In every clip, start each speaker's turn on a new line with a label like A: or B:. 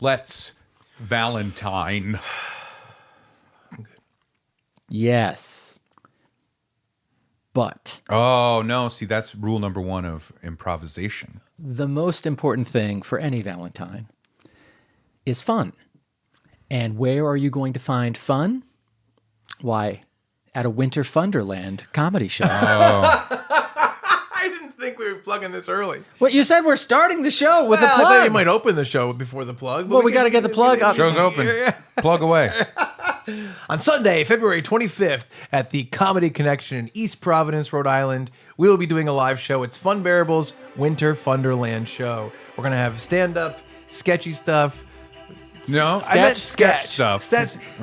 A: let's Valentine.
B: Yes. But
A: Oh, no. See, that's rule number 1 of improvisation.
B: the most important thing for any Valentine is fun. And where are you going to find fun? Why, at a Winter Funderland comedy show.
C: I didn't think we were plugging this early.
B: Well, you said we're starting the show with a
C: I
B: plug.
C: thought you might open the show before the plug.
B: Well, we got to get the plug up.
A: Show's open. Plug away.
C: On Sunday, February 25th, at the Comedy Connection in East Providence, Rhode Island, we will be doing a live show. It's Funbearable's Winter Funderland show. We're going to have stand-up, sketchy stuff.
A: No,
C: I meant
A: sketch stuff.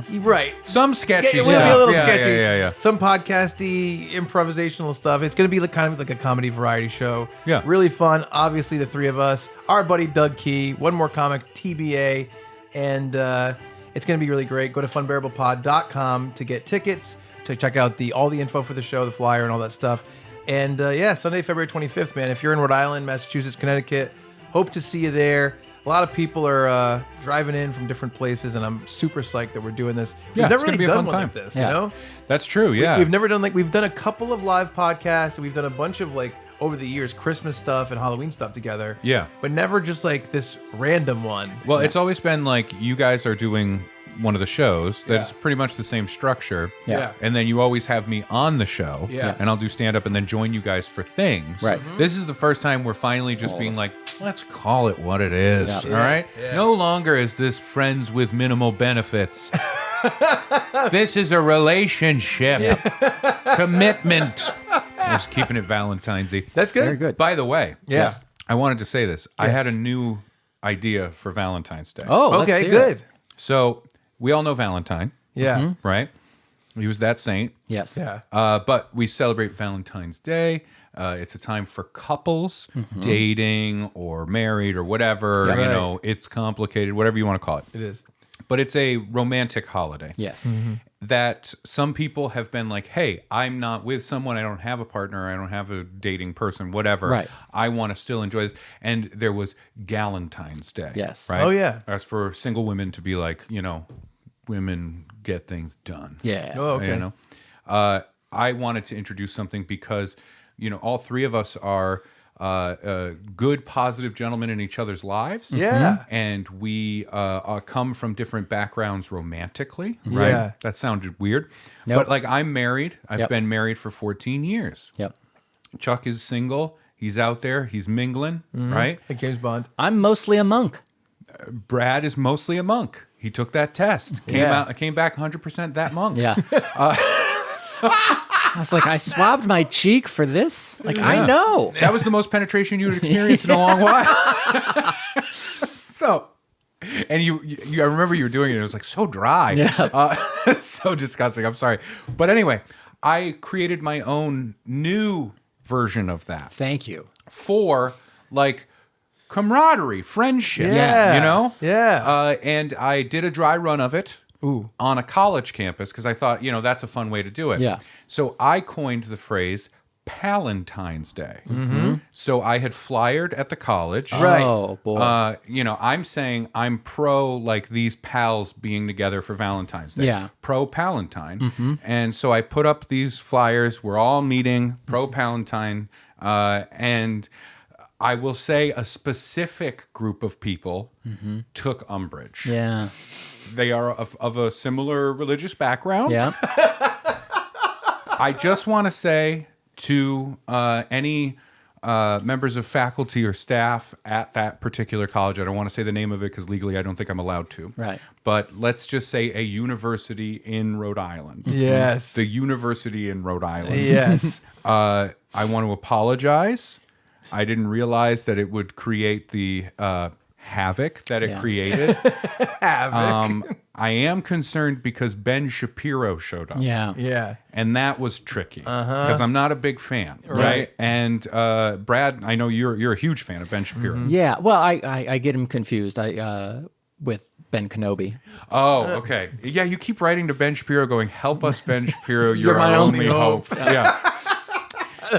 C: Right.
A: Some sketchy
C: It
A: stuff.
C: will be a little
A: Yeah,
C: sketchy.
A: Yeah.
C: Some podcasty, improvisational stuff. It's going to be kind of like a comedy variety show.
A: Yeah.
C: Really fun. Obviously, the three of us. Our buddy Doug Key. One more comic, TBA. And it's going to be really great. Go to funbearablepod.com to get tickets, to check out all the info for the show, the flyer, and all that stuff. And Sunday, February 25th, man. If you're in Rhode Island, Massachusetts, Connecticut, hope to see you there. A lot of people are driving in from different places, and I'm super psyched that we're doing this.
A: Yeah,
C: We've never
A: it's gonna
C: really
A: be a
C: done
A: fun
C: one
A: time.
C: like this,
B: Yeah.
C: you know?
A: That's true, yeah.
C: We've never done, we've done a couple of live podcasts, and we've done a bunch of, over the years, Christmas stuff and Halloween stuff together.
A: Yeah.
C: But never just, this random one.
A: Well, it's always been like you guys are doing one of the shows that
C: Yeah.
A: is pretty much the same structure.
C: Yeah.
A: And then you always have me on the show.
C: Yeah.
A: And I'll do stand up and then join you guys for things.
B: Right.
A: This is the first time we're finally just being like, let's call it what it is.
B: Yeah.
A: All right.
C: Yeah.
A: No longer is this friends with minimal benefits. This is a relationship. Commitment. Just keeping it Valentine's-y.
C: That's good.
B: Very good.
A: By the way,
C: Yeah.
B: Yes.
A: I wanted to say this. I
C: Yes.
A: had a new idea for Valentine's Day.
B: Oh, let's
C: Okay,
B: hear
C: good.
B: it.
A: So we all know Valentine,
C: Yeah.
A: right? He was that saint.
B: Yes.
C: Yeah.
A: But we celebrate Valentine's Day. It's a time for couples dating or married or whatever.
C: Yeah.
A: You
C: Right.
A: know, it's complicated, whatever you want to call it.
C: It is.
A: But it's a romantic holiday.
B: Yes.
A: That some people have been like, hey, I'm not with someone. I don't have a partner. I don't have a dating person, whatever.
B: Right.
A: I want to still enjoy this. And there was Galentine's Day.
B: Yes.
A: Right?
C: Oh, yeah.
A: As for single women to be like, women get things done.
B: Yeah.
C: Oh, okay.
A: I wanted to introduce something because, all three of us are good, positive gentlemen in each other's lives.
C: Yeah.
A: And we come from different backgrounds romantically, right?
C: Yeah.
A: That sounded weird.
B: Nope.
A: But I'm married. I've
B: Yep.
A: been married for 14 years.
B: Yep.
A: Chuck is single. He's out there. He's mingling, right?
C: Like James Bond.
B: I'm mostly a monk.
A: Brad is mostly a monk. He took that test. Came back 100% that monk.
B: Yeah. I was like, I swabbed my cheek for this? I know.
A: That was the most penetration you'd experienced in a long while. So, and I remember you were doing it. It was so dry.
B: Yeah.
A: So disgusting. I'm sorry. But anyway, I created my own new version of that
B: Thank you.
A: for camaraderie, friendship.
C: Yeah. Yeah.
A: And I did a dry run of it. On a college campus because I thought, that's a fun way to do it.
B: Yeah.
A: So I coined the phrase Palentine's Day. Mm-hmm. So I had flyered at the college.
C: Right.
B: Oh, boy.
A: I'm saying I'm pro these pals being together for Valentine's Day.
B: Yeah.
A: Pro Palentine. And so I put up these flyers. We're all meeting pro Palentine. And I will say a specific group of people took umbrage.
B: Yeah.
A: They are of a similar religious background.
B: Yeah.
A: I just want to say to any members of faculty or staff at that particular college, I don't want to say the name of it because legally I don't think I'm allowed to.
B: Right.
A: But let's just say a university in Rhode Island.
C: Yes.
A: The university in Rhode Island.
C: Yes.
A: I want to apologize. I didn't realize that it would create the havoc that it created.
C: Havoc.
A: I am concerned because Ben Shapiro showed up.
B: Yeah.
C: Yeah.
A: And that was tricky because I'm not a big fan, right?
C: Right.
A: And Brad, I know you're a huge fan of Ben Shapiro.
B: Yeah. Well, I get him confused. With Ben Kenobi.
A: Oh, okay. Yeah, you keep writing to Ben Shapiro going, help us, Ben Shapiro. You're
B: my
A: our
B: only
A: only hope. Yeah.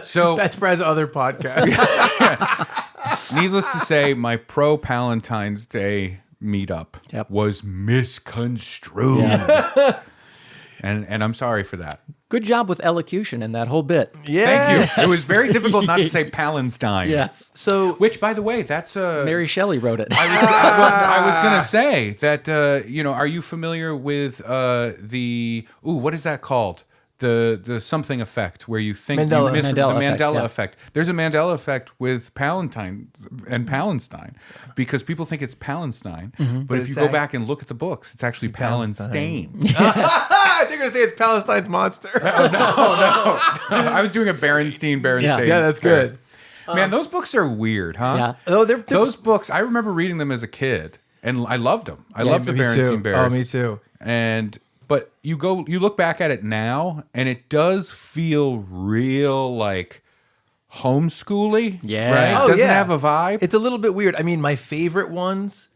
A: So,
C: That's Brad's other podcast.
A: needless to say, my pro Palentine's Day meetup
B: Yep.
A: was misconstrued. And I'm sorry for that.
B: Good job with elocution in that whole bit.
C: Yeah.
A: Thank you. It was very difficult not to say Palestine.
B: Yes.
C: So
A: Which, by the way, that's a...
B: Mary Shelley wrote it.
A: I was going to say that, are you familiar with what is that called? The something effect where you think
C: Mandela.
A: you miss the
B: Mandela effect,
A: Mandela
B: yeah.
A: effect. There's a Mandela effect with Palestine because people think it's Palestine, but if you go back and look at the books, it's actually Palestine.
C: I think you're gonna say it's Palestine's monster.
A: I was doing a Berenstain.
C: Yeah, that's good.
A: Man, those books are weird, huh?
B: Yeah.
C: Oh,
A: Those books, I remember reading them as a kid, and I loved them. I loved the
C: me too.
A: Berenstain Bears.
C: Oh, me too.
A: But you look back at it now, and it does feel real like homeschooly.
B: Yeah.
A: Right?
C: Oh,
A: Doesn't
C: yeah.
A: have a vibe.
C: It's a little bit weird. I mean, my favorite ones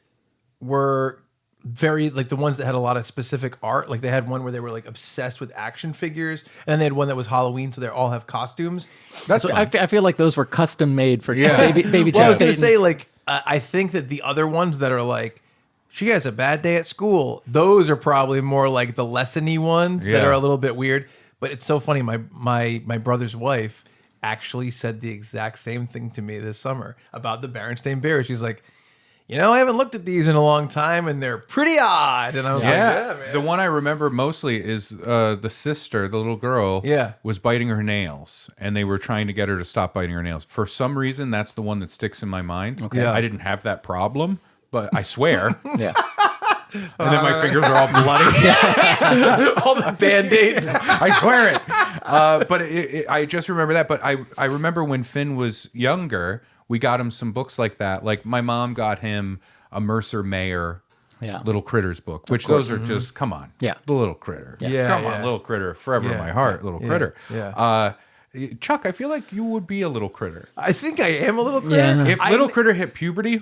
C: were very like the ones that had a lot of specific art. Like they had one where they were like obsessed with action figures, and then they had one that was Halloween, so they all have costumes.
A: That's
B: I feel like those were custom made for
A: Yeah.
B: baby
C: Well, I was
B: Jack
C: gonna
B: Dayton.
C: say like I think that the other ones that are like she has a bad day at school, those are probably more like the lesson-y ones that
A: Yeah.
C: are a little bit weird. But it's so funny. My brother's wife actually said the exact same thing to me this summer about the Berenstain Bears. She's like, I haven't looked at these in a long time, and they're pretty odd. And I was like, yeah, man.
A: The one I remember mostly is the sister, the little girl,
C: Yeah.
A: was biting her nails, and they were trying to get her to stop biting her nails. For some reason, that's the one that sticks in my mind.
B: Okay.
C: Yeah.
A: I didn't have that problem, but I swear.
B: Yeah.
A: And then my fingers are all bloody.
C: all the Band-Aids.
A: I swear it. But I just remember that. But I remember when Finn was younger, we got him some books like that. Like my mom got him a Mercer Mayer
B: Yeah.
A: Little Critters book, which those are just, come on.
B: Yeah.
A: The Little Critter.
C: Yeah,
A: Come
C: yeah.
A: on, Little Critter. Forever in
C: Yeah,
A: my heart, Little Critter.
C: yeah.
A: Chuck, I feel like you would be a little critter.
C: I think I am a little critter.
B: Yeah.
A: If Little Critter hit puberty,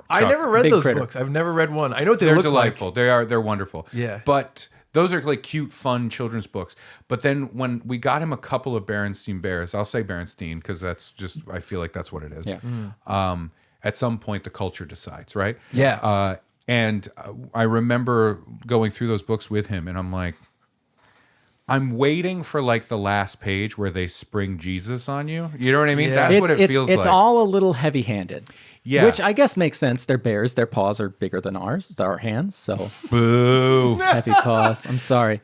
C: I
A: Chuck.
C: never read
B: Big
C: those
B: critter.
C: books. I've never read one. I know what they
A: they're
C: look
A: delightful.
C: like.
A: They're wonderful.
C: Yeah.
A: But those are like cute, fun children's books. But then when we got him a couple of Berenstain Bears, I'll say Berenstain because that's just, I feel like that's what it is.
B: Yeah.
A: At some point, the culture decides, right?
C: Yeah.
A: And I remember going through those books with him, and I'm like, I'm waiting for like the last page where they spring Jesus on you. You know what I mean?
C: Yeah.
A: That's what it feels like.
B: It's all a little heavy-handed.
A: Yeah.
B: Which I guess makes sense. They're bears. Their paws are bigger than ours, our hands. So
A: Boo.
B: heavy paws. I'm sorry.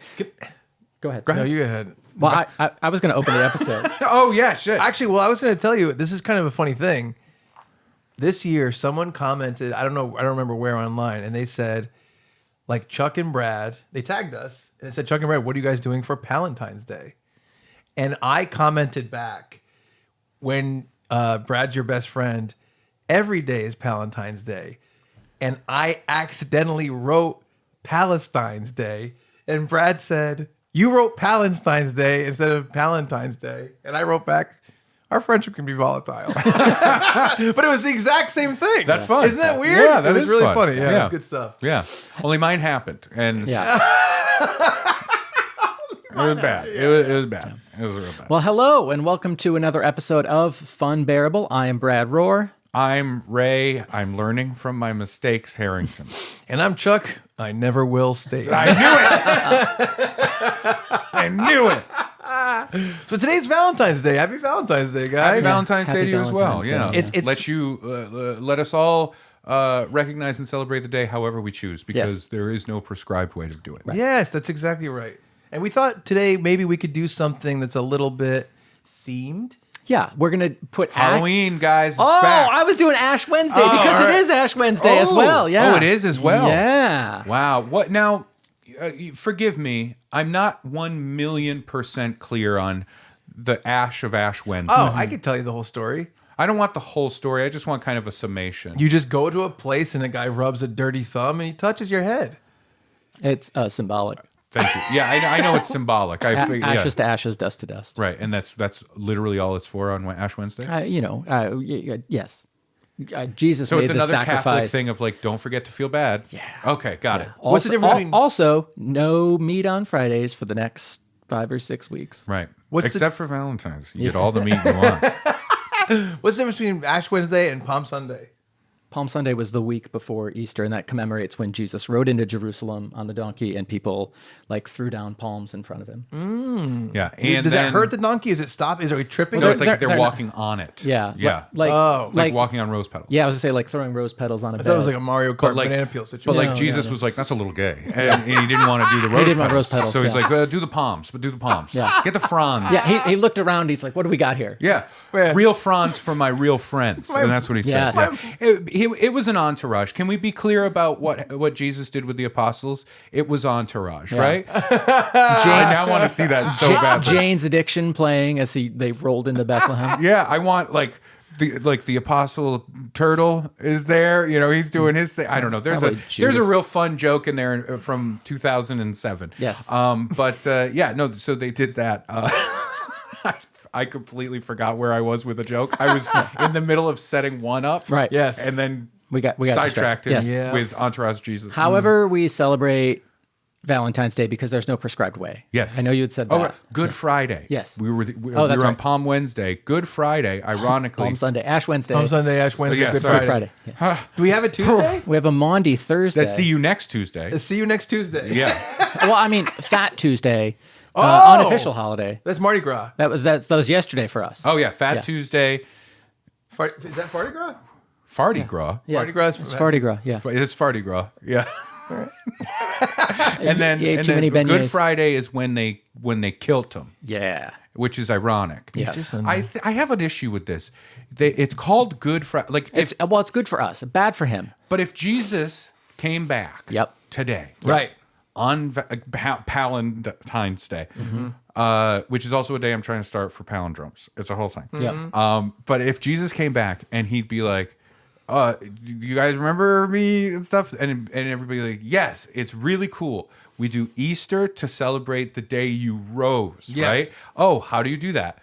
B: Go ahead.
C: No, you go ahead.
B: Well, I was going to open the episode.
A: Oh, yeah, shit.
C: Actually, well, I was going to tell you, this is kind of a funny thing. This year, someone commented, I don't remember where online, and they said, like, Chuck and Brad, they tagged us, and it said, Chuck and Brad, what are you guys doing for Valentine's Day? And I commented back, when Brad's your best friend, every day is Valentine's Day. And I accidentally wrote Palestine's Day, and Brad said, you wrote Palestine's Day instead of Valentine's Day. And I wrote back, our friendship can be volatile. But it was the exact same thing.
A: That's fun.
C: Isn't that weird?
A: Yeah, that
C: it was
A: is
C: really
A: fun.
C: funny. Yeah,
A: Yeah.
C: it's good stuff.
A: Yeah. Only mine happened. And
B: Yeah.
A: it was bad. It was bad. It was real bad.
B: Well, hello, and welcome to another episode of Funbearable. I am Brad Rohr.
A: I'm Ray. I'm learning from my mistakes, Harrington.
C: And I'm Chuck. I never will stay.
A: I knew it. I knew it.
C: So today's Valentine's Day. Happy Valentine's Day, guys.
A: Happy Valentine's
B: Happy
A: day to you as well.
B: Valentine's
A: Yeah.
B: Day.
C: It's-
A: let us all recognize and celebrate the day however we choose, because there is no prescribed way to do it.
C: Yes, that's exactly right. And we thought today maybe we could do something that's a little bit themed.
B: Yeah, we're going to put
A: Halloween, guys. It's
B: Oh,
A: back.
B: I was doing Ash Wednesday
A: Oh,
B: because
A: all
B: it
A: right.
B: is Ash Wednesday as well. Yeah.
A: Oh, it is as well.
B: Yeah.
A: Wow. What now? Forgive me. I'm not 1,000,000% clear on the Ash of Ash Wednesday.
C: Oh, I could tell you the whole story.
A: I don't want the whole story. I just want kind of a summation.
C: You just go to a place and a guy rubs a dirty thumb and he touches your head.
B: It's symbolic.
A: Thank you. Yeah, I know it's symbolic.
B: Ashes to ashes, dust to dust.
A: Right, and that's literally all it's for on Ash Wednesday.
B: Yes. Jesus
A: So
B: made
A: it's
B: the
A: another
B: sacrifice.
A: Catholic thing of like, don't forget to feel bad.
B: Yeah.
A: Okay, got it.
C: What's the difference between-
B: Also, no meat on Fridays for the next 5 or 6 weeks.
A: Right.
C: What's
A: Except for Valentine's, you get all the meat you want.
C: What's the difference between Ash Wednesday and Palm Sunday?
B: Palm Sunday was the week before Easter, and that commemorates when Jesus rode into Jerusalem on the donkey, and people like threw down palms in front of him.
A: Yeah. And
C: Does
A: then,
C: that hurt the donkey? Is it stop? Is it tripping?
A: No, it's like
B: They're
A: they're
B: not-
A: walking on it.
B: Yeah,
A: Yeah.
B: like
A: walking on rose petals.
B: yeah. I was gonna say like throwing rose petals on a
C: I
B: bed.
C: thought it was like a Mario Kart
A: like-
C: banana peel situation.
A: But like
B: No,
A: Jesus
B: no.
A: was like, that's a little gay, and he didn't want to do the rose
B: didn't
A: petals.
B: want rose petals,
A: So he's
B: yeah.
A: like, well, do the palms, but do the palms.
B: Yeah.
A: Get the fronds.
B: yeah, he looked around. He's like, "What do we got here?"
A: Yeah.
C: Yeah.
A: Real fronds for my real friends. And that's what he said.
B: Yes.
A: Yeah. It was an entourage. Can we be clear about what Jesus did with the apostles? It was entourage, right? I now want to see that so badly.
B: Jane's Addiction playing as they rolled into Bethlehem.
A: Yeah, I want the apostle turtle is there. You know, he's doing his thing. I don't know. There's
B: Probably
A: a
B: Judas.
A: real fun joke in there from 2007.
B: Yes.
A: But yeah, no. So they did that. I completely forgot where I was with the joke. I was in the middle of setting one up.
B: Right.
C: Yes.
A: And then
B: We got
A: sidetracked
B: distracted.
A: it
B: Yes.
C: Yeah.
A: with Entourage Jesus.
B: However, we celebrate Valentine's Day because there's no prescribed way.
A: Yes.
B: I know you had said that.
A: Oh, right. Good Friday.
B: Yes.
A: We were
B: that's
A: we were on
B: right.
A: Palm Wednesday. Good Friday, ironically.
B: Palm Sunday, Ash Wednesday,
C: Palm Sunday, Ash Wednesday,
A: yeah,
C: Good
A: sorry.
C: Friday.
B: Good Friday. Yeah.
C: Do we have a Tuesday?
B: We have a Maundy Thursday.
A: Let's see you next Tuesday.
C: See you next Tuesday.
A: Yeah.
B: Well, I mean, Fat Tuesday,
C: Oh!
B: unofficial holiday.
C: That's Mardi Gras.
B: That was yesterday for us.
A: Oh yeah, Fat
B: Yeah.
A: Tuesday,
C: Is that Mardi Gras?
A: Farty Gras.
B: yeah,
C: Mardi Gras.
B: it's Mardi Gras. Yeah.
A: It's Farty Gras. Yeah. and then,
B: You ate
A: and
B: too
A: then
B: many
A: Good
B: beignets.
A: Friday is when they killed him,
B: Yeah.
A: which is ironic.
B: Yes.
A: I have an issue with this. It's called Good Friday. Like if,
B: It's good for us, bad for him.
A: but if Jesus came back
B: Yep.
A: today,
C: Right.
A: on Valentine's Day, which is also a day I'm trying to start for palindromes. It's a whole thing.
B: Yep.
A: But if Jesus came back and he'd be like, do you guys remember me and stuff? And everybody like, yes, it's really cool. We do Easter to celebrate the day you rose,
C: Yes.
A: right? Oh, how do you do that?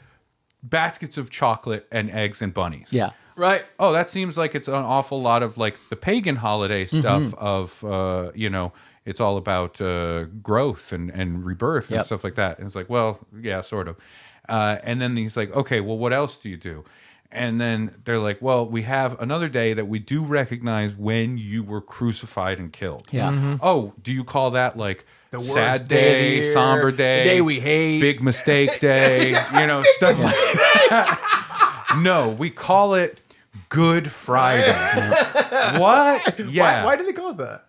A: Baskets of chocolate and eggs and bunnies.
B: Yeah.
C: Right.
A: Oh, that seems like it's an awful lot of like the pagan holiday stuff of, it's all about growth and rebirth and
B: Yep.
A: stuff like that. And it's like, well, yeah, sort of. And then he's like, okay, well, what else do you do? And then they're like, well, we have another day that we do recognize when you were crucified and killed.
B: Yeah.
A: Oh, do you call that like
C: The worst
A: sad
C: day of the
A: day,
C: year,
A: somber day,
C: the day we hate.
A: big mistake day, stuff like that? No, we call it Good Friday. What? Yeah.
C: Why do they call it that?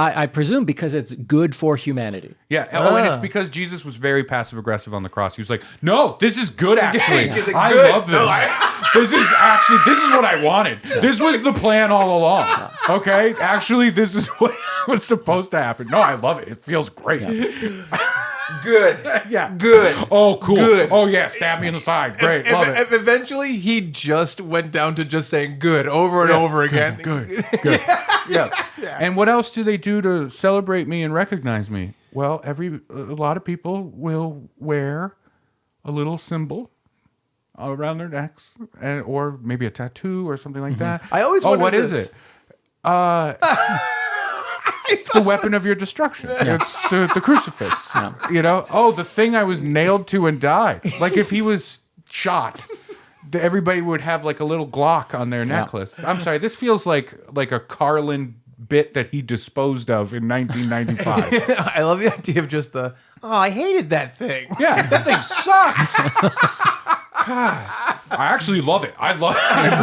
B: I presume because it's good for humanity.
A: Yeah. Oh, and it's because Jesus was very passive aggressive on the cross. He was like, "No, this is good. Actually,
C: Is it
A: I
C: good?
A: love this.
C: No,
A: This is what I wanted. This was the plan all along. Okay, actually, this is what was supposed to happen. No, I love it. It feels great.
C: Good.
A: Yeah.
C: Good.
A: Oh, cool.
C: Good.
A: Oh, yeah. Stab me in the side. Great. Love it.
C: Eventually, he just went down to just saying good over and over again.
A: Good. Yeah. And what else do they do to celebrate me and recognize me? Well, a lot of people will wear a little symbol around their necks, or maybe a tattoo or something like that.
C: I always
A: Oh,
C: wondered
A: what is
C: this.
A: it? The weapon of your destruction. It's the crucifix. Oh, the thing I was nailed to and died. Like if he was shot, everybody would have like a little Glock on their necklace. I'm sorry, this feels like a Carlin bit that he disposed of in 1995.
C: I love the idea of just I hated that thing.
A: Yeah, that thing sucked. I actually love it. I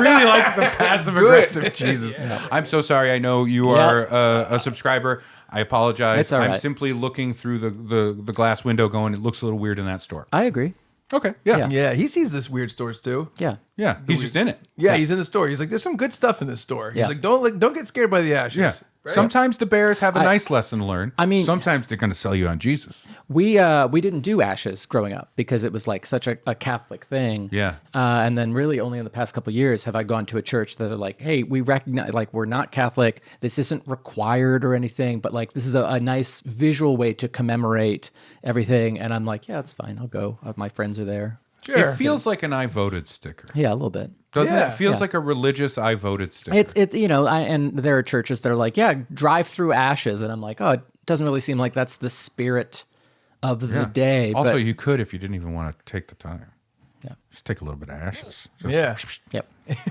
A: really like the passive aggressive Jesus. I'm so sorry. I know you are a subscriber. I apologize.
B: It's all
A: I'm
B: right.
A: simply looking through the glass window going, it looks a little weird in that store.
B: I agree.
A: Okay. Yeah.
C: Yeah, he sees this weird stores too.
B: Yeah.
A: Yeah. He's just in it.
C: Yeah, he's in the store. He's like, "There's some good stuff in this store." He's
B: Yeah.
C: like, "Don't get scared by the ashes."
A: Yeah.
C: Right?
A: Sometimes the bears have a nice lesson to learn.
B: I mean-
A: sometimes they're going to sell you on Jesus.
B: We didn't do ashes growing up because it was like such a Catholic thing.
A: Yeah.
B: And then really only in the past couple of years have I gone to a church that are like, hey, we recognize like we're not Catholic. This isn't required or anything, but like this is a nice visual way to commemorate everything. And I'm like, yeah, it's fine. I'll go. My friends are there.
C: Sure.
A: It feels like an I voted sticker.
B: Yeah, a little bit.
A: Doesn't
C: Yeah.
A: it? Feels
B: Yeah.
A: like a religious I voted sticker.
B: It's and there are churches that are like, yeah, drive through ashes, and I'm like, oh, it doesn't really seem like that's the spirit of the day.
A: Also,
B: but,
A: you could if you didn't even want to take the time.
B: Yeah.
A: Just take a little bit of ashes. Just
C: Yeah.
B: yep.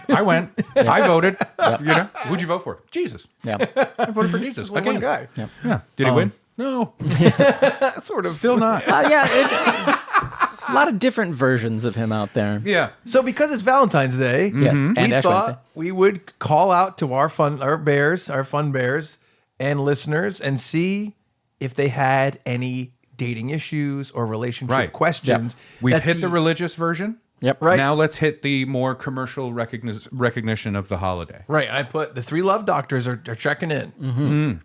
A: I went. I voted. You know, who'd you vote for? Jesus.
B: Yeah.
A: I voted for Jesus.
C: One
A: Again.
C: guy.
A: Yeah. Did he win? No.
C: Sort of.
A: Still not.
B: A lot of different versions of him out there.
A: Yeah.
C: So because it's Valentine's Day,
B: Yes. And
C: we
B: Ash
C: thought
B: Wednesday.
C: we would call out to our fun bears and listeners and see if they had any dating issues or relationship questions.
A: We've
C: that
A: hit the religious version.
B: Yep.
C: Right.
A: Now let's hit the more commercial recognition of the holiday.
C: Right. I put the 3 love doctors are checking in.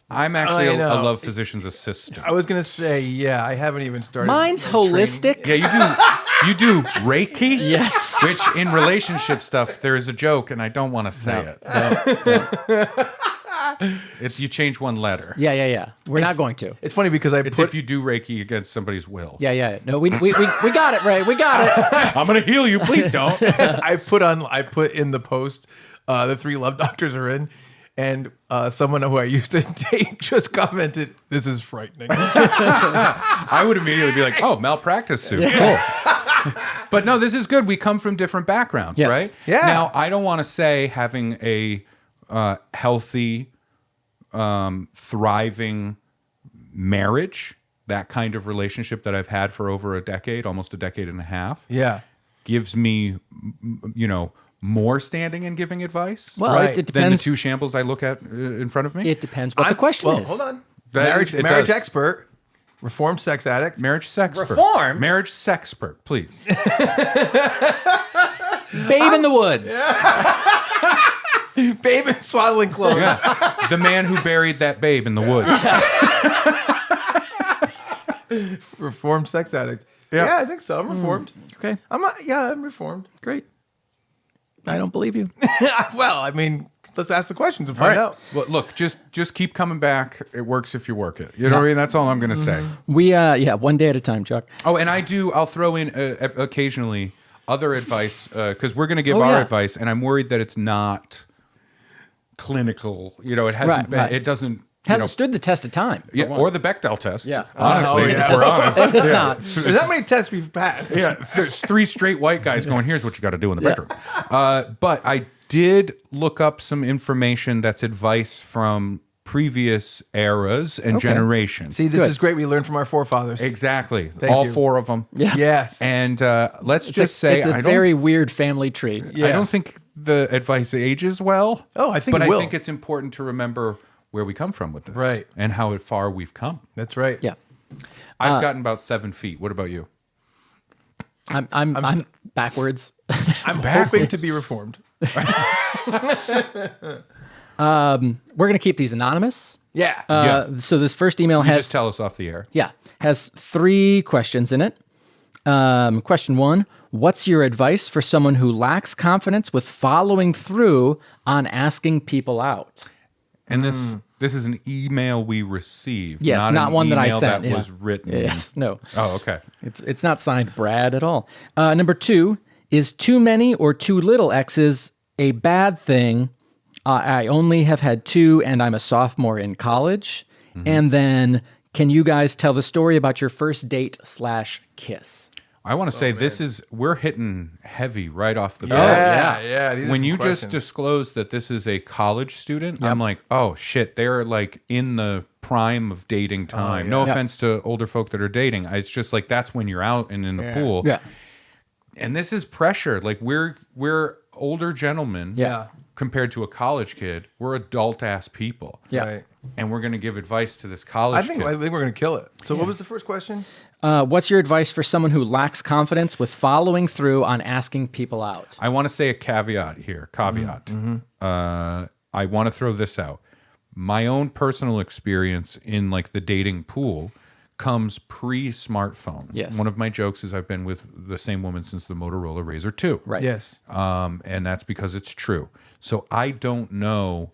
A: I'm actually
C: I
A: a
C: know.
A: love physician's assistant.
C: I was gonna say, yeah, I haven't even started.
B: Mine's holistic.
A: Yeah, you do Reiki?
B: Yes.
A: Which in relationship stuff, there is a joke, and I don't want to say it. It's you change one letter.
B: Yeah. We're not going to.
C: It's funny because
A: It's if you do Reiki against somebody's will.
B: Yeah. No, we got it, Ray. We got it.
A: I'm gonna heal you. Please don't.
C: I put in the post the 3 love doctors are in, and someone who I used to date just commented, "This is frightening."
A: I would immediately be like, "Oh, malpractice suit." Cool. But no, this is good. We come from different backgrounds,
B: Yes.
A: right?
C: Yeah.
A: Now, I don't want to say having a healthy, thriving marriage, that kind of relationship that I've had for over a decade, almost a decade and a half,
C: Yeah.
A: gives me, more standing in giving advice
B: Well,
C: Right.
B: it
A: than the
B: depends.
A: 2 shambles I look at in front of me.
B: It depends what the question is.
C: Hold on.
A: That it
C: Marriage
A: does.
C: expert, reformed sex addict.
A: Marriage sexpert.
B: Reformed?
A: Marriage sexpert, please.
B: Babe in the woods.
C: Babe in swaddling clothes.
A: Yeah. The man who buried that babe in the woods.
C: Reformed sex addict.
A: Yeah.
C: Yeah, I think so. I'm reformed.
B: Okay,
C: I'm reformed.
B: great. I don't believe you.
C: Well, I mean, let's ask the questions and find out.
A: Well, look, just keep coming back. It works if you work it. You know what I mean? That's all I'm going to say.
B: We one day at a time, Chuck.
A: Oh, and I'll throw in occasionally other advice because we're going to give
B: Oh,
A: our
B: yeah.
A: advice, and I'm worried that it's not clinical. It hasn't
B: Right,
A: been.
B: right.
A: It doesn't.
B: Hasn't stood the test of time. for
A: Yeah,
B: one.
A: or the Bechdel test.
B: Yeah.
A: Honestly,
C: Oh, yeah.
A: if we're honest.
B: It's
A: Yeah.
B: not.
C: There's that many tests we've passed.
A: Yeah, there's 3 straight white guys going, here's what you got to do in the bedroom. But I did look up some information that's advice from previous eras and generations.
C: See, this is great. We learned from our forefathers.
A: Exactly.
C: Thank
A: All
C: you.
A: 4 of them.
B: Yeah.
C: Yes.
A: And let's just say
B: it's a
A: I
B: very weird family tree.
C: Yeah.
A: I don't think the advice ages well.
C: Oh, I think
A: But
C: it
A: I
C: will.
A: think it's important to remember where we come from with this.
C: Right.
A: And how far we've come.
C: That's right.
B: Yeah.
A: I've gotten about 7 feet. What about you?
B: I'm backwards.
C: I'm hoping to be reformed.
B: We're gonna keep these anonymous.
C: Yeah.
B: So this first email
A: You
B: has
A: just tell us off the air.
B: has 3 questions in it. Question 1: what's your advice for someone who lacks confidence with following through on asking people out?
A: And this is an email we received.
B: Yes, not
A: an
B: one that I
A: email
B: sent.
A: That
B: yeah.
A: was written.
B: Yes, no.
A: Oh, okay.
B: It's not signed Brad at all. Number 2: is too many or too little exes a bad thing? I only have had 2, and I'm a sophomore in college. And then, can you guys tell the story about your first date / kiss?
A: I want to say we're hitting heavy right off the bat.
C: Yeah. These are
A: When
C: some
A: you
C: questions.
A: just disclosed that this is a college student, I'm like, oh shit, they're like in the prime of dating time. No offense to older folk that are dating. It's just like that's when you're out and in the pool.
B: Yeah.
A: And this is pressure. Like we're older gentlemen.
C: Yeah.
A: Compared to a college kid, we're adult ass people.
B: Yeah.
C: Right.
A: And we're gonna give advice to this college
C: I think
A: kid.
C: we're going to kill it. So what was the first question?
B: What's your advice for someone who lacks confidence with following through on asking people out?
A: I want to say a caveat here. I want to throw this out. My own personal experience in like the dating pool comes pre-smartphone.
B: Yes.
A: One of my jokes is I've been with the same woman since the Motorola Razr 2.
B: Right.
C: Yes.
A: And that's because it's true. So I don't know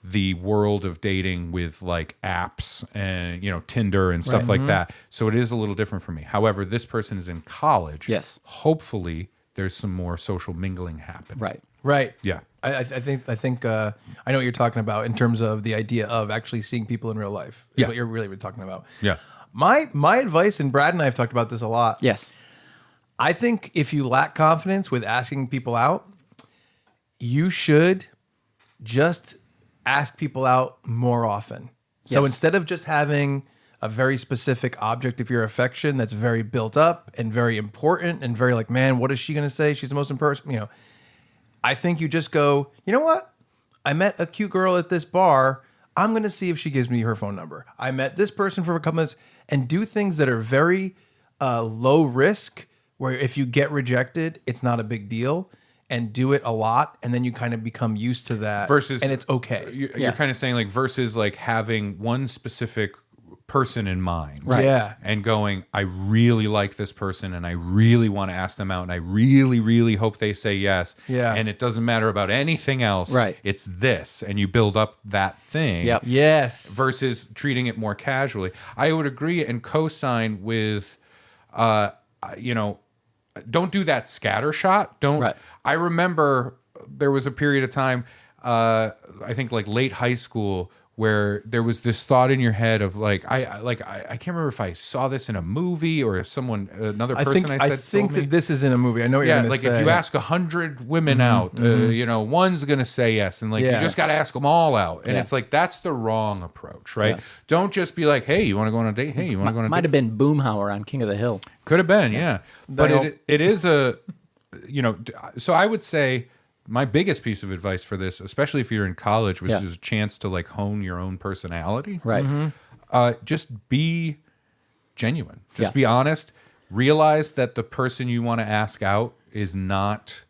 A: the world of dating with like apps and Tinder and stuff like that. So it is a little different for me. However, this person is in college.
B: Yes.
A: Hopefully there's some more social mingling happen.
B: Right.
C: Right.
A: Yeah.
C: I think I know what you're talking about in terms of the idea of actually seeing people in real life. Is
A: Yeah.
C: what you're really talking about.
A: Yeah.
C: My advice, and Brad and I have talked about this a lot.
B: Yes.
C: I think if you lack confidence with asking people out, you should just ask people out more often. So
B: Yes.
C: instead of just having a very specific object of your affection that's very built up and very important and very like, man, what is she going to say? She's the most important, I think you just go, you know what? I met a cute girl at this bar. I'm going to see if she gives me her phone number. I met this person for a couple minutes, and do things that are very low risk, where if you get rejected, it's not a big deal, and do it a lot. And then you kind of become used to that
A: Versus,
C: and it's okay.
A: You're kind of saying like versus like having one specific person in mind.
B: Right.
C: Yeah.
A: And going, I really like this person and I really want to ask them out and I really, really hope they say yes.
C: Yeah.
A: And it doesn't matter about anything else.
B: Right.
A: It's this. And you build up that thing.
B: Yep.
C: Yes.
A: Versus treating it more casually. I would agree and co-sign with, don't do that scatter shot. Don't.
B: Right.
A: I remember there was a period of time, I think like late high school, where there was this thought in your head of like I can't remember if I saw this in a movie or if another person I
C: think
A: told me.
C: that this is in a movie. I know what you're
A: Yeah,
C: going to
A: like
C: say.
A: if you ask 100 women out, one's gonna say yes, and like
C: Yeah.
A: you just got to ask them all out, and
B: Yeah.
A: it's like that's the wrong approach, right?
B: Yeah.
A: Don't just be like, hey, you want to go on a date? Hey, you want to go on a
B: Might
A: date?
B: have been Boomhauer on King of the Hill.
A: Could have been, yeah. But
C: They'll-
A: it is a, so I would say my biggest piece of advice for this, especially if you're in college, which
B: Yeah.
A: is a chance to like hone your own personality.
B: Right.
A: Just be genuine. Just
B: Yeah.
A: be honest. Realize that the person you want to ask out is not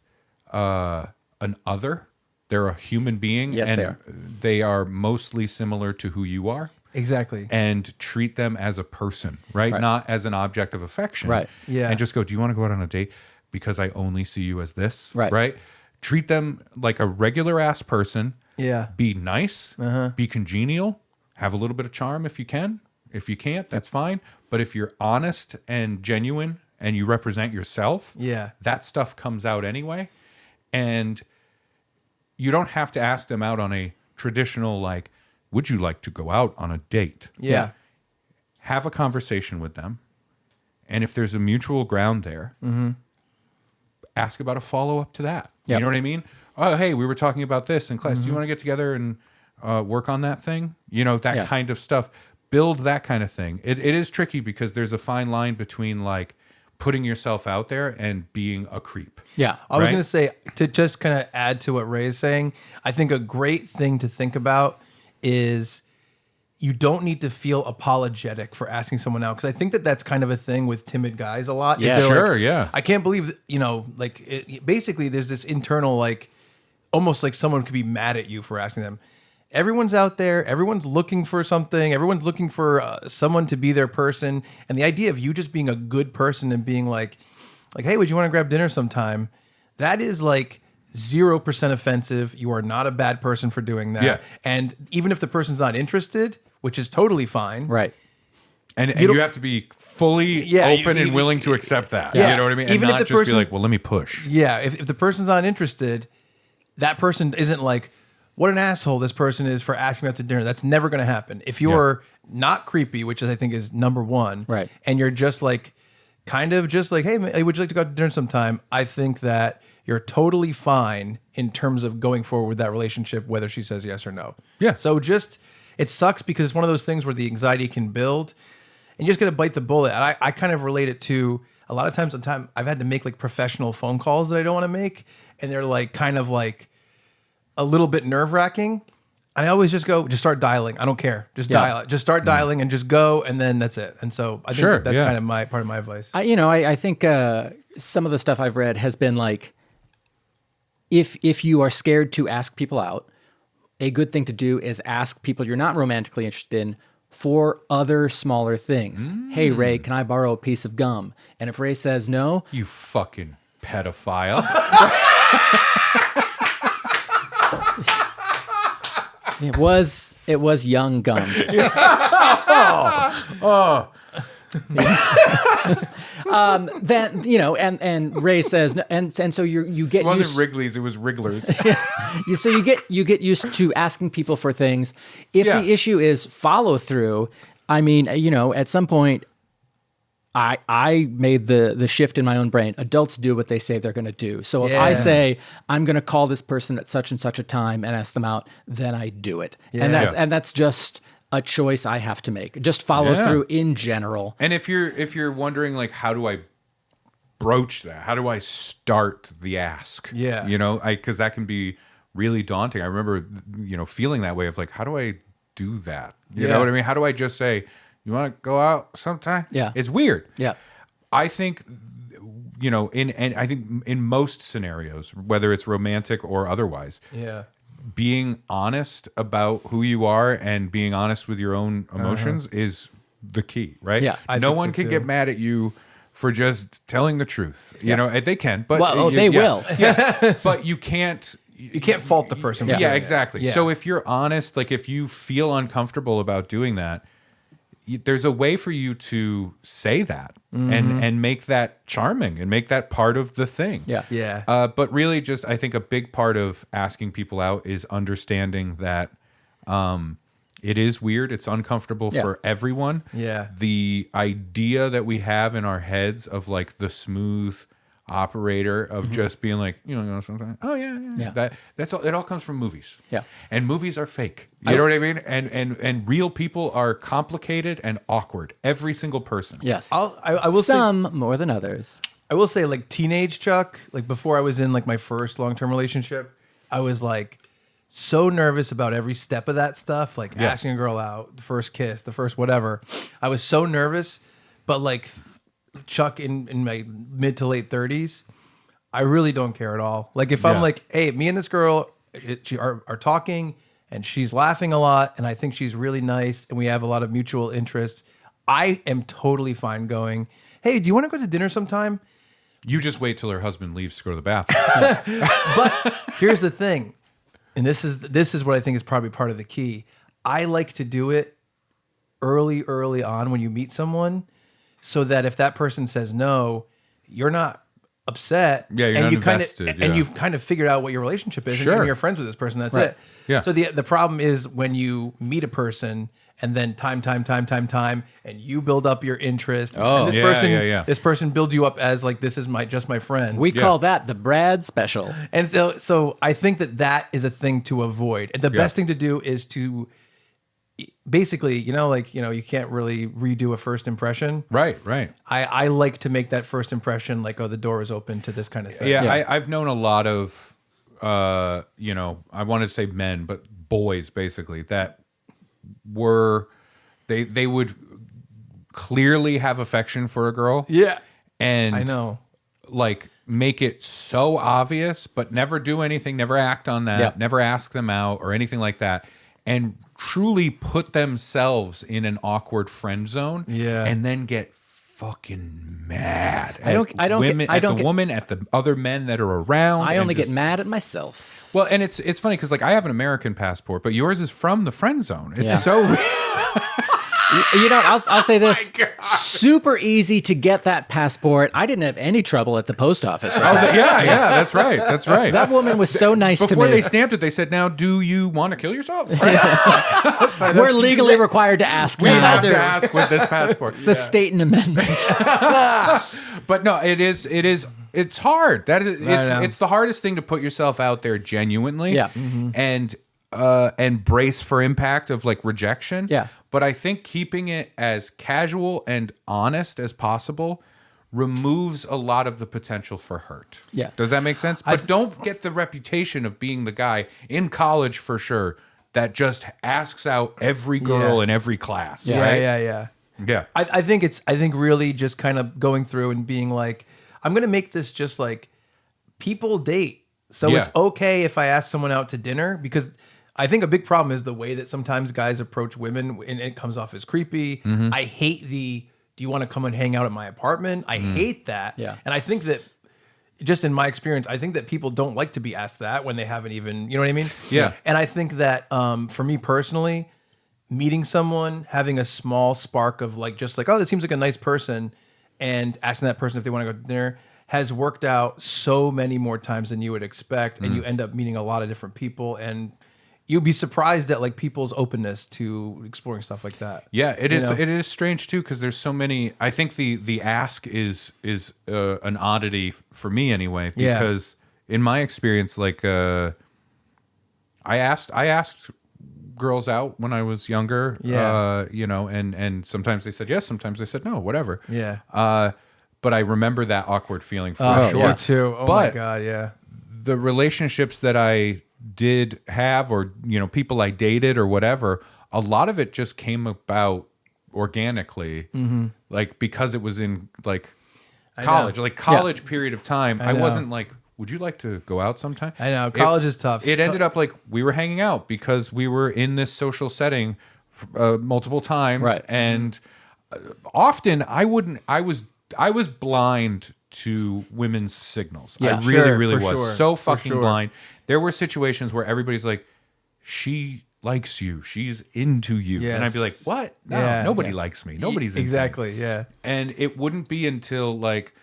A: an other. They're a human being.
B: Yes,
A: and
B: they are.
A: they are mostly similar to who you are.
C: Exactly.
A: And treat them as a person, right?
B: Right.
A: Not as an object of affection.
B: Right.
C: Yeah.
A: And just go, do you want to go out on a date because I only see you as this?
B: Right.
A: Right? Treat them like a regular ass person.
C: Yeah.
A: Be nice. Be congenial. Have a little bit of charm if you can. If you can't, that's fine. But if you're honest and genuine and you represent yourself,
C: Yeah.
A: that stuff comes out anyway. And you don't have to ask them out on a traditional, like, would you like to go out on a date?
C: Yeah.
A: Have a conversation with them. And if there's a mutual ground there, ask about a follow-up to that.
B: Yep.
A: You know what I mean? Oh, hey, we were talking about this in class. Do you want to get together and work on that thing? That
B: Yeah.
A: kind of stuff. Build that kind of thing. It is tricky because there's a fine line between like putting yourself out there and being a creep.
B: Yeah.
C: I was
A: Right?
C: going to say, to just kind of add to what Ray is saying, I think a great thing to think about is you don't need to feel apologetic for asking someone out. Because I think that that's kind of a thing with timid guys a lot. is
B: Yeah.
C: they're
A: Sure,
C: like,
A: yeah.
C: I can't believe, basically there's this internal, like, almost like someone could be mad at you for asking them. Everyone's out there. Everyone's looking for something. Everyone's looking for someone to be their person. And the idea of you just being a good person and being like, hey, would you want to grab dinner sometime? That is like 0% offensive. You are not a bad person for doing that.
A: Yeah.
C: And even if the person's not interested, which is totally fine.
B: Right.
A: And
C: You don't-
A: you have to be fully
C: Yeah,
A: open
C: you-
A: and willing to accept that.
C: Yeah.
A: You know what I mean? And
C: Even if
A: not
C: the
A: just
C: person-
A: be like, well, let me push.
C: Yeah, if the person's not interested, that person isn't like, what an asshole this person is for asking me out to dinner. That's never going to happen. If you're not creepy, which I think is number one,
B: Right.
C: and you're just like, kind of just like, hey, would you like to go out to dinner sometime? I think that you're totally fine in terms of going forward with that relationship, whether she says yes or no.
A: Yeah.
C: So it sucks because it's one of those things where the anxiety can build and you just got to bite the bullet. And I kind of relate it to a lot of times I've had to make like professional phone calls that I don't want to make. And they're like kind of like a little bit nerve wracking. And I always just go, just start dialing. I don't care. Just
B: Yeah.
C: dial it. Just start dialing and just go. And then that's it. And so I think
A: Sure,
C: that's
A: yeah.
C: kind of part of my advice.
B: I think some of the stuff I've read has been like, if you are scared to ask people out, a good thing to do is ask people you're not romantically interested in for other smaller things. Hey, Ray, can I borrow a piece of gum? And if Ray says no,
A: You fucking pedophile.
B: it was young gum. Then and Ray says no, and so you get
A: It wasn't
B: used,
A: Wrigley's, it was Wrigglers.
B: so you get used to asking people for things. If
A: Yeah.
B: the issue is follow through, I mean, at some point, I made the shift in my own brain. Adults do what they say they're going to do. So if I
C: Yeah.
B: say I'm going to call this person at such and such a time and ask them out, then I do it. And
C: Yeah.
B: that's just a choice I have to make. Just follow
A: Yeah.
B: through in general.
A: And if you're wondering like how do I broach that? How do I start the ask?
C: Yeah.
A: You know, because that can be really daunting. I remember, feeling that way of like, how do I do that? You
C: Yeah.
A: know what I mean? How do I just say, you want to go out sometime?
B: Yeah.
A: It's weird.
B: Yeah.
A: I think, I think in most scenarios, whether it's romantic or otherwise,
C: Yeah.
A: being honest about who you are and being honest with your own emotions is the key, right?
B: Yeah,
C: I
A: no
C: think
A: one
C: so,
A: can
C: too.
A: get mad at you for just telling the truth. You know, they can, but
B: They will.
A: Yeah, but you can't.
C: You can't fault the person. For
A: Yeah,
C: doing it.
A: exactly.
C: Yeah.
A: So if you're honest, like if you feel uncomfortable about doing that, there's a way for you to say that and make that charming and make that part of the thing.
B: Yeah.
C: Yeah.
A: But really, just I think a big part of asking people out is understanding that it is weird. It's uncomfortable
B: Yeah.
A: for everyone.
C: Yeah.
A: The idea that we have in our heads of like the smooth operator of just being like, sometimes, oh yeah.
B: Yeah.
A: That's all. It all comes from movies.
B: Yeah.
A: And movies are fake. You know what I mean? And real people are complicated and awkward. Every single person.
B: Yes.
C: I will say,
B: Some more than others.
C: I will say, like teenage Chuck, like before I was in like my first long-term relationship, I was like so nervous about every step of that stuff, like asking a girl out, the first kiss, the first whatever. I was so nervous, but like Chuck in my mid to late 30s, I really don't care at all. Like if I'm
A: Yeah.
C: like, hey, me and this girl are talking and she's laughing a lot and I think she's really nice and we have a lot of mutual interest, I am totally fine going, hey, do you want to go to dinner sometime?
A: You just wait till her husband leaves to go to the bathroom.
C: But here's the thing, and this is what I think is probably part of the key. I like to do it early on when you meet someone, so that if that person says no, you're not upset.
A: Yeah, you're
C: and
A: not
C: you kind
A: invested,
C: of
A: yeah.
C: and you've kind of figured out what your relationship is,
A: Sure.
C: and you're friends with this person. That's
B: Right.
C: it.
A: Yeah.
C: So the problem is when you meet a person and then time, and you build up your interest.
B: Oh.
C: and this
A: Yeah,
C: person,
A: yeah.
C: this person builds you up as like this is just my friend.
B: We call that the Brad special.
C: And so I think that is a thing to avoid. And the best thing to do is to basically, you can't really redo a first impression.
A: Right.
C: I like to make that first impression like, oh, the door is open to this kind of thing.
A: Yeah,
B: Yeah.
A: I've known a lot of, I wanted to say men, but boys basically that were, they would clearly have affection for a girl.
C: Yeah.
A: And
C: I know.
A: like make it so obvious, but never do anything, never act on that,
B: Yeah.
A: never ask them out or anything like that. And truly put themselves in an awkward friend zone.
C: Yeah.
A: And then get fucking mad.
B: I don't
A: at
B: get-
A: women,
B: I
A: at
B: don't
A: the
B: get-
A: woman, at the other men that are around.
B: I
A: and
B: only get
A: just-
B: mad at myself.
A: Well, and it's funny because like I have an American passport, but yours is from the friend zone. It's
B: Yeah.
A: so
B: You know, I'll say this: super easy to get that passport. I didn't have any trouble at the post office. Right?
A: yeah, that's right. That's right.
B: That woman was so nice to
A: Before
B: me.
A: they stamped it, they said, "Now, do you want to kill yourself?"
B: We're legally required to ask
A: We
B: now.
A: have to ask with this passport.
B: The Staten Amendment.
A: But no, it's hard. That is,
C: know.
A: it's the hardest thing to put yourself out there genuinely.
B: Yeah.
A: And brace for impact of like rejection.
B: Yeah.
A: But I think keeping it as casual and honest as possible removes a lot of the potential for hurt.
B: Yeah.
A: Does that make sense? But don't get the reputation of being the guy in college for sure that just asks out every girl
C: Yeah.
A: in every class.
C: Yeah,
A: Right?
C: yeah. I think really just kind of going through and being like, I'm gonna make this just like people date. So
A: Yeah.
C: it's okay if I ask someone out to dinner, because I think a big problem is the way that sometimes guys approach women and it comes off as creepy.
A: Mm-hmm.
C: I hate do you want to come and hang out at my apartment? I hate that.
B: Yeah.
C: And I think that just in my experience, I think that people don't like to be asked that when they haven't even, you know what I mean?
A: Yeah.
C: And I think that for me personally, meeting someone, having a small spark of like, just like, oh, that seems like a nice person, and asking that person if they want to go to dinner has worked out so many more times than you would expect. And you end up meeting a lot of different people. And you'd be surprised at like people's openness to exploring stuff like that.
A: Yeah, it is.
C: know?
A: It is strange too because there's so many. I think the ask is an oddity for me anyway.
C: Yeah.
A: Because in my experience, like I asked girls out when I was younger.
C: Yeah.
A: You know, and sometimes they said yes, sometimes they said no, whatever.
C: Yeah.
A: But I remember that awkward feeling for
C: Oh,
A: sure.
C: me too. Oh my
A: But
C: God. Yeah.
A: the relationships that I did have, or you know, people I dated or whatever, a lot of it just came about organically, like because it was in like college, period of time. I
C: know.
A: wasn't like, would you like to go out sometime?
C: I know. College is tough.
A: It ended up like we were hanging out because we were in this social setting multiple times,
B: Right.
A: and often I was blind to women's signals.
B: Yeah,
A: I really,
C: sure,
A: really
C: for
A: was
C: sure,
A: so
C: for
A: fucking
C: sure.
A: blind. There were situations where everybody's like, she likes you, she's into you, and I'd be like,
C: Yes.
A: what? No,
C: Yeah.
A: nobody likes me. Nobody's into me.
C: exactly. Yeah.
A: And it wouldn't be until like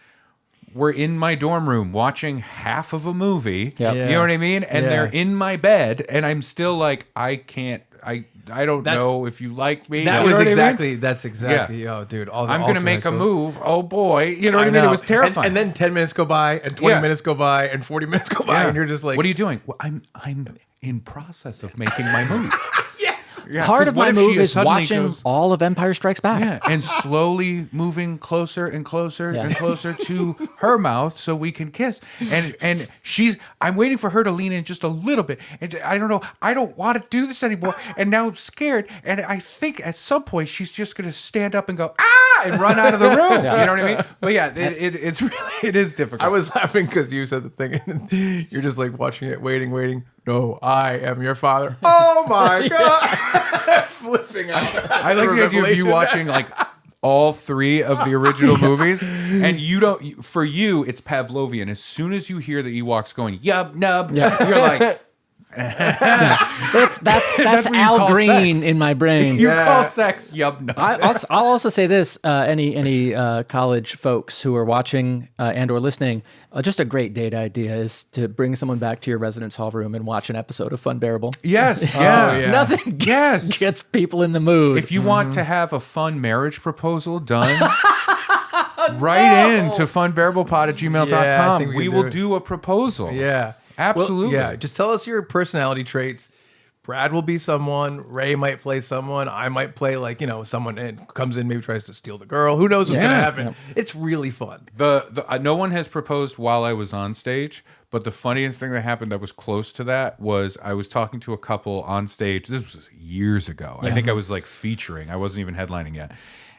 A: we're in my dorm room watching half of a movie.
B: Yep.
C: Yeah.
A: You know what I mean? And
C: Yeah.
A: they're in my bed, and I'm still like, I can't. I don't
C: That's-
A: know if you like me.
C: That
A: You know
C: was
A: what I mean?
C: exactly. That's exactly. Oh, dude. All the
A: I'm gonna
C: alternate
A: make a
C: schools.
A: move. Oh boy, you know what I mean?
C: know.
A: It was terrifying.
C: And then 10 minutes go by, and 20
A: Yeah.
C: minutes go by, and 40 minutes go by,
A: Yeah.
C: and you're just like,
A: what are you doing? Well, I'm in process of making my move.
C: Yes.
A: Yeah,
B: Part
A: 'cause
B: of
A: what
B: my
A: if she
B: move is
A: suddenly
B: watching
A: goes-
B: all of Empire Strikes Back.
A: Yeah, and slowly moving closer and closer
B: Yeah.
A: and closer to her mouth so we can kiss. And I'm waiting for her to lean in just a little bit. And I don't know, I don't want to do this anymore. And now I'm scared. And I think at some point she's just going to stand up and go, ah, and run out of the room.
B: Yeah.
A: You know what I mean? But yeah, it's really, it is difficult.
C: I was laughing because you said the thing, and you're just like watching it, waiting. No, I am your father. Oh my God. Flipping out.
A: I like the idea of you watching like all three of the original movies, and you don't. For you, it's Pavlovian. As soon as you hear the Ewoks going yub nub, you're like,
B: That's
A: what you
B: Al
A: call
B: Green
A: sex.
B: in my brain.
A: you
C: Yeah.
A: call sex yub nub.
B: I'll also say this: any college folks who are watching and/or listening, just a great date idea is to bring someone back to your residence hall room and watch an episode of Funbearable.
A: Yes, yeah.
C: yeah.
B: Nothing
A: Yes.
B: gets people in the mood.
A: If you want to have a fun marriage proposal done, write in to funbearablepod@gmail.com.
C: Yeah, I think we
A: we
C: can
A: will
C: do it.
A: do a proposal.
C: Yeah.
A: Absolutely.
C: Well, yeah. Just tell us your personality traits. Brad will be someone. Ray might play someone. I might play someone and comes in, maybe tries to steal the girl. Who knows what's
A: Yeah.
C: gonna happen? It's really fun.
A: The no one has proposed while I was on stage, but the funniest thing that happened that was close to that was I was talking to a couple on stage. This was years ago. I think I was like featuring. I wasn't even headlining yet,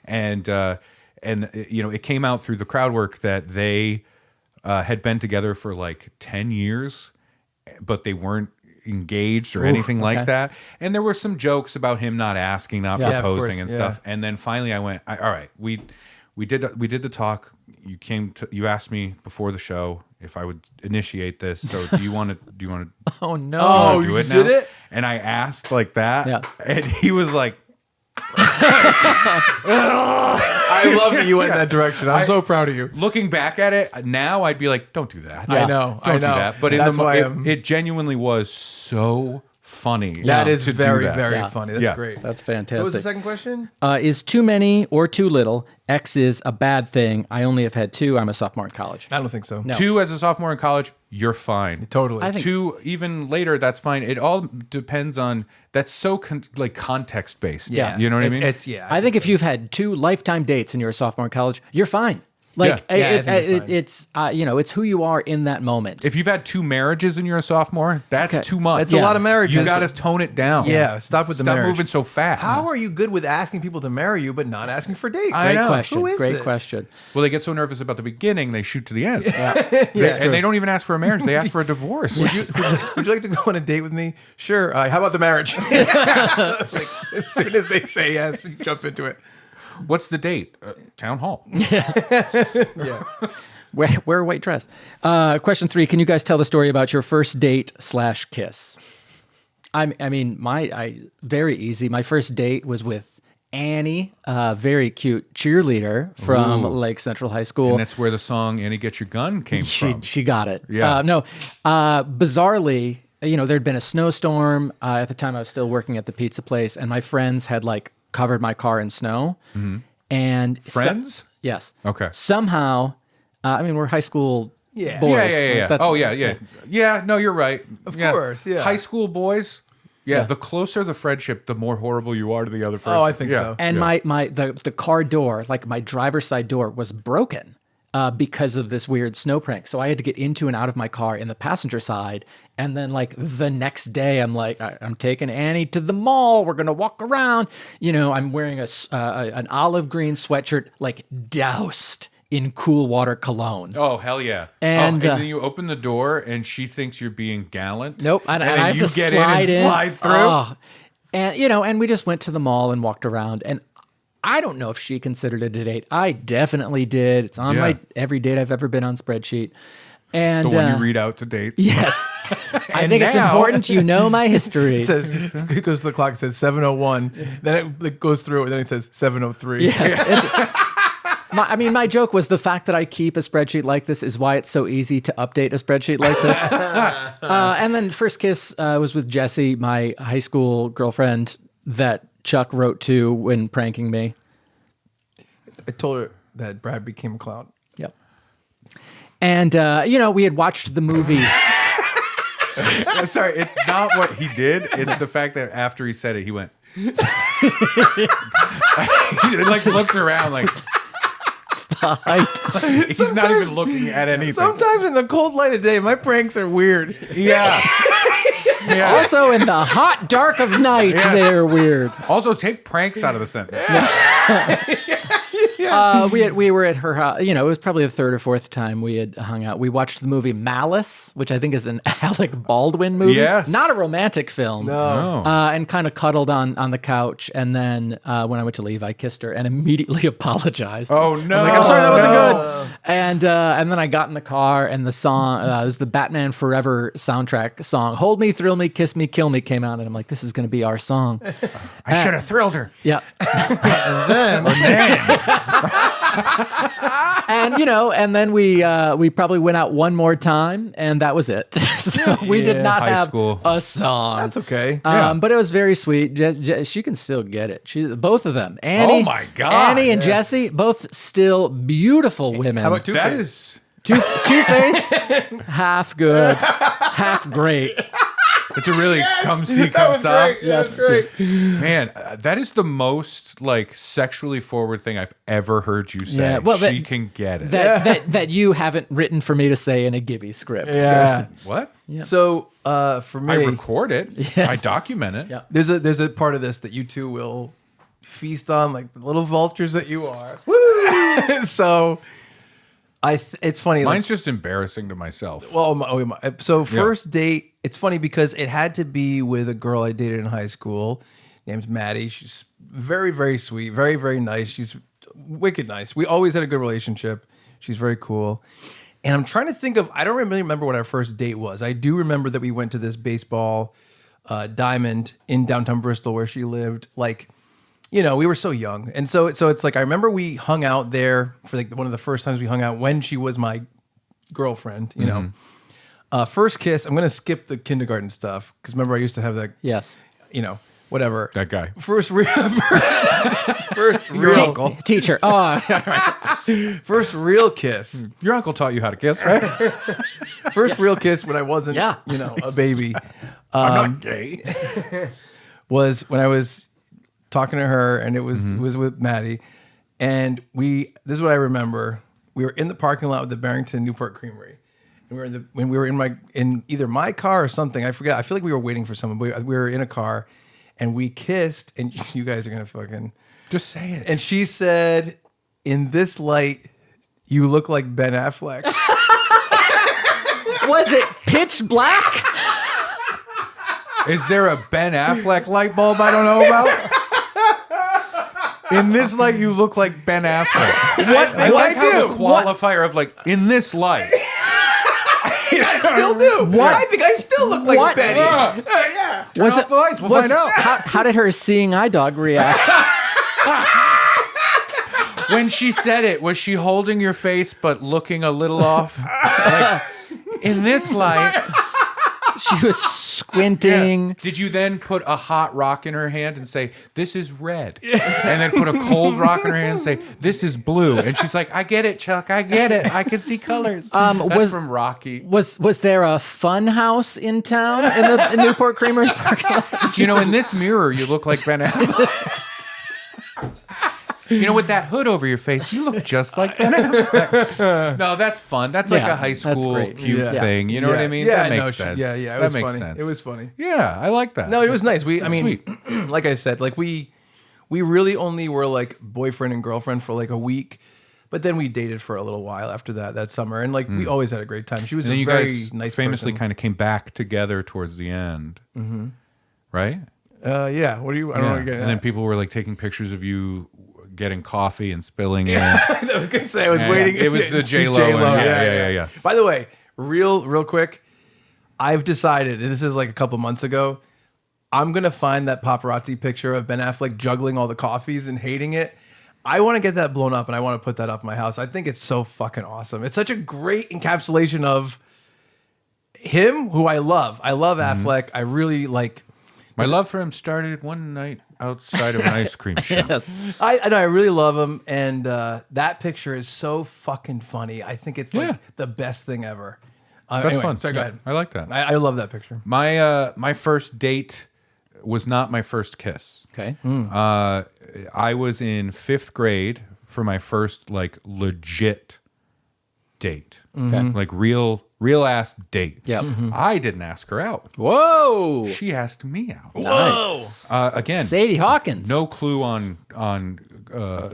A: and you know, it came out through the crowd work that they had been together for like 10 years, but they weren't engaged or anything like
B: okay.
A: that. And there were some jokes about him not asking, not
B: Yeah, of
A: proposing
C: course,
A: and
C: yeah.
A: stuff. And then finally I went, all right, we did the talk. You asked me before the show if I would initiate this. So do you want to
B: oh no!
C: Oh,
A: do
C: you
A: it now?
C: did it?
A: And I asked like that.
B: Yeah.
A: And he was like,
C: I love that you went in that direction. I'm so proud of you.
A: looking back at it now, I'd be like, don't do that.
C: I know.
A: Don't
C: I know.
A: do that. But
C: That's why
A: it genuinely was so funny.
C: That is
A: to do
C: very,
A: that.
C: very
B: Yeah.
C: funny. That's
A: Yeah.
C: great.
B: That's
C: So what was the
B: fantastic.
C: second question?
B: Is too many or too little? X is a bad thing. I only have had two. I'm a sophomore in college.
C: I don't think so.
B: No.
A: 2 as a sophomore in college, you're fine.
C: Totally.
B: I think-
A: 2 even later, that's fine. It all depends on that's so context based.
C: Yeah.
A: You know what I mean?
C: It's yeah.
B: I think if you've had two lifetime dates and you're a sophomore in college, you're fine. Like
A: Yeah.
C: Yeah, I think you're fine.
B: it's it's who you are in that moment.
A: If you've had 2 marriages and you're a sophomore, that's
B: Okay.
A: too much.
C: That's a lot of marriages.
A: You got to tone it down.
C: Yeah, stop with the
A: Stop
C: marriage.
A: moving so fast.
C: How are you good with asking people to marry you but not asking for dates?
A: I
B: Great
A: know.
B: question.
C: Who is
B: Great
C: this?
B: question.
A: Well, they get so nervous about the beginning, they shoot to the end.
C: Yeah.
A: And they don't even ask for a marriage; they ask for a divorce.
C: Would you like to go on a date with me? Sure. How about the marriage? Like, as soon as they say yes, you jump into it.
A: What's the date? Town hall.
C: Yeah.
B: Wear a white dress. Question 3. Can you guys tell the story about your first date / kiss? I mean, very easy. My first date was with Annie, a very cute cheerleader from Lake Central High School.
A: And that's where the song "Annie Get Your Gun" came from.
B: She got it.
A: Yeah.
B: No. Bizarrely, there'd been a snowstorm. At the time I was still working at the pizza place, and my friends had like covered my car in snow. And
A: Friends?
B: yes.
A: Okay.
B: Somehow, we're high school
C: Yeah.
B: boys.
A: Yeah.
B: That's-
A: Yeah, no, you're right. Of
C: course, yeah.
A: High school boys,
B: Yeah.
A: the closer the friendship, the more horrible you are to the other person.
C: Oh, I think so.
B: And the car door, like my driver's side door, was broken because of this weird snow prank. So I had to get into and out of my car in the passenger side. And then like the next day, I'm like, I'm taking Annie to the mall. We're gonna walk around. I'm wearing an olive green sweatshirt, like doused in cool water cologne.
A: Oh, hell yeah.
B: And,
A: then you open the door and she thinks you're being gallant.
B: Nope. And
A: then
B: I have
A: you
B: to
A: get
B: slide
A: in and slide through.
B: Oh. And, and we just went to the mall and walked around. And I don't know if she considered it a date. I definitely did. It's on my every date I've ever been on spreadsheet. And
A: The one you read out to dates.
B: yes. I think it's
A: now-
B: important you know my history.
C: It says, it goes to the clock, it says 7:01. Then it goes through, and then it says 7:03.
B: Yes. My joke was the fact that I keep a spreadsheet like this is why it's so easy to update a spreadsheet like this. And then first kiss was with Jessie, my high school girlfriend that Chuck wrote to when pranking me.
C: I told her that Brad became a clown.
B: Yep. And, we had watched the movie.
A: Sorry, it's not what he did. It's the fact that after he said it, he went. He like looked around like he's not even looking at anything.
C: Sometimes in the cold light of day, my pranks are weird.
A: Yeah. Yeah.
B: Also, in the hot dark of night,
A: Yes.
B: they're weird.
A: Also, take pranks out of the sentence.
B: We were at her house. It was probably the third or fourth time we had hung out. We watched the movie Malice, which I think is an Alec Baldwin movie.
A: Yes.
B: Not a romantic film.
C: No.
B: And kind of cuddled on the couch. And then when I went to leave, I kissed her and immediately apologized.
A: Oh no!
B: I'm like, I'm sorry, that wasn't good. And then I got in the car, and the song it was the Batman Forever soundtrack song. Hold Me, Thrill Me, Kiss Me, Kill Me came out, and I'm like, this is going to be our song.
A: I should have thrilled her.
B: Yeah. And then we probably went out one more time, and that was it. So we did not
A: High
B: have
A: school.
B: a song.
C: That's okay.
B: But it was very sweet. She can still get it. Both of them. Annie.
A: Oh my God.
B: Annie and Jessie, both still beautiful women.
C: How about Two-Face?
A: That is.
B: Two-Face, half good, half great.
A: It's a really come see,
C: That
A: come
C: was
A: saw.
C: great. That was great.
A: Man, that is the most like sexually forward thing I've ever heard you say.
B: Yeah, well,
A: she can get it.
B: That you haven't written for me to say in a Gibby script.
C: Yeah.
A: What?
C: So for
A: I
C: me,
A: record it.
B: Yes.
A: I document it.
B: Yeah.
C: there's a part of this that you two will feast on, like the little vultures that you are. So it's funny.
A: Mine's just embarrassing to myself.
C: So first date, it's funny because it had to be with a girl I dated in high school. Name's Maddie. She's very, very sweet, very, very nice. She's wicked nice. We always had a good relationship. She's very cool. And I'm trying to think of, I don't really remember what our first date was. I do remember that we went to this baseball diamond in downtown Bristol where she lived. Like, we were so young. And so it's like, I remember we hung out there for like one of the first times we hung out when she was my girlfriend, first kiss, I'm going to skip the kindergarten stuff. Cause remember I used to have that,
B: Yes.
C: whatever.
A: That guy.
C: First real
B: Teacher. Oh,
C: first real kiss.
A: Your uncle taught you how to kiss, right?
C: First real kiss when I wasn't,
B: Yeah.
C: a baby.
A: I'm not gay.
C: Was when I was talking to her, and it was with Maddie, and this is what I remember. We were in the parking lot with the Barrington Newport Creamery, and we were in either my car or something. I forget. I feel like we were waiting for someone. But we were in a car, and we kissed. And you guys are gonna fucking
A: Just say it.
C: And she said, "In this light, you look like Ben Affleck."
B: was it pitch black?
A: Is there a Ben Affleck light bulb I don't know about? In this light, you look like Ben Affleck. I like how the qualifier of like, in this light.
C: I still do.
B: What?
C: I think I still look like
B: What?
C: Benny. Yeah.
A: Turn off the lights. We'll find out.
B: How did her seeing eye dog react?
A: When she said it, was she holding your face but looking a little off? Like, in this light,
B: She was squinting.
A: Did you then put a hot rock in her hand and say, "This is red," and then put a cold rock in her hand and say, "This is blue"? And she's like, "I get it, Chuck. I get it. I can see colors." That's from Rocky.
B: Was there a fun house in town in the Newport Creamery parking lot?
A: You know, in this mirror, you look like Ben Affleck. You know, with that hood over your face, you look just like Ben Affleck. No, that's fun. That's like a high school cute thing. You know what I mean?
C: Yeah,
A: that makes sense.
C: Yeah, it
A: that
C: was
A: makes
C: funny.
A: sense.
C: It was funny.
A: Yeah, I like that.
C: No, it was nice. I mean,
A: Sweet.
C: like I said, like we really only were like boyfriend and girlfriend for like a week, but then we dated for a little while after that summer, and like we always had a great time. She was
A: And then
C: a
A: you
C: very
A: guys
C: nice
A: famously
C: person.
A: kind of came back together towards the end, right?
C: Yeah. What do you? I don't know. What you're getting
A: And then
C: at.
A: people were like taking pictures of you getting coffee and spilling it.
C: I was gonna say I was
A: And
C: waiting.
A: it was the J-Lo and- yeah.
C: By the way, real quick, I've decided, and this is like a couple months ago, I'm gonna find that paparazzi picture of Ben Affleck juggling all the coffees and hating it. I want to get that blown up, and I want to put that up in my house. I think it's so fucking awesome. It's such a great encapsulation of him, who I love. I love Affleck. I really like.
A: My love for him started one night outside of an ice cream shop.
B: Yes.
C: I know I really love him, and that picture is so fucking funny. I think it's like the best thing ever.
A: That's
C: anyway,
A: fun.
C: Sorry, go ahead.
A: I like that.
C: I love that picture.
A: My first date was not my first kiss.
B: Okay.
A: I was in 5th grade for my first like legit date.
B: Okay.
A: Like real ass date.
B: Yep.
A: I didn't ask her out.
B: Whoa.
A: She asked me out.
B: Nice.
A: Again,
B: Sadie Hawkins.
A: no clue on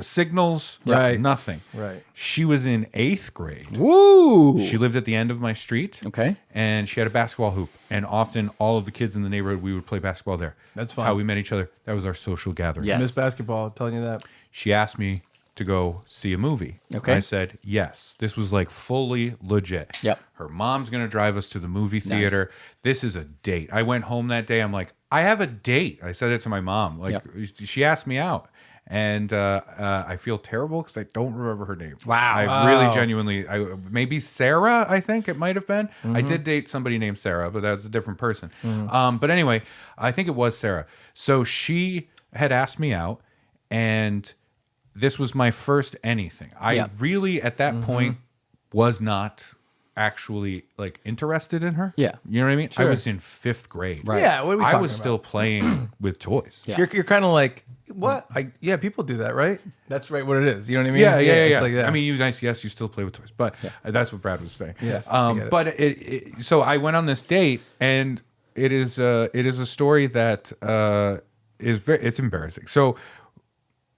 A: signals.
C: Right.
A: Nothing.
C: Right.
A: She was in 8th grade.
B: Woo.
A: She lived at the end of my street.
B: Okay.
A: And she had a basketball hoop. And often all of the kids in the neighborhood, we would play basketball there.
C: That's
A: how
C: fun.
A: we met each other. That was our social gathering.
B: Yes.
C: Miss Basketball, I'm telling you that.
A: She asked me to go see a movie.
B: Okay.
A: I said yes. This was like fully legit.
B: Yep.
A: Her mom's going to drive us to the movie theater. This is a date. I went home that day. I'm like, I have a date. I said it to my mom. Like, she asked me out. And I feel terrible because I don't remember her name.
B: Wow.
A: I really genuinely, maybe Sarah, I think it might have been. I did date somebody named Sarah, but that's a different person. But anyway, I think it was Sarah. So she had asked me out, and this was my first anything. I really, at that point, was not actually like interested in her.
B: Yeah.
A: You know what I mean? I was in 5th grade.
B: Right.
C: Yeah, what are we
A: I
C: talking
A: was
C: about?
A: still playing with toys.
B: Yeah.
C: You're kind of like, what? Yeah, people do that, right? That's right. What it is. You know what I mean?
A: Yeah.
C: It's like that.
A: I mean, yes, you still play with toys, but that's what Brad was saying.
C: Yes, I get it.
A: But so I went on this date, and it is a story that it's embarrassing. So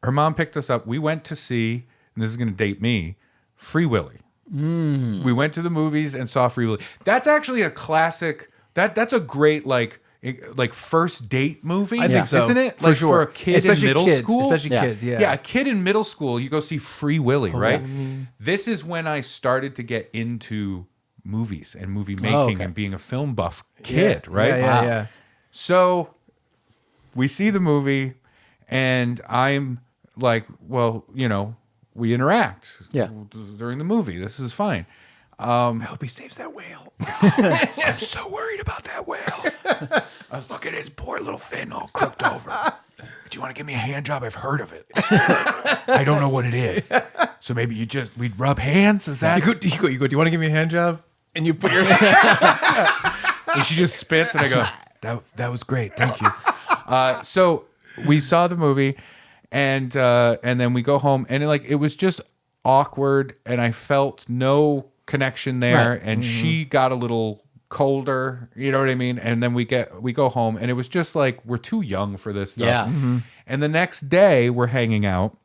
A: her mom picked us up. We went to see, and this is going to date me, Free Willy. We went to the movies and saw Free Willy. That's actually a classic. That's a great like first date movie.
C: I think so.
A: Isn't it?
C: For
A: Like
C: sure.
A: for a kid
C: Especially
A: in middle
C: kids,
A: school.
C: Especially kids, yeah.
A: Yeah, a kid in middle school, you go see Free Willy, right? This is when I started to get into movies and movie making and being a film buff kid, right?
C: Yeah.
A: So we see the movie, and I'm like, well, we interact during the movie. This is fine.
C: I hope he saves that whale.
A: I'm so worried about that whale. Look at his poor little fin all crooked over. Do you want to give me a hand job? I've heard of it. I don't know what it is. So maybe we'd rub hands? Is that?
C: You go, do you want to give me a hand job? And you put your hand.
A: And she just spits, and I go, that was great. Thank you. So we saw the movie, and then we go home, and it was just awkward, and I felt no connection there,
B: Right.
A: and she got a little colder, you know what I mean? And then we go home, and it was just like, we're too young for this stuff.
B: Yeah.
A: And the next day we're hanging out,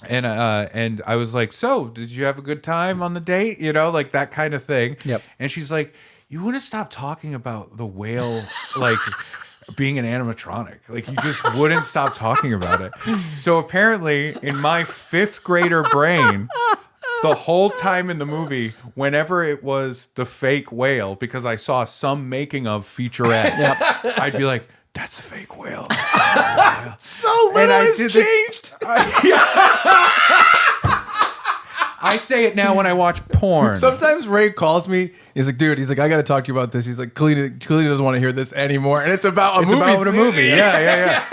A: and I was like, so did you have a good time on the date? Like that kind of thing.
B: Yep.
A: And she's like, you wouldn't stop talking about the whale, like being an animatronic. Like, you just wouldn't stop talking about it. So apparently in my 5th grader brain, the whole time in the movie, whenever it was the fake whale, because I saw some making of featurette, I'd be like, that's a fake whale.
C: So little has changed.
A: I say it now when I watch porn.
C: Sometimes Ray calls me. He's like, dude, I got to talk to you about this. He's like, Kalina doesn't want to hear this anymore. And it's about a movie.
A: Yeah.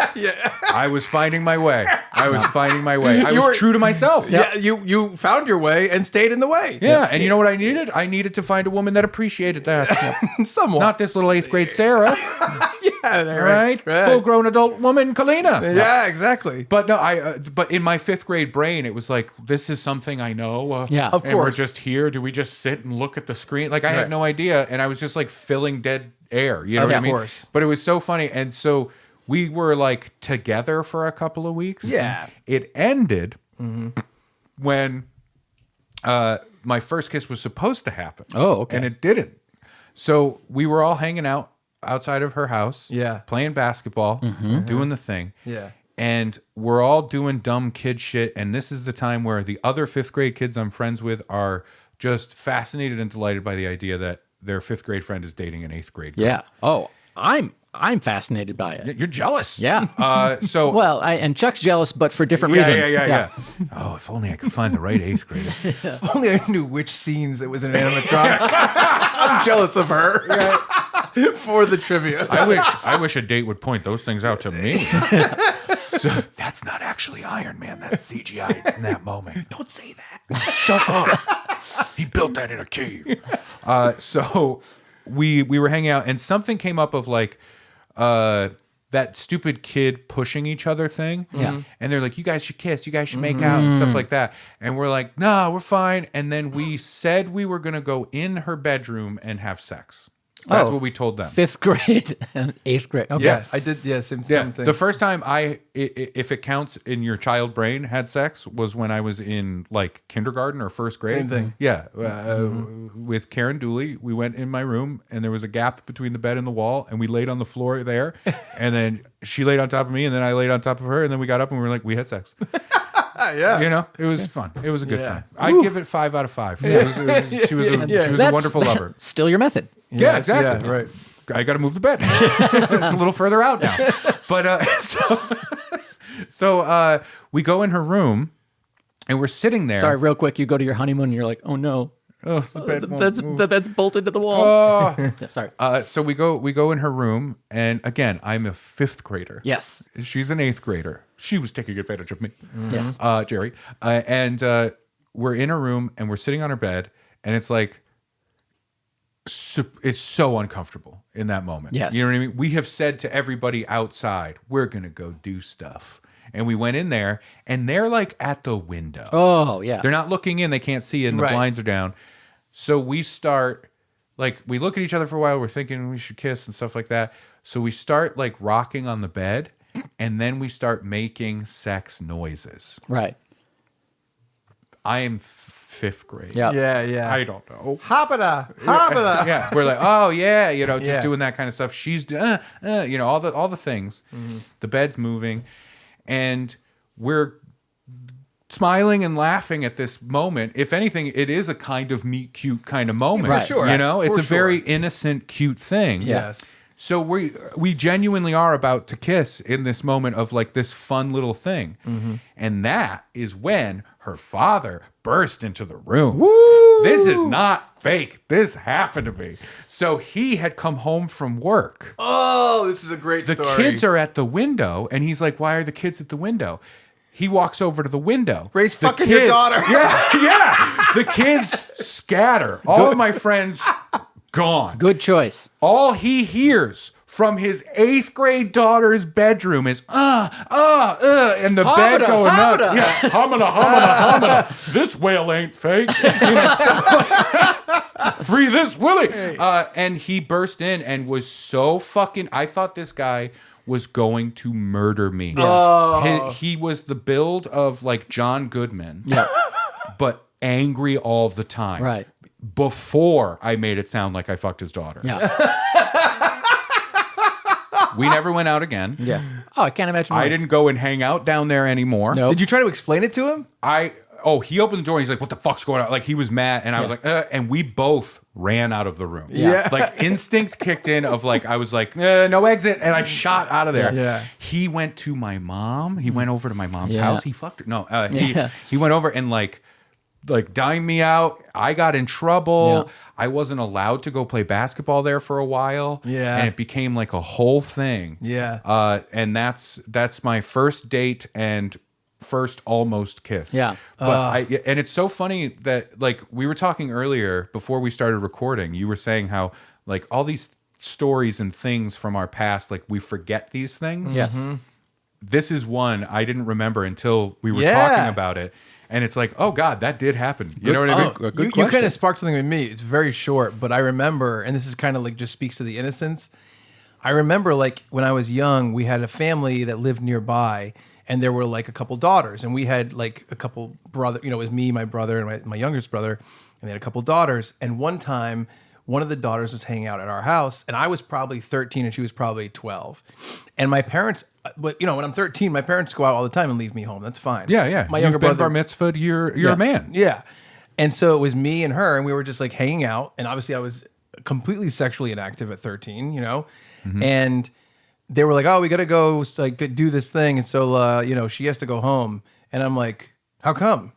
A: I was finding my way. I was true to myself.
C: Yeah, you found your way and stayed in the way.
A: Yeah, and you know what I needed? I needed to find a woman that appreciated that.
C: Somewhat.
A: Not this little 8th grade Sarah. Right? Full-grown adult woman, Kalina.
C: Yeah, exactly.
A: But no, but in my 5th grade brain, it was like, this is something I know.
B: Yeah, of
A: and we're
C: course.
A: just here. Do we just sit and look at the screen? Like, I had no idea, and I was just like filling dead air. You know what I mean?
C: Of course.
A: But it was so funny, and so we were like together for a couple of weeks.
C: Yeah.
A: It ended when my first kiss was supposed to happen.
B: Oh, okay.
A: And it didn't. So we were all hanging out outside of her house.
C: Yeah.
A: Playing basketball, doing the thing.
C: Yeah.
A: And we're all doing dumb kid shit. And this is the time where the other 5th grade kids I'm friends with are just fascinated and delighted by the idea that their 5th grade friend is dating an 8th grade girl.
B: Yeah. Oh, I'm fascinated by it.
A: You're jealous.
B: Yeah.
A: So
B: Well, and Chuck's jealous, but for different reasons.
A: Yeah. Oh, if only I could find the right 8th grader.
C: If only I knew which scenes it was an animatronic. I'm jealous of her. For the trivia.
A: I wish a date would point those things out to me. So that's not actually Iron Man. That's CGI in that moment. Don't say that. Shut up. He built that in a cave. So we were hanging out, and something came up of like that stupid kid pushing each other thing.
B: Yeah.
A: And they're like, you guys should kiss. You guys should make out and stuff like that. And we're like, no, we're fine. And then we said we were going to go in her bedroom and have sex. That's what we told them.
B: 5th grade and 8th grade. Okay.
C: Yeah, I did. Yeah, same thing.
A: The first time if it counts in your child brain, had sex was when I was in like kindergarten or 1st grade.
C: Same thing.
A: Yeah. With Karen Dooley, we went in my room and there was a gap between the bed and the wall, and we laid on the floor there. And then she laid on top of me, and then I laid on top of her, and then we got up and we were like, we had sex.
C: Yeah.
A: You know, it was fun. It was a good time. I'd give it 5 out of 5. She was a wonderful lover.
B: Still your method.
A: Yeah, exactly.
C: Yeah, right.
A: I got to move the bed. It's a little further out now. But so we go in her room, and we're sitting there.
B: Sorry, real quick. You go to your honeymoon, and you're like, oh no.
A: Oh, the bed won't
B: That's
A: move.
B: the bed's bolted to the wall.
A: Oh.
B: Yeah, sorry.
A: So we go in her room, and again, I'm a 5th grader.
B: Yes.
A: She's an 8th grader. She was taking advantage of me.
B: Yes.
A: Jerry. And we're in her room, and we're sitting on her bed, and it's like, it's so uncomfortable in that moment.
B: Yes.
A: You know what I mean? We have said to everybody outside, we're going to go do stuff. And we went in there, and they're like at the window.
B: Oh, yeah.
A: They're not looking in. They can't see, and the blinds are down. So we start, like, we look at each other for a while. We're thinking we should kiss and stuff like that. So we start, like, rocking on the bed, and then we start making sex noises.
B: Right.
A: I am 5th grade.
B: Yeah.
C: Yeah.
A: I don't know.
C: Hoppida.
A: Yeah, we're like, oh yeah, you know, just
C: Yeah.
A: doing that kind of stuff. She's, you know, all the things. The bed's moving, and we're smiling and laughing at this moment. If anything, it is a kind of meet cute kind of moment.
B: Right.
C: sure.
A: You know, it's
C: For
A: a very
C: sure.
A: innocent, cute thing.
C: Yes.
A: So we genuinely are about to kiss in this moment of like this fun little thing. And that is when her father burst into the room. Woo! This is not fake. This happened to me. So he had come home from work.
C: Oh, this is a great
A: The
C: story.
A: kids are at the window, and he's like, why are the kids at the window? He walks over to the window.
C: Ray's
A: The
C: fucking your daughter.
A: Yeah. The kids scatter. All of my friends gone.
B: Good choice.
A: All he hears from his 8th grade daughter's bedroom is and the bed
B: Hamada,
A: going nuts.
B: hamada.
A: Yeah, hamada. This whale ain't fake. You know, free this Willie. And he burst in and was so fucking. I thought this guy was going to murder me. He was the build of like John Goodman, but angry all the time.
B: Right.
A: Before I made it sound like I fucked his daughter.
B: Yeah.
A: We never went out again.
B: Yeah. Oh, I can't imagine.
A: I didn't go and hang out down there anymore.
B: Nope.
C: Did you try to explain it to him?
A: He opened the door and he's like, what the fuck's going on? Like he was mad. And I was like, and we both ran out of the room.
C: Yeah.
A: Like instinct kicked in of like, I was like, no exit. And I shot out of there.
C: Yeah.
A: He went to my mom. He went over to my mom's
B: Yeah.
A: house. He fucked her. No, he went over and like like dime me out. I got in trouble.
B: Yeah.
A: I wasn't allowed to go play basketball there for a while.
C: Yeah.
A: And it became like a whole thing.
C: Yeah.
A: And that's my first date and first almost kiss.
B: Yeah.
A: But and it's so funny that like we were talking earlier before we started recording, you were saying how like all these stories and things from our past, like we forget these things.
B: Yes.
A: This is one I didn't remember until we were
C: Yeah.
A: talking about it. And it's like, oh God, that did happen. You know what I mean?
B: Good
C: you
B: question.
C: kind of sparked something with me. It's very short, but I remember, and this is kind of like just speaks to the innocence. I remember like when I was young, we had a family that lived nearby, and there were like a couple daughters, and we had like a couple brother. You know, it was me, my brother, and my youngest brother, and they had a couple daughters. And one time, one of the daughters was hanging out at our house, and I was probably 13, and she was probably 12. And my parents, but you know, when I'm 13, my parents go out all the time and leave me home. That's fine.
A: Yeah, yeah.
C: My younger
A: You've been
C: brother,
A: bar mitzvahed, you're a man.
C: yeah. And so it was me and her, and we were just like hanging out. And obviously, I was completely sexually inactive at 13, you know? And they were like, oh, we got to go like do this thing. And so, you know, she has to go home. And I'm like, how come?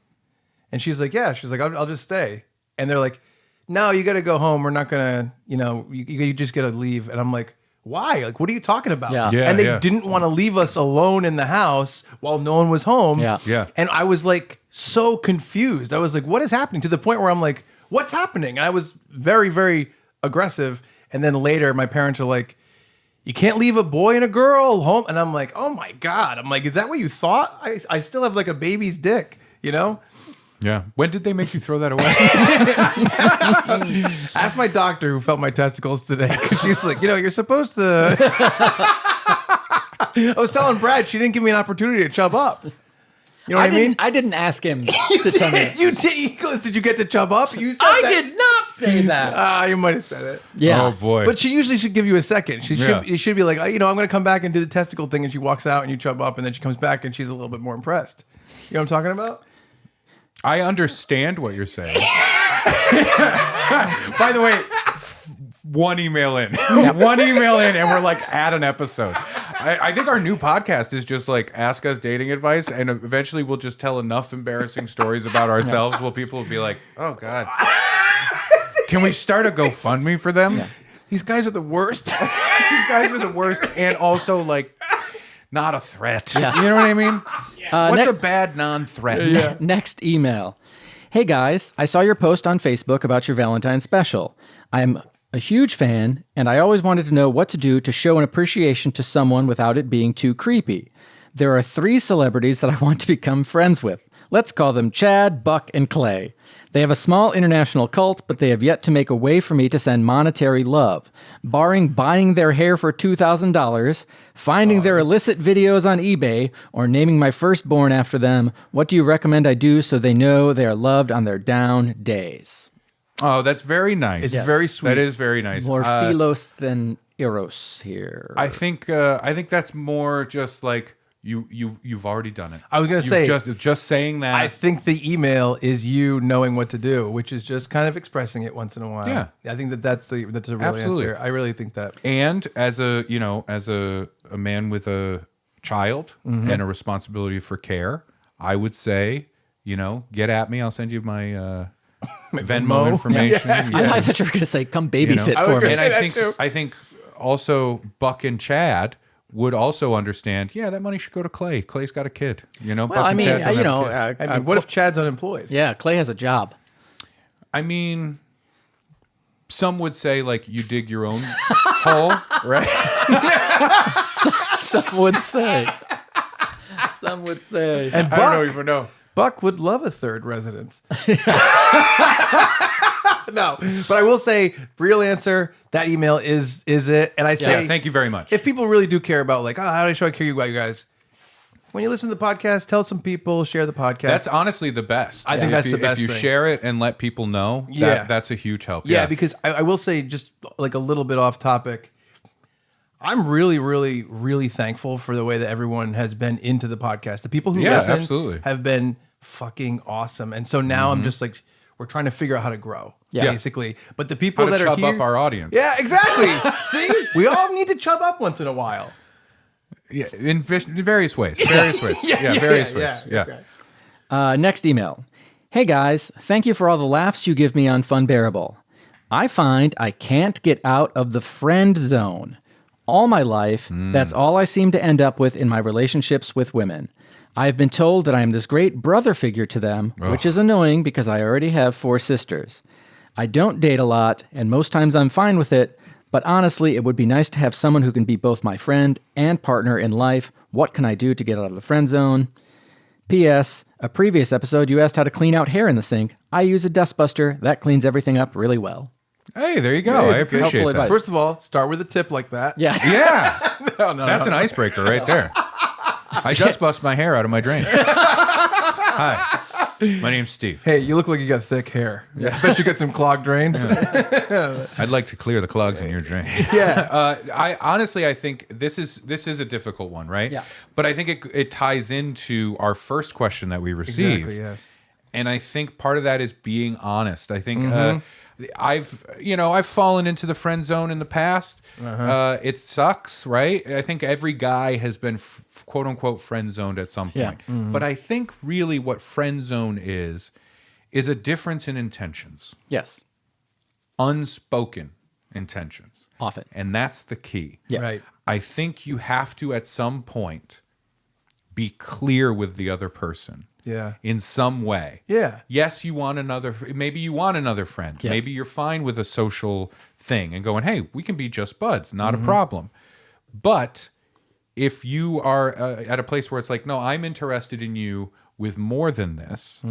C: And she's like, yeah. She's like, I'll just stay. And they're like, no, you got to go home. We're not going to, you know, you just got to leave. And I'm like, why? Like, what are you talking about?
B: Yeah.
A: Yeah,
C: And they
A: yeah.
C: didn't want to leave us alone in the house while no one was home.
B: Yeah.
A: Yeah.
C: And I was like so confused. I was like, what is happening? To the point where I'm like, what's happening? And I was very, very aggressive. And then later my parents are like, you can't leave a boy and a girl home. And I'm like, oh my God. I'm like, is that what you thought? I still have like a baby's dick, you know?
A: Yeah. When did they make you throw that away?
C: Ask my doctor who felt my testicles today. Because she's like, you know, you're supposed to. I was telling Brad, she didn't give me an opportunity to chub up. You know what I mean?
B: I didn't ask him to tell me.
C: You did. He goes, did you get to chub up? You said
B: I
C: that.
B: did not say that.
C: You might have said it.
B: Yeah.
A: Oh boy.
C: But she usually should give you a second.
A: Yeah.
C: She should be like, oh, you know, I'm going to come back and do the testicle thing. And she walks out and you chub up. And then she comes back and she's a little bit more impressed. You know what I'm talking about?
A: I understand what you're saying. By the way, one email in, and we're like at an episode. I think our new podcast is just like ask us dating advice, and eventually we'll just tell enough embarrassing stories about ourselves. Well, people will be like, "Oh God, can we start a GoFundMe for them?"
B: Yeah.
C: These guys are the worst.
A: These guys are the worst, and also like not a threat.
B: Yes.
A: You know what I mean? What's
B: ne-
A: a bad non-threat?
B: Next email. Hey guys, I saw your post on Facebook about your Valentine special. I'm a huge fan, and I always wanted to know what to do to show an appreciation to someone without it being too creepy. There are 3 celebrities that I want to become friends with. Let's call them Chad, Buck, and Clay. They have a small international cult, but they have yet to make a way for me to send monetary love. Barring buying their hair for $2,000, finding their illicit videos on eBay, or naming my firstborn after them, what do you recommend I do so they know they are loved on their down days?
A: Oh, that's very nice.
C: It's very sweet.
A: That is very nice.
B: More philos than eros here.
A: I think that's more just like you've already done it.
C: I was gonna say,
A: just saying that.
C: I think the email is you knowing what to do, which is just kind of expressing it once in a while.
A: Yeah.
C: I think that's a real
A: Absolutely.
C: answer. I really think that.
A: and as a man with a child and a responsibility for care, I would say, get at me. I'll send you my Venmo
C: Venmo?
A: information.
B: I thought you were going to say, come babysit
C: I was
B: for
C: gonna
B: me.
A: And
C: say that
A: I think
C: too.
A: I think also Buck and Chad would also understand. Yeah, that money should go to Clay. Clay's got a kid. Buck
B: Well, I
A: and
B: mean,
A: Chad don't have a kid.
C: I mean, what if Chad's unemployed?
B: Yeah, Clay has a job.
A: I mean, some would say like you dig your own hole, right?
B: Some would say. Some would say.
C: And
A: I don't even know.
C: Buck would love a third residence. No, but I will say, real answer. That email is it, and I say,
A: Yeah, thank you very much.
C: if people really do care about like, how do I show I care about you guys? When you listen to the podcast, tell some people, share the podcast.
A: That's honestly the best.
C: I think that's the best
A: If you
C: thing.
A: share it and let people know,
C: Yeah.
A: that's a huge help.
C: Yeah, because I will say, just like a little bit off topic, I'm really, really, really thankful for the way that everyone has been into the podcast. The people who
A: Yeah,
C: listen
A: absolutely.
C: have been fucking awesome. And so now I'm just like, we're trying to figure out how to grow,
B: Yeah.
C: basically. But the people
A: how to
C: that are
A: chub
C: here,
A: up our audience.
C: yeah, exactly. See, we all need to chub up once in a while.
A: Yeah, in various ways. Various ways. Yeah, various ways. Yeah.
C: okay.
B: Next email. Hey guys, thank you for all the laughs you give me on Funbearable. I find I can't get out of the friend zone. All my life, that's all I seem to end up with in my relationships with women. I've been told that I am this great brother figure to them, which is annoying because I already have 4 sisters. I don't date a lot, and most times I'm fine with it, but honestly, it would be nice to have someone who can be both my friend and partner in life. What can I do to get out of the friend zone? P.S. A previous episode, you asked how to clean out hair in the sink. I use a dustbuster. That cleans everything up really well.
A: Hey, there you go.
C: Yeah,
A: I appreciate
B: helpful
A: that.
B: advice.
C: First of all, start with a tip like that.
B: Yes.
A: Yeah.
C: No,
A: That's an icebreaker right there. I just bust my hair out of my drain. Hi. My name's Steve.
C: Hey, you look like you got thick hair. Yeah. I bet you got some clogged drains.
A: I'd like to clear the clogs in your drain.
C: Yeah.
A: I think this is a difficult one, right?
B: Yeah.
A: But I think it ties into our first question that we received.
C: Exactly, yes.
A: And I think part of that is being honest. I think I've fallen into the friend zone in the past. It sucks, right? I think every guy has been quote unquote friend zoned at some point.
B: Yeah.
A: But I think really what friend zone is a difference in intentions,
B: Yes.
A: unspoken intentions.
B: Often.
A: And that's the key.
B: Yeah.
C: Right.
A: I think you have to at some point be clear with the other person.
C: Yeah.
A: In some way.
C: Yeah.
A: Yes, you want maybe you want another friend.
B: Yes.
A: Maybe you're fine with a social thing and going, hey, we can be just buds, not a problem. But if you are at a place where it's like, no, I'm interested in you with more than this,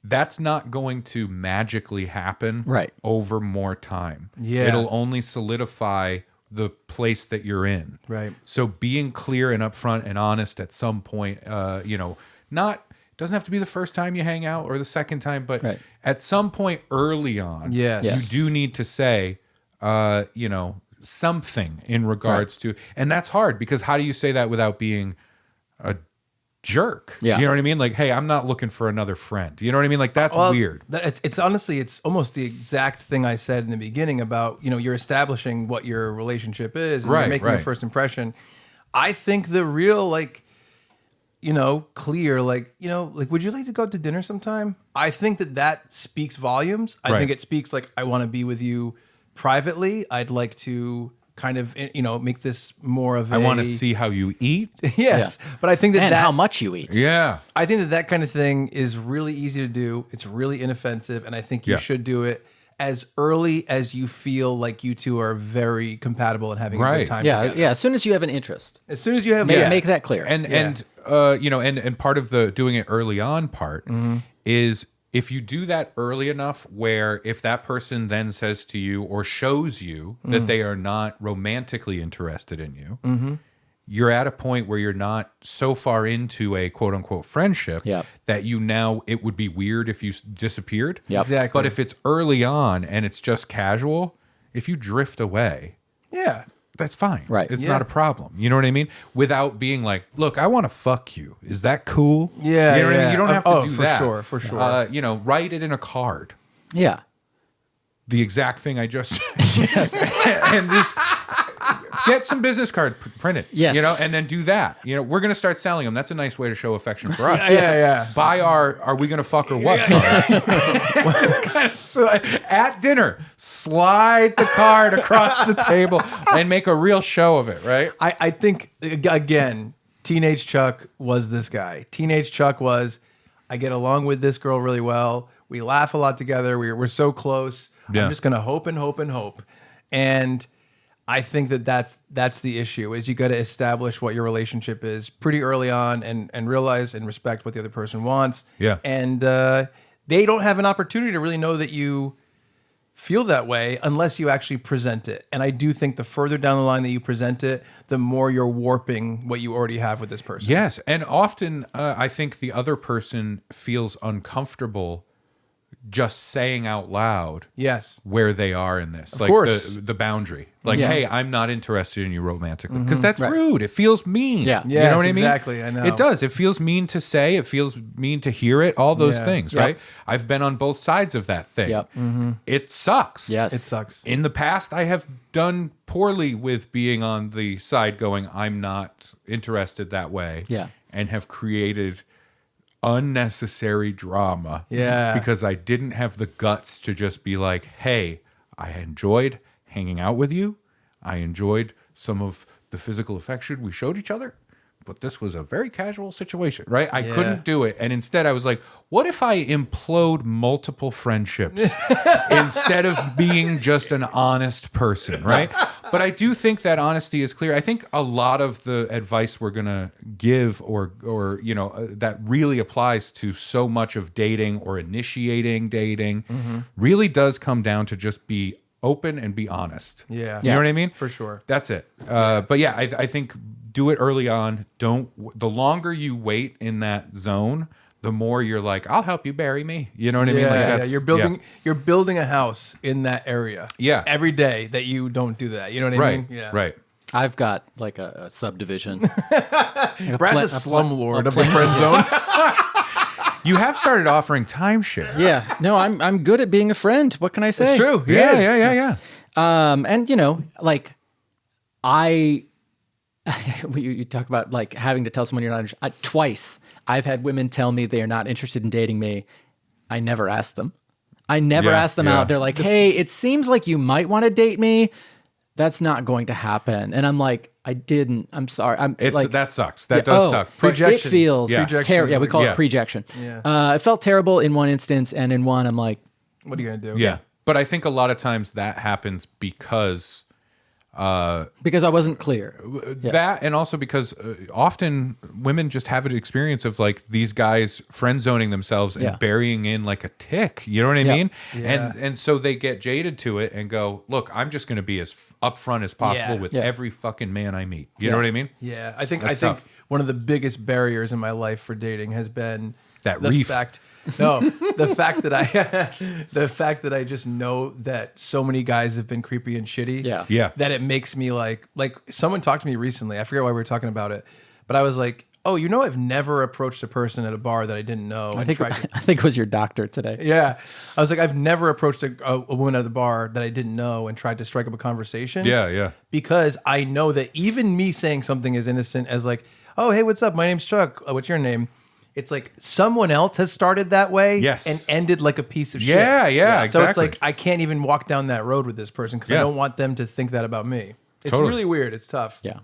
A: that's not going to magically happen
B: Right.
A: over more time.
C: Yeah.
A: It'll only solidify the place that you're in.
C: Right.
A: So being clear and upfront and honest at some point, not doesn't have to be the first time you hang out or the second time, but
B: Right.
A: at some point early on,
C: Yes.
A: you
B: Yes.
A: do need to say, something in regards to, and that's hard because how do you say that without being a jerk?
B: Yeah.
A: You know what I mean? Like, hey, I'm not looking for another friend. You know what I mean? Like that's weird.
C: It's honestly, it's almost the exact thing I said in the beginning about, you're establishing what your relationship is and
A: Right,
C: you're making
A: right.
C: a first impression. I think the real, clear, would you like to go out to dinner sometime? I think that speaks volumes. I
A: Right.
C: think it speaks I want to be with you privately. I'd like to kind of, make this more of
A: I want to see how you eat.
C: Yes. But I think
B: And
C: that
B: how much you eat.
A: Yeah.
C: I think that kind of thing is really easy to do. It's really inoffensive, and I think you
A: Yeah.
C: should do it as early as you feel like you two are very compatible and having a
A: Right.
C: good time
B: Yeah.
C: together.
B: Yeah. As soon as you have an interest,
C: As soon as you have
B: make that clear.
A: And part of the doing it early on part is if you do that early enough where if that person then says to you or shows you that they are not romantically interested in you, you're at a point where you're not so far into a quote unquote friendship
B: Yep.
A: that it would be weird if you disappeared.
B: Yep.
C: Exactly.
A: But if it's early on and it's just casual, if you drift away,
C: Yeah.
A: that's fine.
B: Right.
A: It's
C: Yeah.
A: not a problem. You know what I mean? Without being like, look, I want to fuck you. Is that cool?
C: Yeah,
A: You know what I mean?
C: yeah.
A: You don't have to
C: Oh,
A: do
C: for
A: that.
C: sure, for sure.
A: Write it in a card.
B: yeah.
A: The exact thing I just and just get some business card printed.
B: Yes.
A: And then do that. We're gonna start selling them. That's a nice way to show affection for us.
C: Yeah.
A: Buy our "Are we gonna fuck or what?" cards. So, at dinner, slide the card across the table and make a real show of it. Right?
C: I think, again, Teenage Chuck was this guy. Teenage Chuck was, I get along with this girl really well. We laugh a lot together. We're so close.
A: Yeah.
C: I'm just going to hope and hope and hope. And I think that's the issue is you got to establish what your relationship is pretty early on and realize and respect what the other person wants.
A: Yeah.
C: And they don't have an opportunity to really know that you feel that way unless you actually present it. And I do think the further down the line that you present it, the more you're warping what you already have with this person.
A: Yes, and often I think the other person feels uncomfortable just saying out loud
C: Yes.
A: where they are in this,
C: Of
A: like
C: course.
A: the boundary. Like,
B: Yeah.
A: hey, I'm not interested in you romantically because that's rude. It feels mean.
B: Yeah.
A: you
C: Yes,
A: know what I mean?
C: exactly, I know.
A: It does. It feels mean to say. It feels mean to hear it. All those
C: Yeah.
A: things,
B: Yep.
A: right? I've been on both sides of that thing.
B: Yep.
A: It sucks.
B: Yes.
C: It sucks.
A: In the past, I have done poorly with being on the side going, I'm not interested that way.
B: Yeah.
A: And have created unnecessary drama.
C: Yeah.
A: Because I didn't have the guts to just be like, hey, I enjoyed hanging out with you. I enjoyed some of the physical affection we showed each other. But this was a very casual situation, right? I couldn't do it. And instead I was like, what if I implode multiple friendships instead of being just an honest person, right? But I do think that honesty is clear. I think a lot of the advice we're going to give or that really applies to so much of dating or initiating dating really does come down to just be open and be honest.
C: Yeah.
A: You know what I mean?
C: For sure.
A: That's it. But yeah, I think do it early on. The longer you wait in that zone, the more you're like, I'll help you bury me. You know what I mean? Like that's,
C: You're building a house in that area.
A: Yeah.
C: Every day that you don't do that. You know what I mean? Yeah.
A: Right.
B: I've got like a subdivision.
C: Brad's a slumlord of the friend zone.
A: You have started offering timeshare.
B: Yeah. No, I'm good at being a friend. What can I say?
C: It's true.
A: Yeah.
B: And like you talk about like having to tell someone you're not interested. Twice I've had women tell me they are not interested in dating me. I never asked them. Asked them out. They're like, hey, it seems like you might want to date me. That's not going to happen. And I'm like, I didn't. I'm sorry.
A: That sucks. That does suck.
B: It feels terrible. Yeah, we call it prejection.
C: Yeah.
B: It felt terrible in one instance, and in one, I'm like,
C: what are you going to do?
A: Yeah. But I think a lot of times that happens because
B: I wasn't clear.
A: That, and also because often women just have an experience of like these guys friend zoning themselves and burying in like a tick. You know what I mean?
C: Yeah.
A: And so they get jaded to it and go, look, I'm just going to be as upfront as possible with every fucking man I meet. You know what I mean?
C: Yeah. I think
A: tough.
C: one of the biggest barriers in my life for dating has been
A: That
C: the
A: reef.
C: the fact that I just know that so many guys have been creepy and shitty.
A: Yeah.
C: That it makes me like someone talked to me recently. I forget why we were talking about it, but I was like, oh, I've never approached a person at a bar that I didn't know.
B: I think it was your doctor today.
C: Yeah. I was like, I've never approached a woman at the bar that I didn't know and tried to strike up a conversation.
A: Yeah.
C: Because I know that even me saying something as innocent as like, oh, hey, what's up? My name's Chuck. What's your name? It's like someone else has started that way and ended like a piece of shit.
A: Yeah, exactly.
C: So it's like I can't even walk down that road with this person because I don't want them to think that about me. It's really weird. It's tough.
B: Yeah.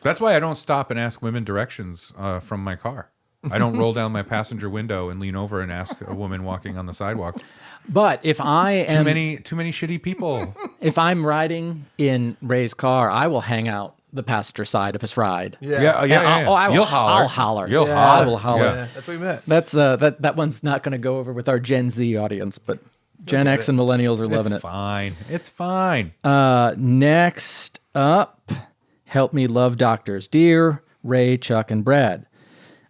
A: That's why I don't stop and ask women directions from my car. I don't roll down my passenger window and lean over and ask a woman walking on the sidewalk.
B: But if I am
A: too many shitty people.
B: If I'm riding in Ray's car, I will hang out the passenger side of his ride.
A: Yeah.
B: I'll holler.
A: You'll holler.
B: I will holler.
C: Yeah, that's what we meant.
B: That's that one's not going to go over with our Gen Z audience, but Gen X and millennials are loving it.
A: It's fine.
B: Next up, help me love doctors. Dear Ray, Chuck, and Brad,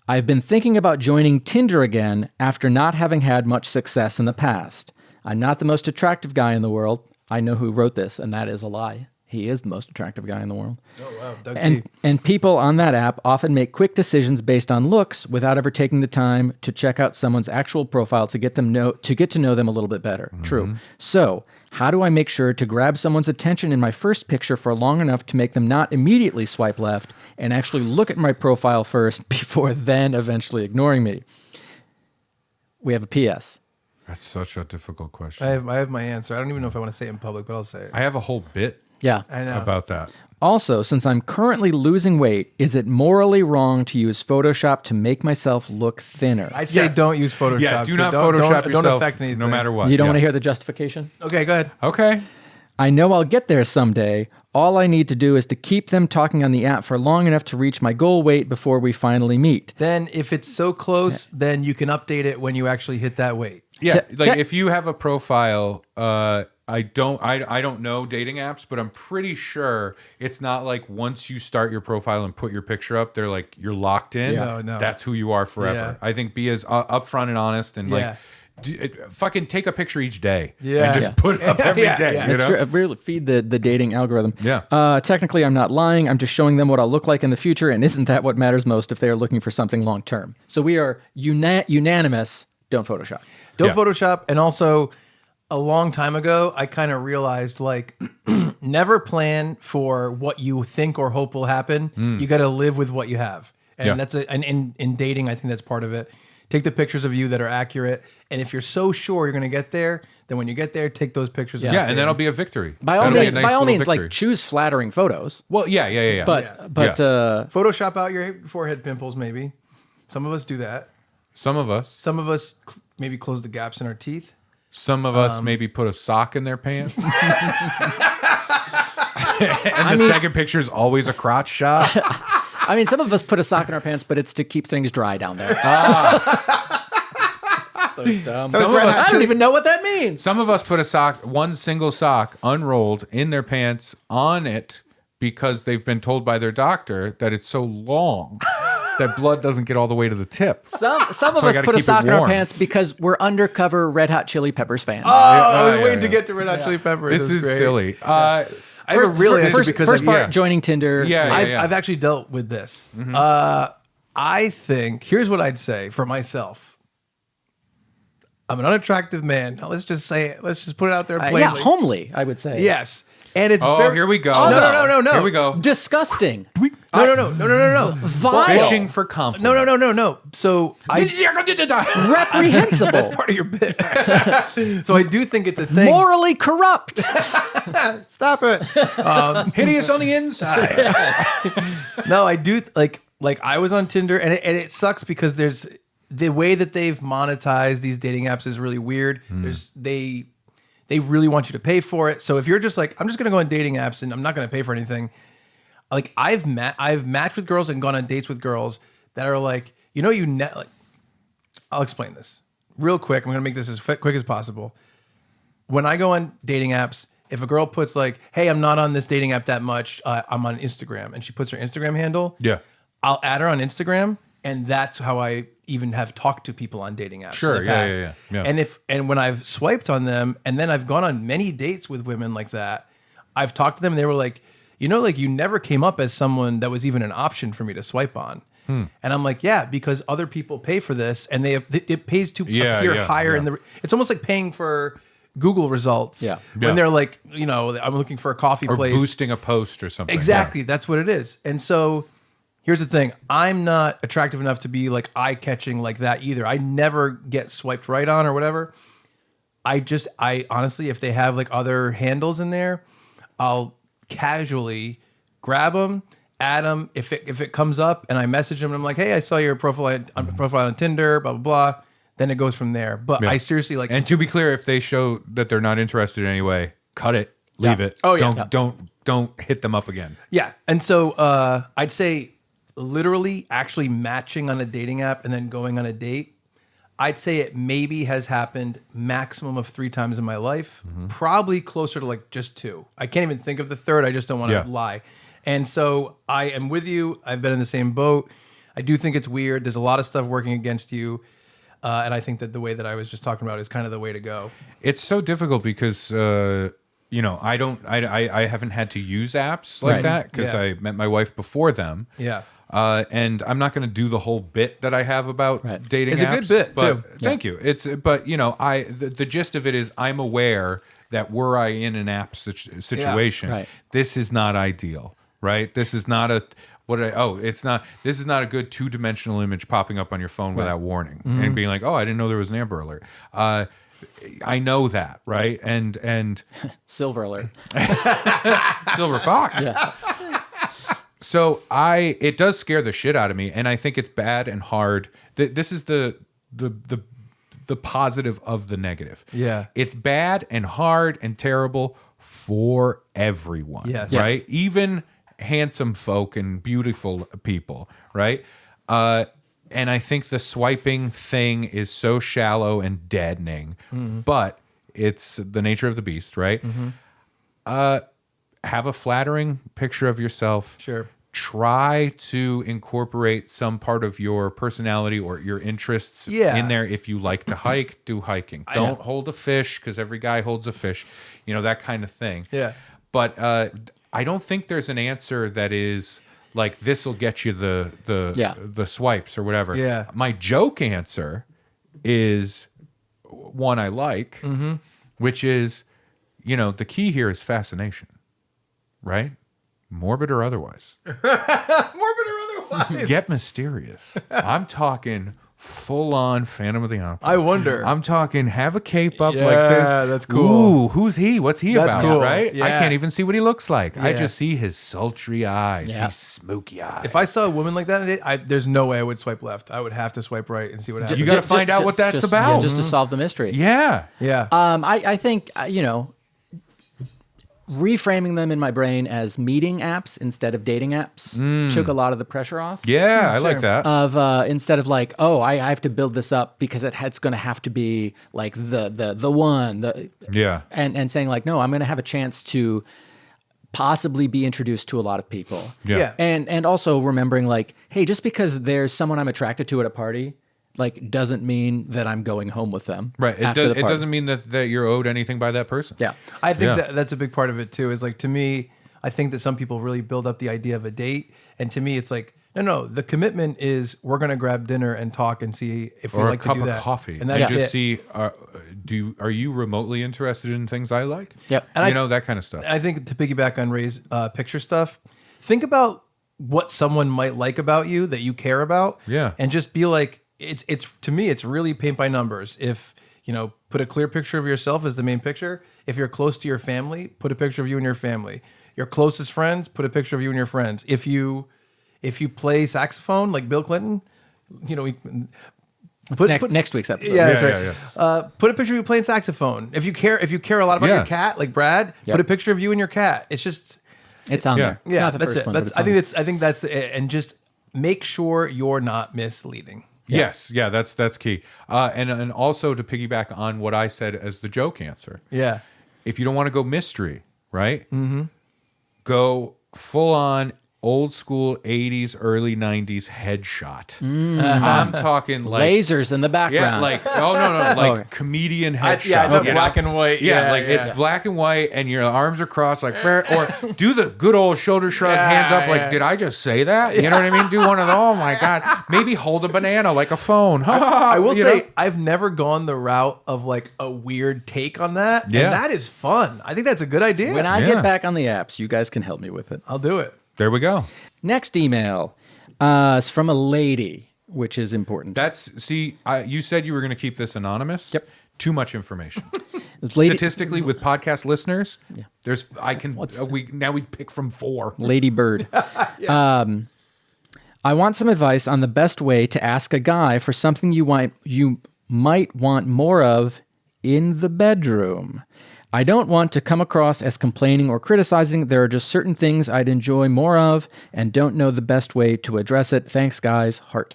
B: I've been thinking about joining Tinder again after not having had much success in the past. I'm not the most attractive guy in the world. I know who wrote this, and that is a lie. He is the most attractive guy in the world.
C: Oh, wow. Doug
B: And people on that app often make quick decisions based on looks without ever taking the time to check out someone's actual profile to get to know them a little bit better. Mm-hmm. True. So, how do I make sure to grab someone's attention in my first picture for long enough to make them not immediately swipe left and actually look at my profile first before then eventually ignoring me? We have a PS.
A: That's such a difficult question.
C: I have my answer. I don't even know if I want to say it in public, but I'll say it.
A: I have a whole bit
C: I know.
A: about that.
B: Also, since I'm currently losing weight, is it morally wrong to use Photoshop to make myself look thinner?
C: I'd say don't use Photoshop.
A: Yeah, do not Photoshop yourself.
C: Don't affect anything.
A: No matter what.
B: You don't want to hear the justification?
C: Okay, go ahead.
A: Okay.
B: I know I'll get there someday. All I need to do is to keep them talking on the app for long enough to reach my goal weight before we finally meet.
C: Then if it's so close, then you can update it when you actually hit that weight.
A: Yeah, if you have a profile, I don't know dating apps, but I'm pretty sure it's not like once you start your profile and put your picture up, they're like you're locked in.
C: Yeah. No.
A: That's who you are forever.
C: Yeah.
A: I think be as upfront and honest and fucking take a picture each day.
C: Yeah.
A: And just put it up every day.
C: Yeah.
A: You know?
B: True. Really feed the dating algorithm.
A: Yeah.
B: Technically, I'm not lying. I'm just showing them what I'll look like in the future, and isn't that what matters most if they are looking for something long term? So we are unanimous. Don't Photoshop.
C: Don't Photoshop. And also, a long time ago, I kind of realized like never plan for what you think or hope will happen. You got to live with what you have. And that's and in dating, I think that's part of it. Take the pictures of you that are accurate. And if you're so sure you're going to get there, then when you get there, take those pictures.
B: Yeah.
C: of
A: Yeah,
C: you.
A: and that'll be a victory.
B: By all
A: That'll be a
B: means,
A: nice
B: by all
A: little
B: means,
A: victory.
B: like choose flattering photos.
A: Well, yeah.
B: But
C: Photoshop out your forehead pimples, maybe. Some of us do that.
A: Some of us.
C: Some of us maybe close the gaps in our teeth.
A: Some of us maybe put a sock in their pants. And the second picture is always a crotch shot.
B: I mean, some of us put a sock in our pants, but it's to keep things dry down there. So dumb.
A: Some of us
B: I don't even know what that means.
A: Some of us put a sock, one single sock, unrolled in their pants on it because they've been told by their doctor that it's so long that blood doesn't get all the way to the tip.
B: Some of
A: I
B: us
A: gotta
B: put a
A: keep it
B: sock in our
A: warm.
B: pants because we're undercover Red Hot Chili Peppers fans.
C: Oh, I was
A: yeah,
C: waiting to
A: yeah.
C: get to Red Hot Chili Peppers.
A: This is
C: great.
A: silly.
C: I have a real answer
B: first,
C: because
B: first part,
A: yeah.
B: joining Tinder.
A: Yeah, yeah.
C: I've actually dealt with this. I think, here's what I'd say for myself. I'm an unattractive man. Now, let's just say it. Let's just put it out there plainly.
B: Yeah, homely, I would say.
C: Yes. And it's
A: Oh,
C: very...
A: here we go.
C: Oh, no.
A: Here we go.
B: Disgusting.
C: No.
B: Vile.
A: Fishing for compliments.
C: No. So
B: Reprehensible.
C: that's part of your bit. So I do think it's a thing.
B: Morally corrupt.
C: Stop it.
A: Hideous on the inside.
C: No, I do like I was on Tinder and it sucks because there's the way that they've monetized these dating apps is really weird. There's they really want you to pay for it. So if you're just like, I'm just gonna go on dating apps and I'm not gonna pay for anything. Like I've matched with girls and gone on dates with girls that are like, like, I'll explain this real quick. I'm gonna make this as quick as possible. When I go on dating apps, if a girl puts like, hey, I'm not on this dating app that much, I'm on Instagram, and she puts her Instagram handle,
A: Yeah.
C: I'll add her on Instagram, and that's how I even have talked to people on dating apps.
A: Sure,
C: in the
A: yeah,
C: past.
A: yeah.
C: And when I've swiped on them, and then I've gone on many dates with women like that, I've talked to them, and they were like, like you never came up as someone that was even an option for me to swipe on. And I'm like, yeah, because other people pay for this, and it pays to appear higher in the. It's almost like paying for Google results.
B: Yeah.
C: When they're like, I'm looking for a coffee
A: Or
C: place.
A: boosting a post or something.
C: Exactly. That's what it is. And so here's the thing. I'm not attractive enough to be like eye-catching like that either. I never get swiped right on or whatever. I honestly, if they have like other handles in there, I'll casually grab them, add them. If it comes up and I message them and I'm like, hey, I saw your profile on Tinder, blah, blah, blah. Then it goes from there. But
A: Yeah.
C: I seriously like...
A: And to be clear, if they show that they're not interested anyway, cut it, leave it.
C: Oh, yeah.
A: Don't hit them up again.
C: Yeah. And so I'd say literally actually matching on a dating app and then going on a date, I'd say it maybe has happened maximum of 3 times in my life, probably closer to like just 2. I can't even think of the third. I just don't want to lie. And so I am with you. I've been in the same boat. I do think it's weird. There's a lot of stuff working against you. And I think that the way that I was just talking about is kind of the way to go.
A: It's so difficult because I haven't had to use apps like
B: Right.
A: that because
C: Yeah.
A: I met my wife before them.
C: Yeah.
A: And I'm not going to do the whole bit that I have about
B: Right.
A: dating
C: It's a
A: apps.
C: good bit,
A: but
C: too.
A: Thank you. The gist of it is I'm aware that were I in an app situation,
B: Right.
A: this is not ideal, right? This is not a this is not a good 2-dimensional image popping up on your phone without warning and being like, oh, I didn't know there was an Amber Alert. I know that, right? And
B: Silver alert.
A: Silver Fox.
B: Yeah.
A: So it does scare the shit out of me, and I think it's bad and hard. This is the positive of the negative.
C: Yeah.
A: It's bad and hard and terrible for everyone.
C: Yes.
A: Right?
B: Yes.
A: Even handsome folk and beautiful people, right? And I think the swiping thing is so shallow and deadening, but it's the nature of the beast, right? Have a flattering picture of yourself.
C: Sure.
A: Try to incorporate some part of your personality or your interests in there. If you like to hike, do hiking. Don't hold a fish because every guy holds a fish. That kind of thing.
C: Yeah.
A: But I don't think there's an answer that is like this will get you the swipes or whatever.
C: Yeah.
A: My joke answer is one I like, which is, the key here is fascination, right? Morbid or otherwise.
C: Morbid or otherwise.
A: Get mysterious. I'm talking full on Phantom of the Opera.
C: I wonder.
A: I'm talking have a cape up like
C: Yeah,
A: this.
C: that's cool.
A: Ooh, who's he? What's he
C: That's
A: about?
C: cool.
A: Right? I
C: Yeah.
A: can't even see what he looks like. I
C: Yeah.
A: just see his sultry eyes,
B: Yeah.
A: his smoky eyes.
C: If I saw a woman like that, there's no way I would swipe left. I would have to swipe right and see what happens.
A: You gotta find out what that's about.
B: Just to solve the mystery.
A: yeah.
C: yeah.
B: I think, reframing them in my brain as meeting apps instead of dating apps took a lot of the pressure off.
A: Yeah, I like that.
B: Of instead of like, oh, I have to build this up because it's going to have to be like the one,
A: Yeah.
B: and saying like, no, I'm going to have a chance to possibly be introduced to a lot of people.
A: Yeah.
B: And also remembering like, hey, just because there's someone I'm attracted to at a party, like doesn't mean that I'm going home with them.
A: Right. It,
B: after the
A: it
B: party.
A: doesn't mean that you're owed anything by that person.
B: Yeah.
C: I think
A: Yeah.
C: that's a big part of it too. Is like, to me, I think that some people really build up the idea of a date, and to me, it's like, no. The commitment is we're gonna grab dinner and talk and see if we
A: Or
C: like
A: a cup
C: to do
A: of
C: that.
A: coffee.
C: and
A: And
C: that's
A: just
C: it.
A: see, are you remotely interested in things I like?
B: Yep.
C: And
A: that kind of stuff.
C: I think to piggyback on Ray's picture stuff, think about what someone might like about you that you care about.
A: Yeah.
C: And just be like, it's to me, it's really paint by numbers. If, put a clear picture of yourself as the main picture. If you're close to your family, put a picture of you and your family. Your closest friends, put a picture of you and your friends. If you play saxophone like Bill Clinton,
B: Next week's episode.
C: yeah, that's
A: Yeah,
C: right.
A: yeah,
C: Put a picture of you playing saxophone. If you care a lot about
A: Yeah.
C: your cat, like Brad, put a picture of you and your cat. It's just,
B: It's on
A: Yeah.
B: there. It's
C: yeah,
B: not the
C: that's
B: first
C: it.
B: one.
C: That's,
B: but it's
C: I think that's it. And just make sure you're not misleading.
A: Yes, yeah, that's key. And also to piggyback on what I said as the joke answer.
C: Yeah.
A: If you don't want to go mystery, right? Mm-hmm. Go full on old school 80s, early 90s headshot. I'm talking like
B: lasers in the background.
A: yeah, like like
B: Okay.
A: comedian
C: I
A: headshot.
C: thought
A: you know?
C: black and white.
A: Yeah, it's black and white, and your arms are crossed, like, or do the good old shoulder shrug,
C: Yeah,
A: hands up, like,
C: yeah.
A: did I just say that? You know what I mean? Do one of those. Oh my god, maybe hold a banana like a phone.
C: I will
A: You
C: say,
A: know?
C: I've never gone the route of like a weird take on that.
A: Yeah.
C: And that is fun. I think that's a good idea.
B: when I
A: Yeah.
B: get back on the apps, you guys can help me with it.
C: I'll do it.
A: There we go.
B: Next email is from a lady, which is important.
A: You said you were going to keep this anonymous.
B: Yep.
A: Too much information.
B: Lady,
A: Statistically, with podcast listeners, we pick from 4.
B: Lady Bird. I want some advice on the best way to ask a guy for something you might want more of in the bedroom. I don't want to come across as complaining or criticizing. There are just certain things I'd enjoy more of and don't know the best way to address it. Thanks, guys. Heart.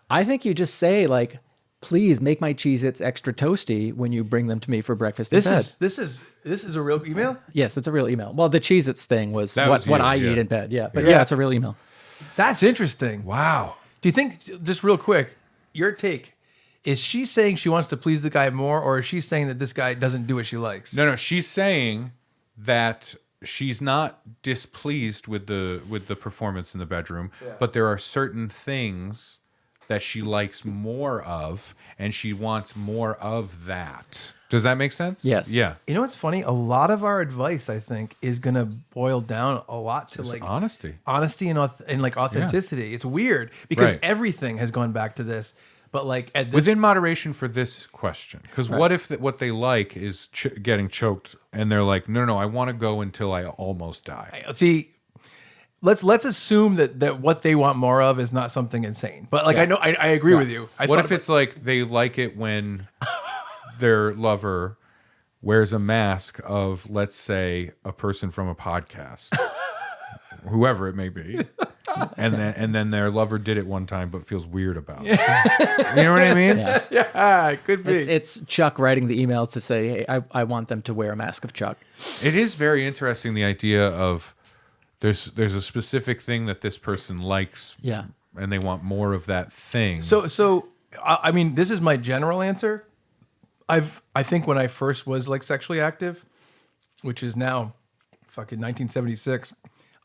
B: I think you just say, like, please make my Cheez-Its extra toasty when you bring them to me for breakfast in bed.
C: This is a real email?
B: Yes, it's a real email. Well, the Cheez-Its thing was
A: That was
B: what
A: you,
B: I
A: yeah.
B: eat in bed. Yeah, but
C: Yeah.
B: yeah, it's a real email.
C: That's interesting.
A: Wow.
C: Do you think, just real quick, your take, is she saying she wants to please the guy more, or is she saying that this guy doesn't do what she likes?
A: No, she's saying that she's not displeased with the performance in the bedroom, but there are certain things that she likes more of, and she wants more of that. Does that make sense?
B: Yes.
A: Yeah.
C: You know what's funny? A lot of our advice, I think, is gonna boil down a lot to like
A: honesty
C: and like authenticity. It's weird because
A: Right.
C: everything has gone back to this. But like at this,
A: Within moderation for this question, because what if what they like is getting choked, and they're like, no, I want to go until I almost die.
C: see, let's assume that what they want more of is not something insane. But like
B: Yeah.
C: I know I agree with you.
A: What if it's like they like it when their lover wears a mask of, let's say, a person from a podcast, whoever it may be, and then their lover did it one time but feels weird about it. You know what I mean?
B: Yeah.
C: yeah, it could be.
B: It's Chuck writing the emails to say, hey, I want them to wear a mask of Chuck.
A: It is very interesting, the idea of there's a specific thing that this person likes,
B: Yeah.
A: and they want more of that thing.
C: So I mean, this is my general answer. I think when I first was like sexually active, which is now fucking 1976,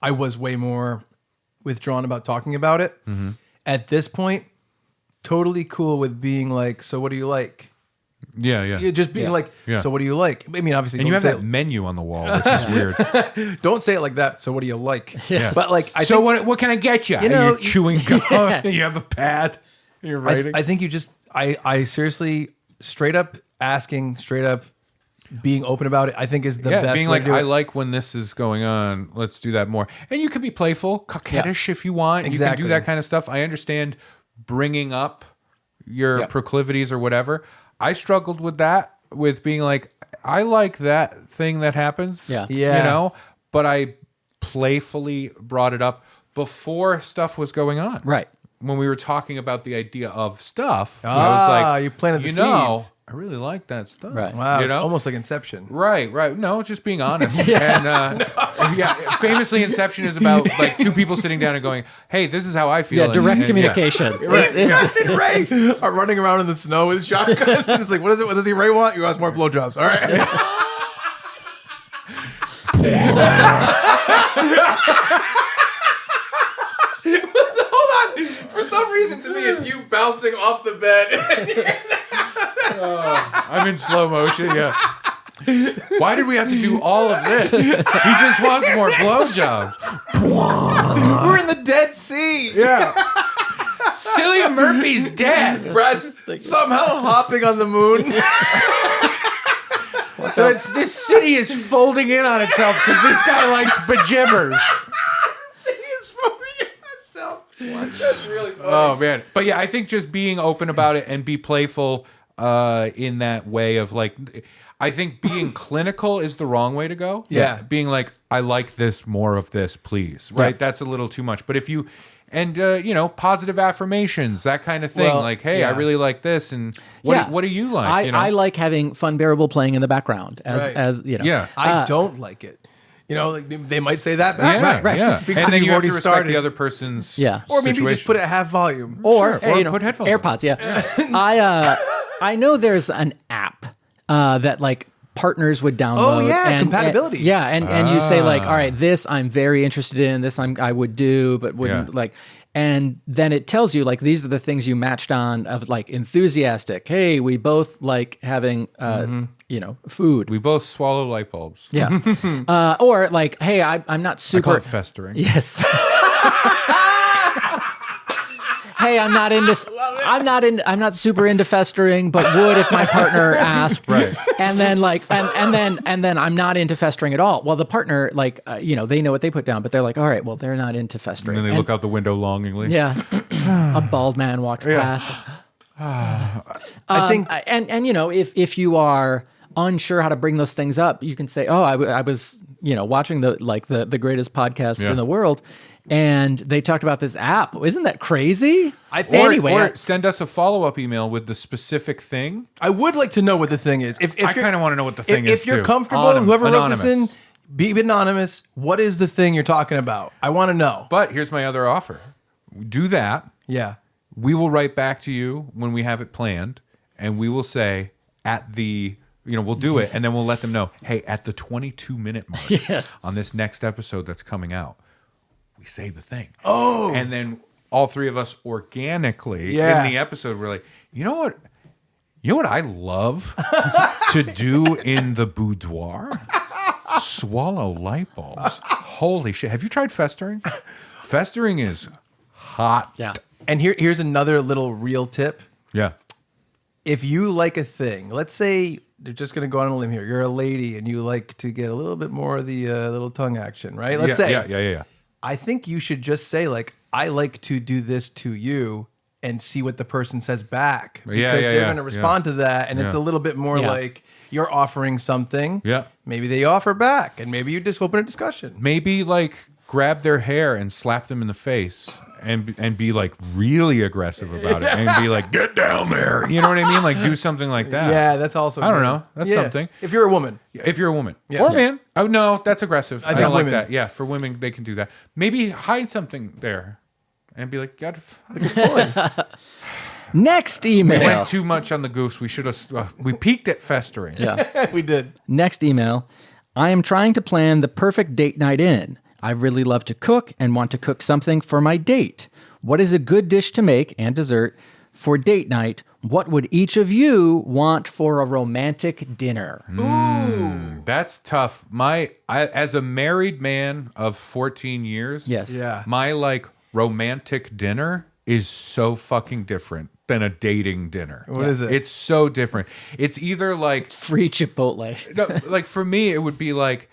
C: I was way more withdrawn about talking about it.
A: Mm-hmm.
C: At this point, totally cool with being like, so what do you like?
A: yeah.
C: Just being like,
A: Yeah.
C: so what do you like? I mean, obviously,
A: And you
C: don't
A: have
C: say
A: that menu on the wall, which is weird.
C: it, don't say it like that. So what do you like?
B: Yes.
C: But like, I
A: So
C: think,
A: what can I get you?
C: You know,
A: You're chewing gum. You have a pad. You're writing.
C: I think you just, I seriously, straight up asking, straight up being open about it, I think is the best
A: being
C: way
A: like,
C: to do
A: I
C: it.
A: like when this is going on. Let's do that more. And you could be playful, coquettish if you want. You
C: Exactly.
A: can do that kind of stuff. I understand bringing up your proclivities or whatever. I struggled with that, with being like, I like that thing that happens.
B: Yeah.
C: Yeah.
A: You know, but I playfully brought it up before stuff was going on.
B: Right.
A: When we were talking about the idea of stuff, I was like,
C: you planted the
A: you know,
C: seeds.
A: I really like that stuff.
B: Right.
C: Wow,
A: You
C: it's
A: know?
C: almost like Inception.
A: Right. No, just being honest. And famously, Inception is about like two people sitting down and going, "Hey, this is how I feel."
B: Yeah, direct
A: and
B: communication.
C: Ray are running around in the snow with shotguns. And it's like, what is it? What does he Ray want? You ask more blowjobs. All right. Hold on. For some reason, to me, it's you bouncing off the bed.
A: I'm in slow motion. Yeah. Why did we have to do all of this? He just wants more blowjobs.
C: We're in the Dead Sea.
A: Yeah. Cillian Murphy's dead.
C: Brad's somehow hopping on the moon.
A: This city is folding in on itself because this guy likes bejibbers.
C: That's really funny.
A: Oh man, but yeah, I think just being open about it and be playful in that way of like, I think being clinical is the wrong way to go.
C: Yeah.
A: Being like, I like this, more of this, please. Right, that's a little too much. But if you, and you know, positive affirmations, that kind of thing.
C: Well,
A: like, hey, I
C: yeah.
A: really like this, and what do you like?
B: I,
A: you know?
B: I like having Funbearable playing in the background
C: Right.
B: as you know.
A: Yeah.
C: I don't like it. You know, like they might say that back.
A: Yeah,
B: right.
A: yeah.
C: Because
A: And then
C: you've
A: you have to
C: already
A: respect
C: started.
A: the other person's
C: Or maybe you just
A: situation.
C: put it at half volume.
B: Or,
A: Sure, or
B: you know,
A: put headphones on.
B: AirPods. Yeah. I know there's an app that like partners would download.
C: Oh, yeah, compatibility.
B: And you say like, all right, this I'm very interested in. This I would do, but wouldn't
A: Yeah.
B: like. And then it tells you like these are the things you matched on of like enthusiastic. Hey, we both like having you know, food.
A: We both swallow light bulbs.
B: Yeah. Or like, hey, I'm not
A: I
B: super.
A: call it festering.
B: Yes. Hey, I'm not super into festering, but would if my partner asked.
A: Right.
B: And then like, and then I'm not into festering at all. Well, the partner, like, you know, they know what they put down, but they're like, all right, well, they're not into festering.
A: And then they look out the window longingly.
B: Yeah. A bald man walks past.
C: I think
B: And you know, if you are unsure how to bring those things up, you can say, oh, I was, you know, watching the greatest podcast in the world, and they talked about this app. Isn't that crazy?
A: Or send us a follow-up email with the specific thing.
C: I would like to know what the thing is. If
A: I
C: you're-
A: kind of want to know what the thing is,
C: if you're
A: too.
C: comfortable, whoever wrote this in,
A: Anonymous.
C: be anonymous. What is the thing you're talking about? I want to know.
A: But here's my other offer. Do that.
C: Yeah.
A: We will write back to you when we have it planned, and we will say at the, you know, we'll do it, and then we'll let them know, hey, at the 22-minute mark
B: Yes.
A: on this next episode that's coming out, we say the thing.
C: Oh.
A: And then all three of us organically
C: Yeah.
A: in the episode, we're like, you know what? You know what I love to do in the boudoir? Swallow light bulbs. Holy shit. Have you tried festering? Festering is hot.
B: Yeah.
C: And here's another little real tip.
A: Yeah.
C: If you like a thing, let's say they're just going to go on a limb here. You're a lady and you like to get a little bit more of the little tongue action, right? Let's say.
A: Yeah.
C: I think you should just say like, I like to do this to you and see what the person says back. Because they're going to respond to that. And it's a little bit more like you're offering something.
A: Yeah.
C: Maybe they offer back and maybe you just open a discussion.
A: Maybe like grab their hair and slap them in the face and be like really aggressive about it and be like, get down there. You know what I mean? Like do something like that.
C: Yeah, that's also
A: I don't
C: good.
A: know. That's something.
C: If you're a woman.
A: If you're a woman
C: Yeah.
A: or a man. Oh no, that's aggressive. I
C: think
A: don't like
C: women.
A: that. Yeah, for women they can do that. Maybe hide something there and be like, God,
B: Next
A: we
B: email.
A: went too much on the goose. We should have. We peaked at festering.
B: Yeah.
C: We did.
B: Next email. I am trying to plan the perfect date night in. I really love to cook and want to cook something for my date. What is a good dish to make and dessert for date night? What would each of you want for a romantic dinner?
A: That's tough. As a married man of 14 years,
B: Yes.
C: Yeah.
A: my like romantic dinner is so fucking different than a dating dinner.
C: What is it?
A: It's so different. It's either like
B: Free Chipotle.
A: no, like for me, it would be like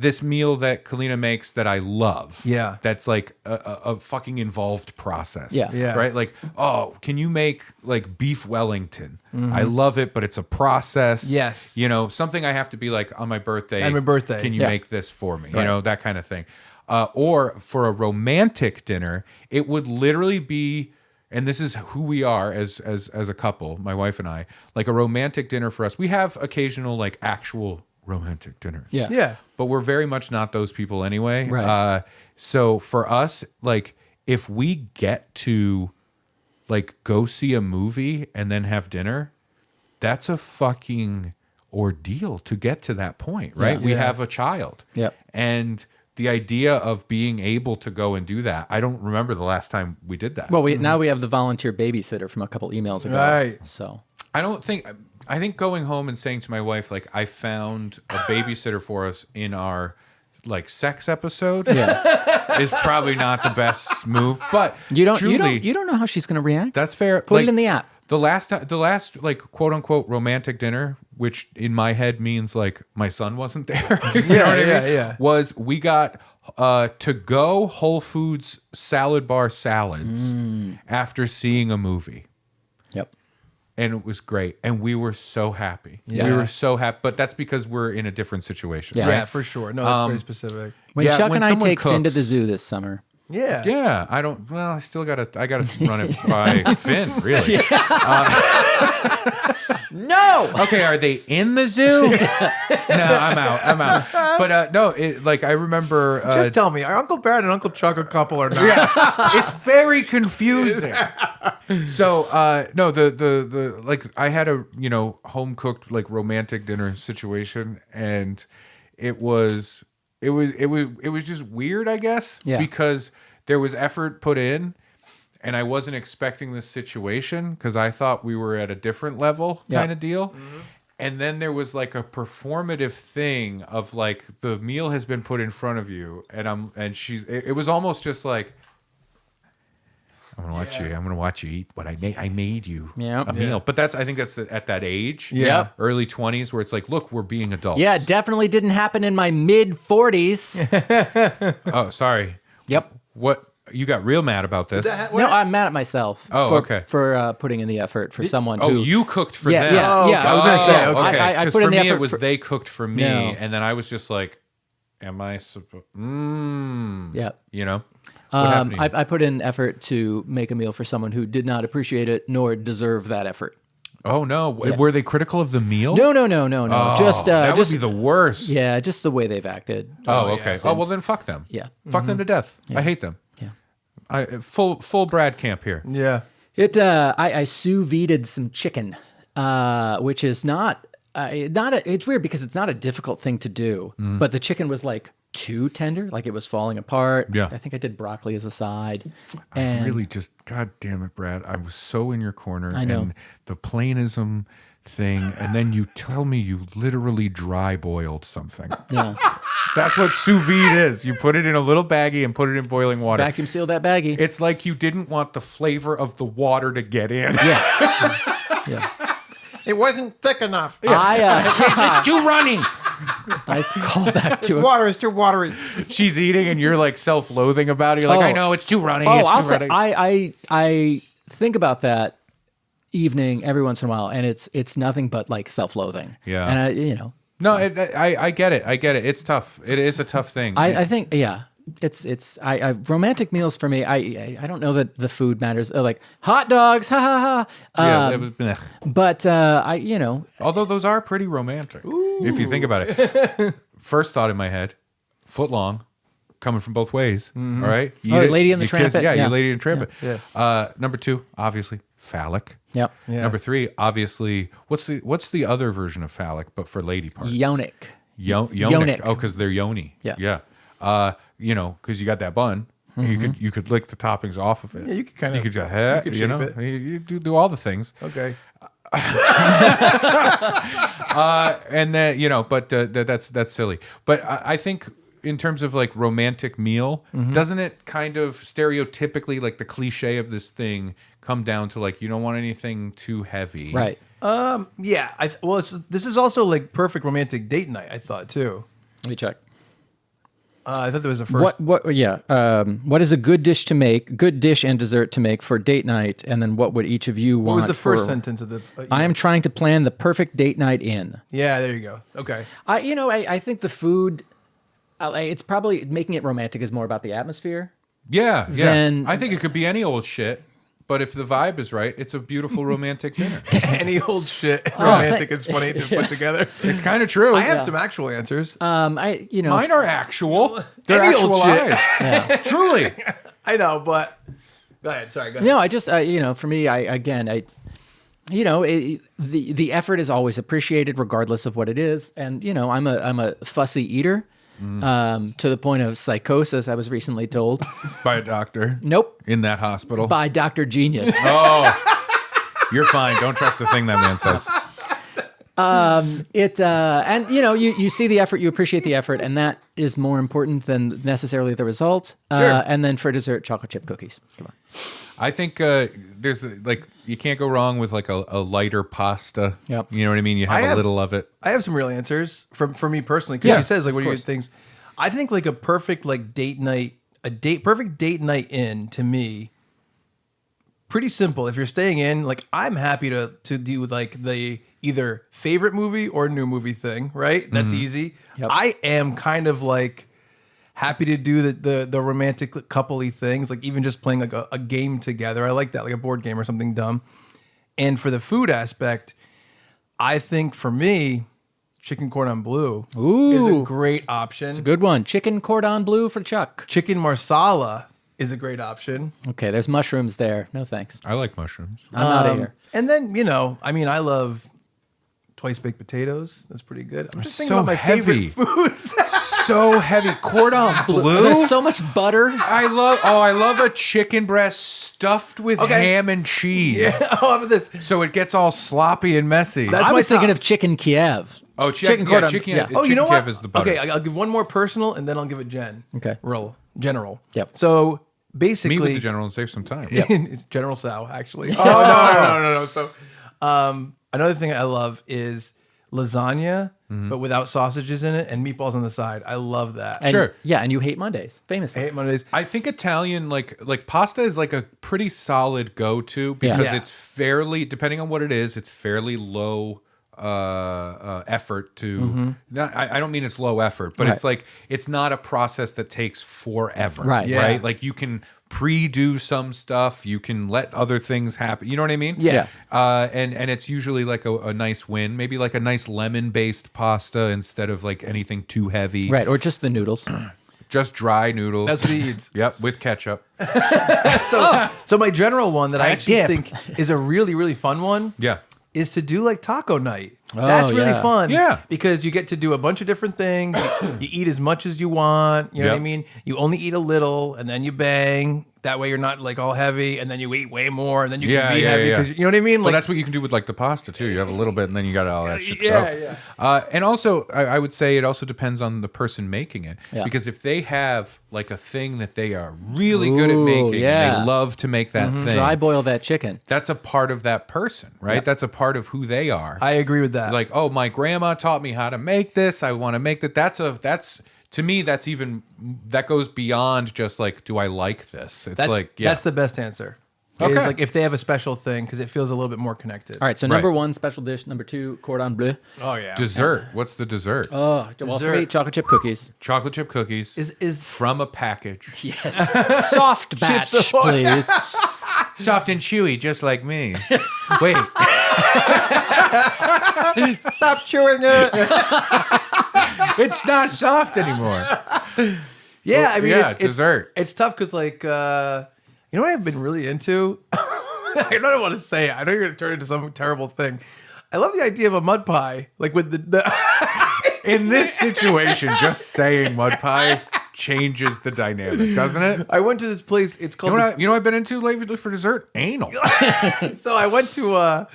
A: this meal that Kalina makes that I love.
C: Yeah.
A: That's like a fucking involved process.
B: Yeah.
C: Yeah.
A: Right? Like, oh, can you make like beef Wellington? I love it, but it's a process.
C: Yes.
A: You know, something I have to be like on my birthday.
C: On my birthday.
A: Can you
B: Yeah.
A: make this for me?
C: Right.
A: You know, that kind of thing. Or for a romantic dinner, it would literally be, and this is who we are as a couple, my wife and I, like a romantic dinner for us. We have occasional like actual romantic dinners.
B: Yeah.
C: Yeah.
A: But we're very much not those people anyway.
B: Right.
A: So for us, like if we get to like go see a movie and then have dinner, that's a fucking ordeal to get to that point, right?
B: Yeah.
A: We
C: Yeah.
A: have a child.
B: Yep.
A: And the idea of being able to go and do that, I don't remember the last time we did that.
B: Well, now we have the volunteer babysitter from a couple emails ago.
C: Right.
B: So
A: I think going home and saying to my wife, like, I found a babysitter for us in our like sex episode is probably not the best move. But
B: you don't know how she's going to react.
A: that's fair.
B: Put it in the app.
A: The last like quote unquote romantic dinner, which in my head means like my son wasn't there. You know what I mean?
C: yeah.
A: Was we got to go Whole Foods salad bar salads after seeing a movie.
B: Yep.
A: And it was great. And we were so happy.
C: Yeah.
A: We were so happy. But that's because we're in a different situation.
B: Yeah.
A: Right?
C: Yeah, for sure. No, that's very specific.
B: When
A: Yeah,
B: Chuck
A: when
B: and I
A: someone
B: take Finn to
A: cooks-
B: the zoo this summer.
C: Yeah.
A: Yeah. I don't, well, I gotta run it by Finn, really.
B: No.
A: Okay, are they in the zoo? No, I'm out. But no, like I remember.
C: Just tell me, are Uncle Barrett and Uncle Chuck a couple or not?
A: It's very confusing. So no, the like I had a home cooked like romantic dinner situation, and it was just weird, I guess,
B: Yeah.
A: because there was effort put in. And I wasn't expecting this situation because I thought we were at a different level kind of deal. And then there was like a performative thing of like the meal has been put in front of you, and it was almost just like, I'm gonna watch you eat what I made. I made you a meal. But I think that's at that age,
C: Yeah.
A: early 20s, where it's like, look, we're being adults.
B: Yeah, it definitely didn't happen in my mid 40s.
A: Oh, sorry.
B: Yep.
A: What? You got real mad about this?
B: No, I'm mad at myself.
A: Oh, okay.
B: For putting in the effort for someone
A: Oh,
B: who.
A: you cooked for
B: Yeah,
A: them.
B: yeah, yeah.
C: I was gonna say,
A: Oh,
C: okay.
B: I
A: Because
B: put in
A: for
B: the
A: me,
B: effort
A: it was
B: for-
A: they cooked for me,
B: No.
A: and then I was just like, am I supposed?
B: Yeah.
A: You know? What happened to you?
B: I put in effort to make a meal for someone who did not appreciate it nor deserve that effort.
A: Oh no! Were they critical of the meal?
B: No.
A: Oh,
B: Just
A: that
B: just
A: would be the worst.
B: yeah, just the way they've acted.
A: Oh, okay. Oh well, then fuck them.
B: Yeah.
A: Fuck them to death. I hate them.
B: Yeah.
A: Full Brad camp here.
C: Yeah.
B: I sous vide'd some chicken, which is not it's weird because it's not a difficult thing to do, but the chicken was like too tender, like it was falling apart.
A: Yeah.
B: I think I did broccoli as a side.
A: I
B: And
A: really just, God damn it, Brad. I was so in your corner.
B: I know.
A: And the plainism thing, and then you tell me you literally dry boiled something.
B: yeah,
A: That's what sous vide is. You put it in a little baggie and put it in boiling water.
B: vacuum seal that baggie.
A: It's like you didn't want the flavor of the water to get in.
B: Yeah. Yes.
C: It wasn't thick enough.
A: It's too runny.
B: Nice callback to it.
C: Water is too watery.
A: She's eating and you're like self-loathing about it. You're like,
B: Oh.
A: I know, it's too runny.
B: Oh,
A: it's
B: I'll
A: too
B: say
A: runny.
B: I think about that evening every once in a while, and it's nothing but like self-loathing.
A: Yeah.
B: And
A: No, I get it. I get it. It's tough. It is a tough thing.
B: I think it's romantic meals for me. I don't know that the food matters. Like hot dogs, ha ha ha.
A: Yeah, it was, bleh.
B: But
A: Although those are pretty romantic, if you think about it. First thought in my head, foot long, coming from both ways. All right, Eat it,
B: Lady and the
A: you kiss-
B: Tramp it,
A: Yeah,
B: yeah.
A: you Lady and Tramp it.
C: Yeah.
A: Number 2, obviously phallic.
B: Yep.
C: Yeah.
A: Number 3, obviously, what's the other version of phallic, but for lady parts?
B: Yonic.
A: Yonic.
B: Yonic.
A: Oh, because they're yoni.
B: Yeah.
A: Yeah. Because you got that bun. You could lick the toppings off of it.
C: Yeah, you could kind of-
A: You could just,
C: you could
A: you
C: shape
A: know,
C: it.
A: you do all the things.
C: Okay.
A: And then that's silly. But I think in terms of like romantic meal, doesn't it kind of stereotypically, like the cliche of this thing, come down to like you don't want anything too heavy,
B: Right.
C: Yeah. This is also like perfect romantic date night, I thought, too.
B: Let me check.
C: I thought there was a first.
B: What is a good dish to make, good dish and dessert to make for date night? And then what would each of you want?
C: What was the first
B: for-
C: sentence of the?
B: I am trying to plan the perfect date night in.
C: Yeah, there you go. Okay.
B: I think the food, it's probably making it romantic is more about the atmosphere.
A: Yeah.
B: Then-
A: I think it could be any old shit, but if the vibe is right, it's a beautiful romantic dinner.
C: Any old shit romantic is funny to put together.
A: It's kind of true.
C: I have some actual answers.
A: Mine are actual. They're
C: Any old
A: actualized. Truly.
C: I know, but go ahead. Sorry, go ahead.
B: No, I just for me, the effort is always appreciated regardless of what it is, and I'm a fussy eater. To the point of psychosis, I was recently told.
A: By a doctor.
B: Nope.
A: In that hospital.
B: By Dr. Genius.
A: Oh, you're fine. Don't trust a thing that man says.
B: You see the effort, you appreciate the effort, and that is more important than necessarily the result.
C: Sure.
B: And then for dessert, chocolate chip cookies. Come on.
A: I think there's like you can't go wrong with like a lighter pasta.
B: Yep.
A: You know what I mean? You have a little of it.
C: I have some real answers for me personally. Because she says like, what do you things? I think like a perfect like perfect date night in to me. Pretty simple. If you're staying in, like I'm happy to do like the either favorite movie or new movie thing. Right? That's easy.
B: Yep.
C: I am kind of like happy to do the romantic coupley things, like even just playing like a game together. I like that, like a board game or something dumb. And for the food aspect, I think for me, chicken cordon bleu is a great option.
B: Good one. Chicken cordon bleu for Chuck.
C: Chicken marsala is a great option.
B: Okay, there's mushrooms there. No thanks.
A: I like mushrooms.
B: I'm out of here.
C: And then, I love twice baked potatoes. That's pretty good. I'm just thinking
A: So
C: about my
A: heavy.
C: favorite foods.
A: So heavy. Cordon bleu.
B: There's so much butter.
A: I love a chicken breast stuffed with ham and cheese.
C: Yeah. Oh, how about this?
A: So it gets all sloppy and messy.
C: That's
B: I was
C: my top.
B: thinking of chicken Kiev.
A: Oh,
B: chicken cordon.
A: Chicken,
B: Yeah.
C: Oh, you know
A: Kiev
C: what?
A: is the butter.
C: Okay, I'll give one more personal, and then I'll give it Jen.
B: Okay.
C: General.
B: Yep.
C: So basically,
A: Meet with the general and save some time.
C: it's General Sal, actually. Oh no. So, another thing I love is lasagna, but without sausages in it and meatballs on the side. I love that.
B: And,
A: Sure.
B: Yeah, and you hate Mondays, famously.
C: I hate Mondays.
A: I think Italian like pasta is like a pretty solid go-to because
C: Yeah.
A: it's fairly, depending on what it is, it's fairly low effort to I don't mean it's low effort, but
B: Right.
A: it's like it's not a process that takes forever.
B: Right.
C: Yeah.
A: Right. Like you can pre-do some stuff, you can let other things happen. You know what I mean?
C: Yeah.
A: And it's usually like a nice win, maybe like a nice lemon-based pasta instead of like anything too heavy.
B: Right, or just the noodles.
A: Just dry noodles.
C: That's what he eats.
A: Yep, with ketchup.
C: So my general one that I actually
B: dip.
C: think is a really, really fun one
A: Yeah.
C: is to do like taco night. That's really
B: yeah.
C: fun.
A: Yeah.
C: Because you get to do a bunch of different things. You eat as much as you want. You know what I
A: Yep.
C: mean? You only eat a little and then you bang. That way you're not like all heavy, and then you eat way more, and then you can be heavy. Because you know what I mean?
A: Well, that's what you can do with like the pasta too. You have a little bit, and then you got all that shit. To
C: Yeah,
A: go. And also, I would say it also depends on the person making it.
B: Yeah.
A: Because if they have like a thing that they are really good at making,
B: yeah.
A: and they love to make that thing,
B: Dry boil that chicken.
A: that's a part of that person, right?
B: Yep.
A: That's a part of who they are.
C: I agree with that.
A: Like, oh, my grandma taught me how to make this. I want to make that. That's to me, that goes beyond just like, do I like this? It's
C: that's the best answer.
A: Okay.
C: It's like if they have a special thing, because it feels a little bit more connected.
B: All right, so number one, special dish. Number two, cordon bleu.
C: Oh yeah.
A: dessert. What's the dessert?
B: Oh, well, for me,
C: Dessert.
B: chocolate chip cookies.
A: Chocolate chip cookies
C: Is
A: from a package.
B: Yes. Soft batch,
C: Chips Ahoy.
B: please.
A: Soft and chewy, just like me. Wait.
C: stop chewing it.
A: It's not soft anymore.
C: Yeah, I mean,
A: yeah,
C: it's
A: dessert.
C: It's tough because, like, you know what I've been really into? I don't want to say it. I know you're going to turn into some terrible thing. I love the idea of a mud pie, like with the
A: In this situation, just saying mud pie changes the dynamic, doesn't it?
C: I went to this place. It's
A: You
C: called.
A: know what I've been into lately for dessert? Anal.
C: So I went to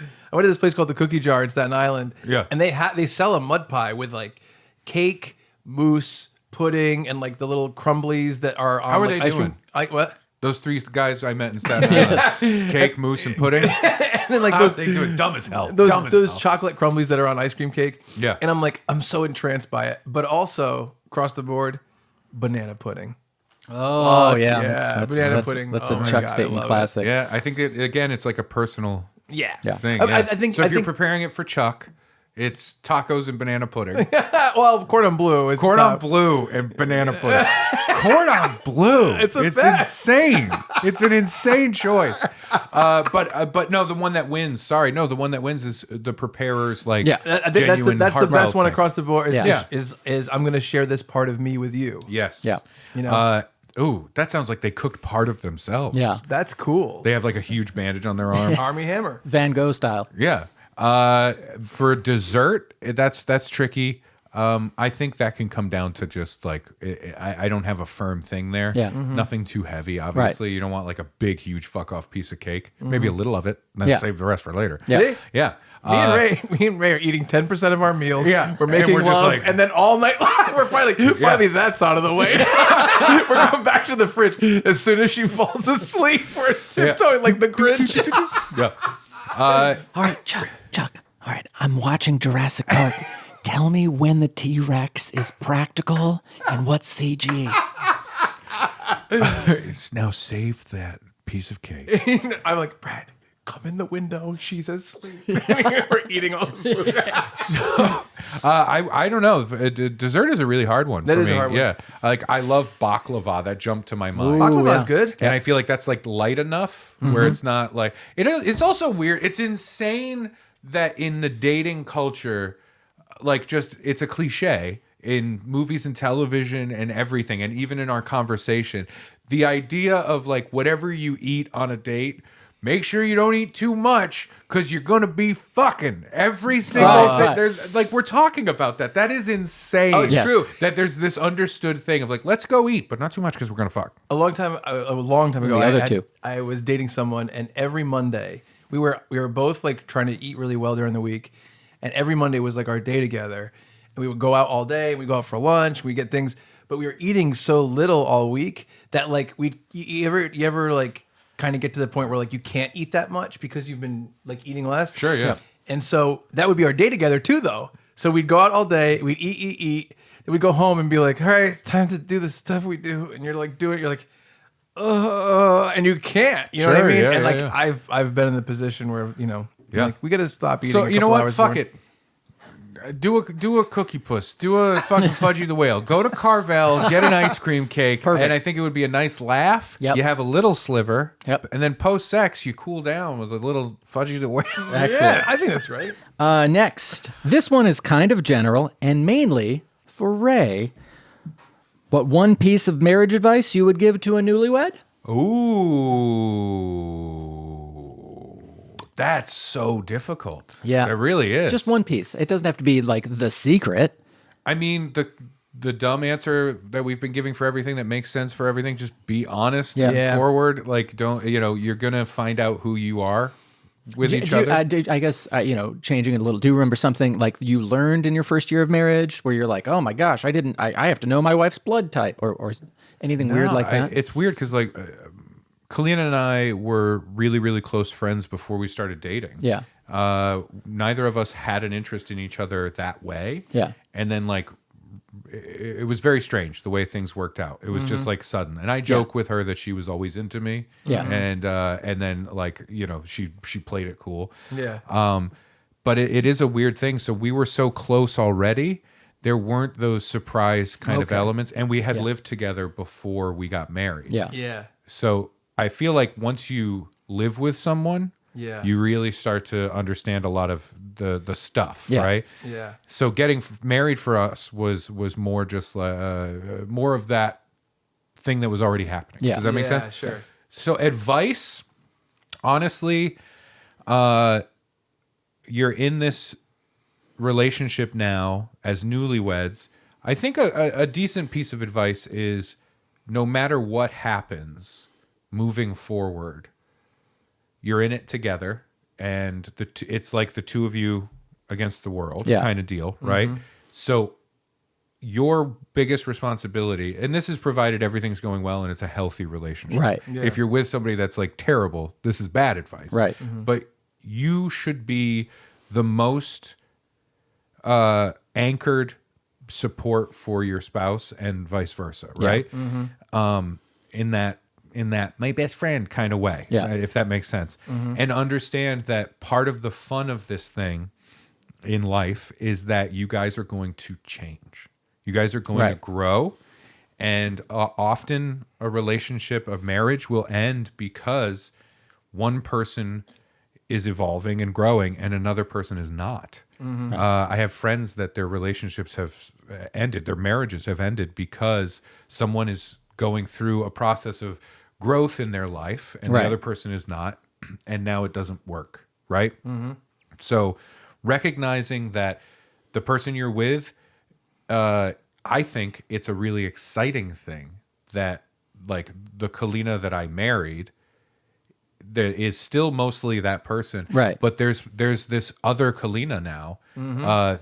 C: this place called the Cookie Jar in Staten Island.
A: Yeah.
C: And they sell a mud pie with like cake, mousse, pudding and like the little crumblies that are on
A: How are
C: like,
A: they
C: ice
A: doing?
C: cream. Like what?
A: Those 3 guys I met in Staten Island. Cake, mousse, and pudding.
C: And then like
A: How
C: those,
A: they doing? Dumb as hell.
C: those,
A: Dumb as
C: those
A: hell.
C: chocolate crumblies that are on ice cream cake.
A: Yeah.
C: And I'm like, I'm so entranced by it. But also, across the board, banana pudding.
B: Oh, yeah.
C: yeah, banana pudding.
B: That's
C: Oh
B: a
C: my
B: Chuck
C: God, I
B: Staten
C: love it.
B: classic.
A: Yeah, I think it's like a personal
C: Yeah.
B: Yeah.
A: thing.
C: I
A: Yeah.
C: think-
A: so. If
C: I
A: you're
C: think-
A: preparing it for Chuck, it's tacos and banana pudding.
C: Well, cordon bleu is
A: Cordon
C: top.
A: bleu and banana pudding. Cordon bleu.
C: It's the best.
A: insane. It's an insane choice. But no, the one that wins. Sorry, no, the one that wins is the preparer's like.
B: Yeah.
C: I think
A: genuine
C: that's the best
A: heartfelt
C: one
A: thing.
C: across the board. Is,
B: Yeah.
C: is I'm going to share this part of me with you.
A: Yes.
B: Yeah.
C: You know?
A: Ooh, that sounds like they cooked part of themselves.
B: Yeah.
C: That's cool.
A: They have like a huge bandage on their arm.
C: Army Hammer.
B: Van Gogh style.
A: Yeah. For dessert, that's tricky. I think that can come down to just like I don't have a firm thing there.
B: Yeah.
A: Nothing too heavy. Obviously, you don't want like a big, huge fuck off piece of cake. Maybe a little of it. Then
B: Yeah.
A: save the rest for later.
B: Yeah.
C: See?
A: Yeah.
C: Me and Ray are eating 10% of our meals.
A: Yeah.
C: We're making
A: And we're just
C: love,
A: like-
C: and then all night we're finally that's out of the way. We're going back to the fridge as soon as she falls asleep. We're tiptoeing like the Grinch.
A: Yeah.
B: All right, Chuck. All right, I'm watching Jurassic Park. Tell me when the T-Rex is practical and what's CG.
A: Now save that piece of cake.
C: I'm like, Brad, come in the window. She's asleep. We're eating all the food.
A: I don't know. Dessert is a really hard one.
C: That
A: for
C: is a
A: me.
C: hard one.
A: Yeah. Like I love baklava. That jumped to my mind.
C: Baklava's
B: yeah.
C: good.
A: And I feel like that's like light enough where it's not like it's also weird. It's insane that in the dating culture, like just it's a cliche in movies and television and everything, and even in our conversation, the idea of like whatever you eat on a date, make sure you don't eat too much because you're gonna be fucking every single thing. There's like we're talking about that. That is insane.
C: Oh, it's
B: Yes.
C: true.
A: That there's this understood thing of like let's go eat, but not too much because we're gonna fuck.
C: A long time ago,
B: The other two.
C: I was dating someone, and every Monday we were both like trying to eat really well during the week, and every Monday was like our day together, and we would go out all day, we go out for lunch, we get things, but we were eating so little all week that like you ever like kind of get to the point where like you can't eat that much because you've been like eating less.
A: Sure, yeah.
C: And so that would be our day together too, though. So we'd go out all day, we'd eat. Then we'd go home and be like, all right, it's time to do the stuff we do. And you're like, doing it. You're like, and you can't. You know what I
A: Sure,
C: mean?
A: yeah,
C: and like,
A: yeah.
C: I've been in the position where, you know,
A: Yeah.
C: like, we got to stop eating.
A: So
C: a
A: you know
C: couple
A: what?
C: hours
A: Fuck
C: more.
A: it. Do a cookie puss. Do a fucking Fudgy the Whale. Go to Carvel, get an ice cream cake,
B: Perfect.
A: and I think it would be a nice laugh.
B: Yep.
A: You have a little sliver.
B: Yep.
A: And then post sex, you cool down with a little Fudgy the Whale.
B: Excellent.
C: Yeah, I think that's right.
B: Next, this one is kind of general and mainly for Ray. What one piece of marriage advice you would give to a newlywed?
A: Ooh. That's so difficult.
B: Yeah.
A: It really is.
B: Just one piece. It doesn't have to be like the secret.
A: I mean, the dumb answer that we've been giving for everything that makes sense for everything, just be honest
B: Yeah.
A: and
C: Yeah.
A: forward. Like, don't, you're going to find out who you are with each
B: Do you-
A: other.
B: I guess, changing it a little. Do you remember something like you learned in your first year of marriage where you're like, oh my gosh, I have to know my wife's blood type or anything weird like that?
A: It's weird because like Kalina and I were really, really close friends before we started dating.
B: Yeah.
A: Neither of us had an interest in each other that way.
B: Yeah.
A: And then like it was very strange the way things worked out. It was just like sudden. And I joke with her that she was always into me.
B: Yeah.
A: And then like, she played it cool.
C: Yeah.
A: But it is a weird thing. So we were so close already. There weren't those surprise kind of
B: Okay.
A: elements. And we had
B: Yeah.
A: lived together before we got married.
B: Yeah.
C: Yeah.
A: So I feel like once you live with someone,
C: Yeah.
A: you really start to understand a lot of the stuff,
B: Yeah.
A: right?
C: Yeah.
A: So getting married for us was more just more of that thing that was already happening.
B: Yeah.
A: Does that make
C: Yeah,
A: sense?
C: sure.
A: So advice, honestly, you're in this relationship now as newlyweds. I think a decent piece of advice is no matter what happens moving forward, you're in it together, and it's like the two of you against the world
B: Yeah.
A: kind of deal, right? So your biggest responsibility, and this is provided everything's going well and it's a healthy relationship.
B: Right.
C: Yeah.
A: If you're with somebody that's like terrible, this is bad advice.
B: Right.
A: But you should be the most anchored support for your spouse and vice versa, right? In that my best friend kind of way,
B: Yeah.
A: right? If that makes sense. And understand that part of the fun of this thing in life is that you guys are going to change. You guys are going to
B: Right.
A: grow. And often a relationship, a marriage will end because one person is evolving and growing and another person is not. I have friends that their relationships have ended, their marriages have ended because someone is going through a process of growth in their life and
B: Right.
A: the other person is not, and now it doesn't work, right? So recognizing that the person you're with, I think it's a really exciting thing that like the Kalina that I married, there is still mostly that person,
B: Right.
A: But there's this other Kalina now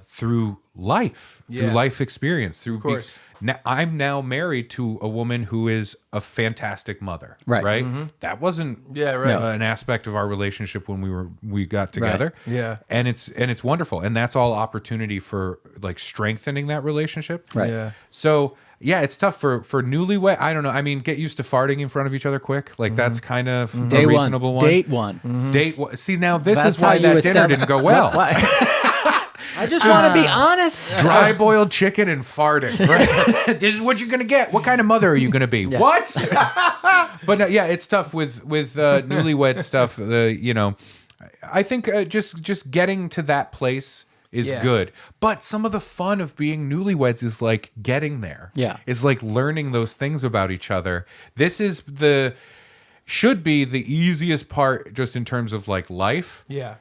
A: through life, through
C: Yeah.
A: life experience, through
C: course.
A: I'm now married to a woman who is a fantastic mother,
B: Right.
A: Right? That wasn't
C: Yeah, right.
A: an aspect of our relationship when we got together,
C: Yeah.
A: and it's wonderful, and that's all opportunity for like strengthening that relationship,
B: Right.
C: Yeah.
A: So yeah, it's tough for newlywed. I don't know. I mean, get used to farting in front of each other quick. Like that's kind of a
B: Day
A: reasonable one.
B: Date one.
A: Date one. See, now this
B: That's
A: is why
B: how you
A: that dinner
B: establish-
A: didn't go well.
B: That's why. I just want to be honest.
A: Dry boiled chicken and farting. Right? This is what you're gonna get. What kind of mother are you gonna be? What? But no, yeah, it's tough with newlywed stuff. You know, I think just getting to that place is
C: Yeah.
A: good. But some of the fun of being newlyweds is like getting there.
B: Yeah.
A: Is like learning those things about each other. This is should be the easiest part just in terms of like life.
C: Yeah.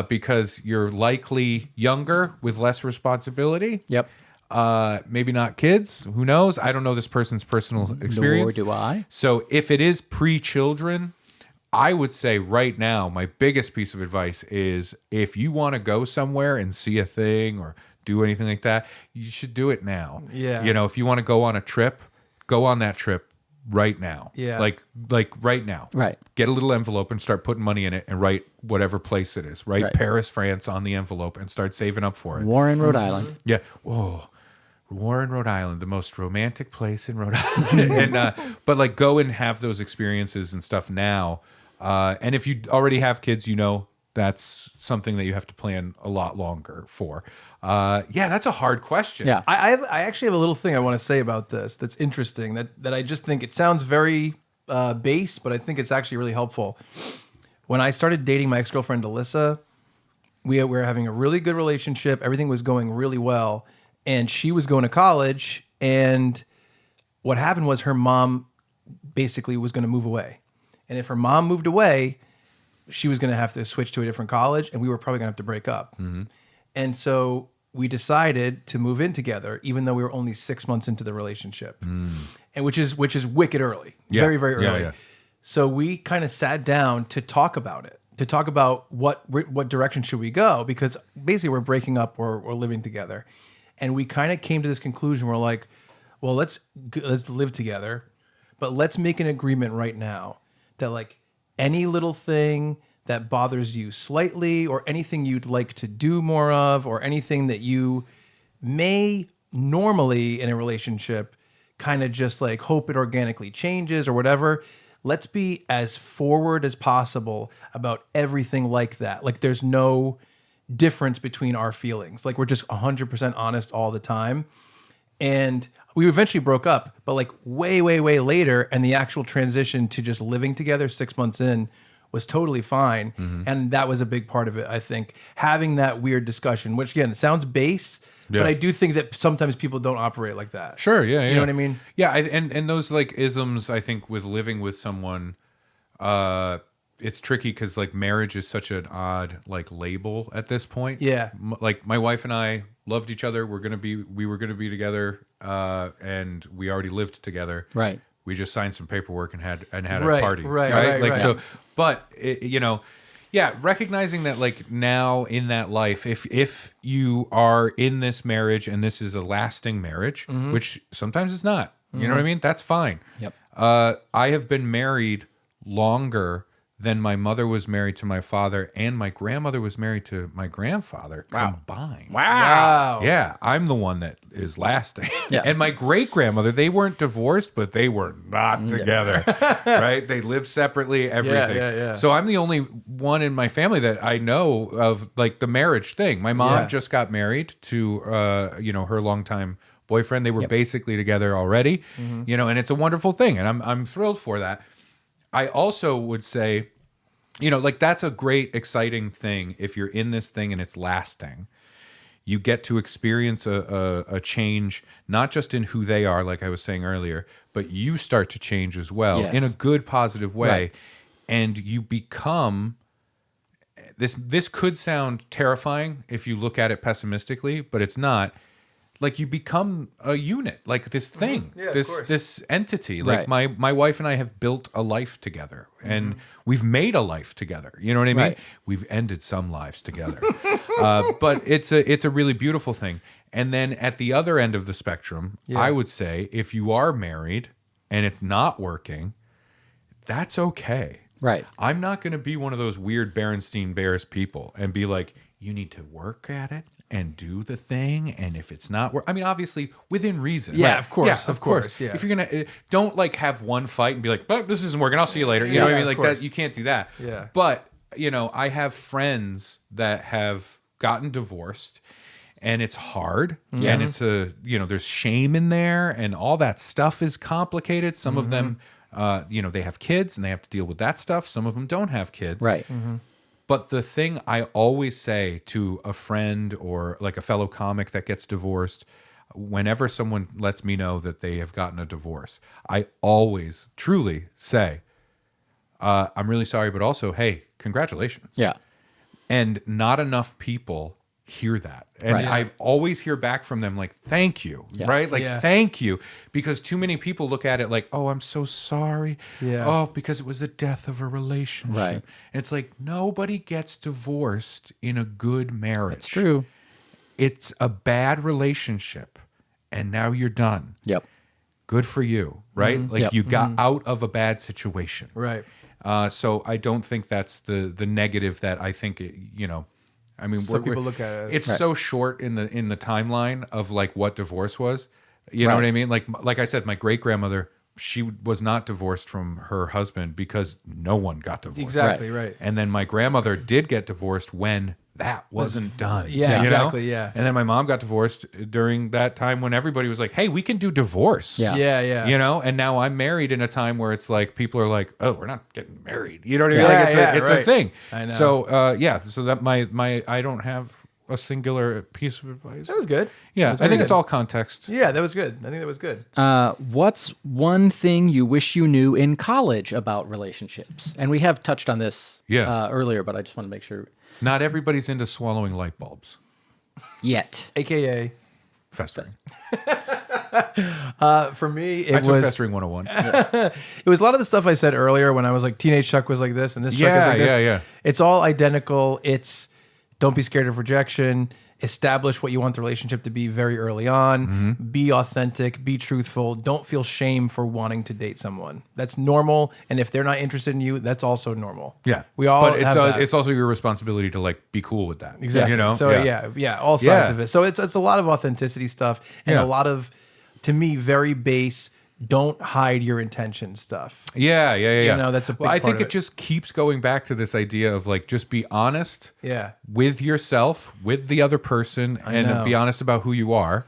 A: Because you're likely younger with less responsibility.
B: Yep.
A: Maybe not kids. Who knows? I don't know this person's personal experience.
B: Nor do I.
A: So if it is pre-children, I would say right now, my biggest piece of advice is if you want to go somewhere and see a thing or do anything like that, you should do it now.
C: Yeah.
A: You know, if you want to go on a trip, go on that trip right now.
C: Yeah.
A: Like right now.
B: Right.
A: Get a little envelope and start putting money in it and write whatever place it is. Write
B: Right.
A: Paris, France on the envelope and start saving up for it.
B: Warren, Rhode Island.
A: Yeah. Whoa. Warren, Rhode Island, the most romantic place in Rhode Island. And but like go and have those experiences and stuff now. And if you already have kids, you know that's something that you have to plan a lot longer for. Yeah, that's a hard question.
B: Yeah.
C: I actually have a little thing I want to say about this that's interesting that I just think it sounds very base, but I think it's actually really helpful. When I started dating my ex-girlfriend Alyssa, we were having a really good relationship. Everything was going really well. And she was going to college. And what happened was her mom basically was going to move away. And if her mom moved away, she was going to have to switch to a different college. And we were probably going to have to break up. And so we decided to move in together, even though we were only 6 months into the relationship, and which is wicked early,
A: Yeah.
C: very, very
A: Yeah,
C: early.
A: yeah.
C: So we kind of sat down to talk about it, to talk about what direction should we go, because basically we're breaking up or living together, and we kind of came to this conclusion. We're like, well, let's live together, but let's make an agreement right now that like any little thing that bothers you slightly, or anything you'd like to do more of, or anything that you may normally in a relationship kind of just like hope it organically changes or whatever. Let's be as forward as possible about everything like that. Like there's no difference between our feelings. Like we're just 100% honest all the time. And we eventually broke up, but like way, way, way later. And the actual transition to just living together 6 months in was totally fine. And that was a big part of it, I think. Having that weird discussion, which again, it sounds base,
A: Yeah.
C: but I do think that sometimes people don't operate like that.
A: Sure, yeah, yeah.
C: You know what I mean?
A: Yeah, and those like isms, I think, with living with someone, it's tricky because like marriage is such an odd like label at this point.
C: Yeah.
A: Like my wife and I loved each other. We were gonna be together, and we already lived together.
B: Right.
A: We just signed some paperwork and had a
C: Right,
A: party.
C: right.
A: Like
C: right.
A: so, but you know, Yeah, recognizing that like now in that life, if you are in this marriage and this is a lasting marriage, which sometimes it's not, you know what I mean? That's fine.
B: Yep.
A: I have been married longer than my mother was married to my father, and my grandmother was married to my grandfather combined.
C: Wow.
A: Yeah, I'm the one that is lasting.
B: Yeah.
A: And my great grandmother, they weren't divorced, but they were not together. Right? They lived separately, everything.
C: yeah.
A: So I'm the only one in my family that I know of like the marriage thing. My mom just got married to her longtime boyfriend. They were basically together already. And it's a wonderful thing. And I'm thrilled for that. I also would say, like that's a great, exciting thing if you're in this thing and it's lasting. You get to experience a change, not just in who they are, like I was saying earlier, but you start to change as well in a good, positive way.
B: Right.
A: And you become, this could sound terrifying if you look at it pessimistically, but it's not. Like you become a unit, like this thing,
C: Yeah, of
A: this
C: course.
A: this entity. Like my wife and I have built a life together, and we've made a life together. You know what I mean?
B: Right.
A: We've ended some lives together, but it's a really beautiful thing. And then at the other end of the spectrum, I would say if you are married and it's not working, that's okay.
B: Right.
A: I'm not going to be one of those weird Berenstein Bears people and be like, you need to work at it and do the thing, and if it's not I mean, obviously within reason.
C: Yeah, of course,
A: Yeah,
C: of course, yeah.
A: If you're gonna don't like have one fight and be like, "But this isn't working. I'll see you later." You know what I mean? Like that, you can't do that.
C: Yeah.
A: But I have friends that have gotten divorced, and it's hard, and it's there's shame in there, and all that stuff is complicated. Some of them, they have kids, and they have to deal with that stuff. Some of them don't have kids,
B: Right.
A: But the thing I always say to a friend or like a fellow comic that gets divorced, whenever someone lets me know that they have gotten a divorce, I always truly say, I'm really sorry, but also, hey, congratulations.
B: Yeah.
A: And not enough people hear that. And
B: Right.
A: I always hear back from them like, thank you, right? Like, thank you. Because too many people look at it like, oh, I'm so sorry.
C: Yeah.
A: Oh, because it was the death of a relationship.
B: Right.
A: And it's like, nobody gets divorced in a good marriage.
B: It's true.
A: It's a bad relationship. And now you're done.
B: Yep.
A: Good for you, right? Like
B: Yep.
A: you got out of a bad situation.
C: Right.
A: So I don't think that's the negative that I think, I mean,
C: Some people look at it.
A: It's so short in the timeline of like what divorce was. You know what I mean? Like I said, my great grandmother, she was not divorced from her husband because no one got divorced.
C: Exactly, right.
A: And then my grandmother did get divorced when that wasn't done.
C: Yeah,
A: you know?
C: exactly, yeah.
A: And then my mom got divorced during that time when everybody was like, hey, we can do divorce.
B: Yeah.
C: Yeah.
A: And now I'm married in a time where it's like people are like, oh, we're not getting married. You know what I mean?
C: Yeah,
A: Like it's a
C: right.
A: thing.
C: I know.
A: So so that my I don't have a singular piece of advice.
C: That was good.
A: Yeah,
C: That was
A: I think
C: very
A: it's
C: good.
A: all context.
C: Yeah, that was good. I think that was good.
B: What's one thing you wish you knew in college about relationships? And we have touched on this earlier, but I just want to make sure.
A: Not everybody's into swallowing light bulbs.
B: Yet.
C: AKA,
A: Festering.
C: for me,
A: I
C: it
A: took
C: was
A: Festering 101.
C: it was a lot of the stuff I said earlier when I was like, teenage Chuck was like this, and this Chuck is like this.
A: Yeah.
C: It's all identical. It's don't be scared of rejection. Establish what you want the relationship to be very early on. Be authentic. Be truthful. Don't feel shame for wanting to date someone. That's normal. And if they're not interested in you, that's also normal.
A: Yeah.
C: We all
A: But
C: have that.
A: it's also your responsibility to like be cool with that.
C: Exactly.
A: You know?
C: So yeah, all sides
A: Yeah.
C: of it. So it's a lot of authenticity stuff and
A: Yeah.
C: a lot of, to me, very base. Don't hide your intention stuff.
A: Yeah.
C: You know, that's a big
A: Well, I
C: part
A: think
C: of
A: it just keeps going back to this idea of like just be honest
C: Yeah.
A: with yourself, with the other person, and
C: know.
A: be honest about who you are.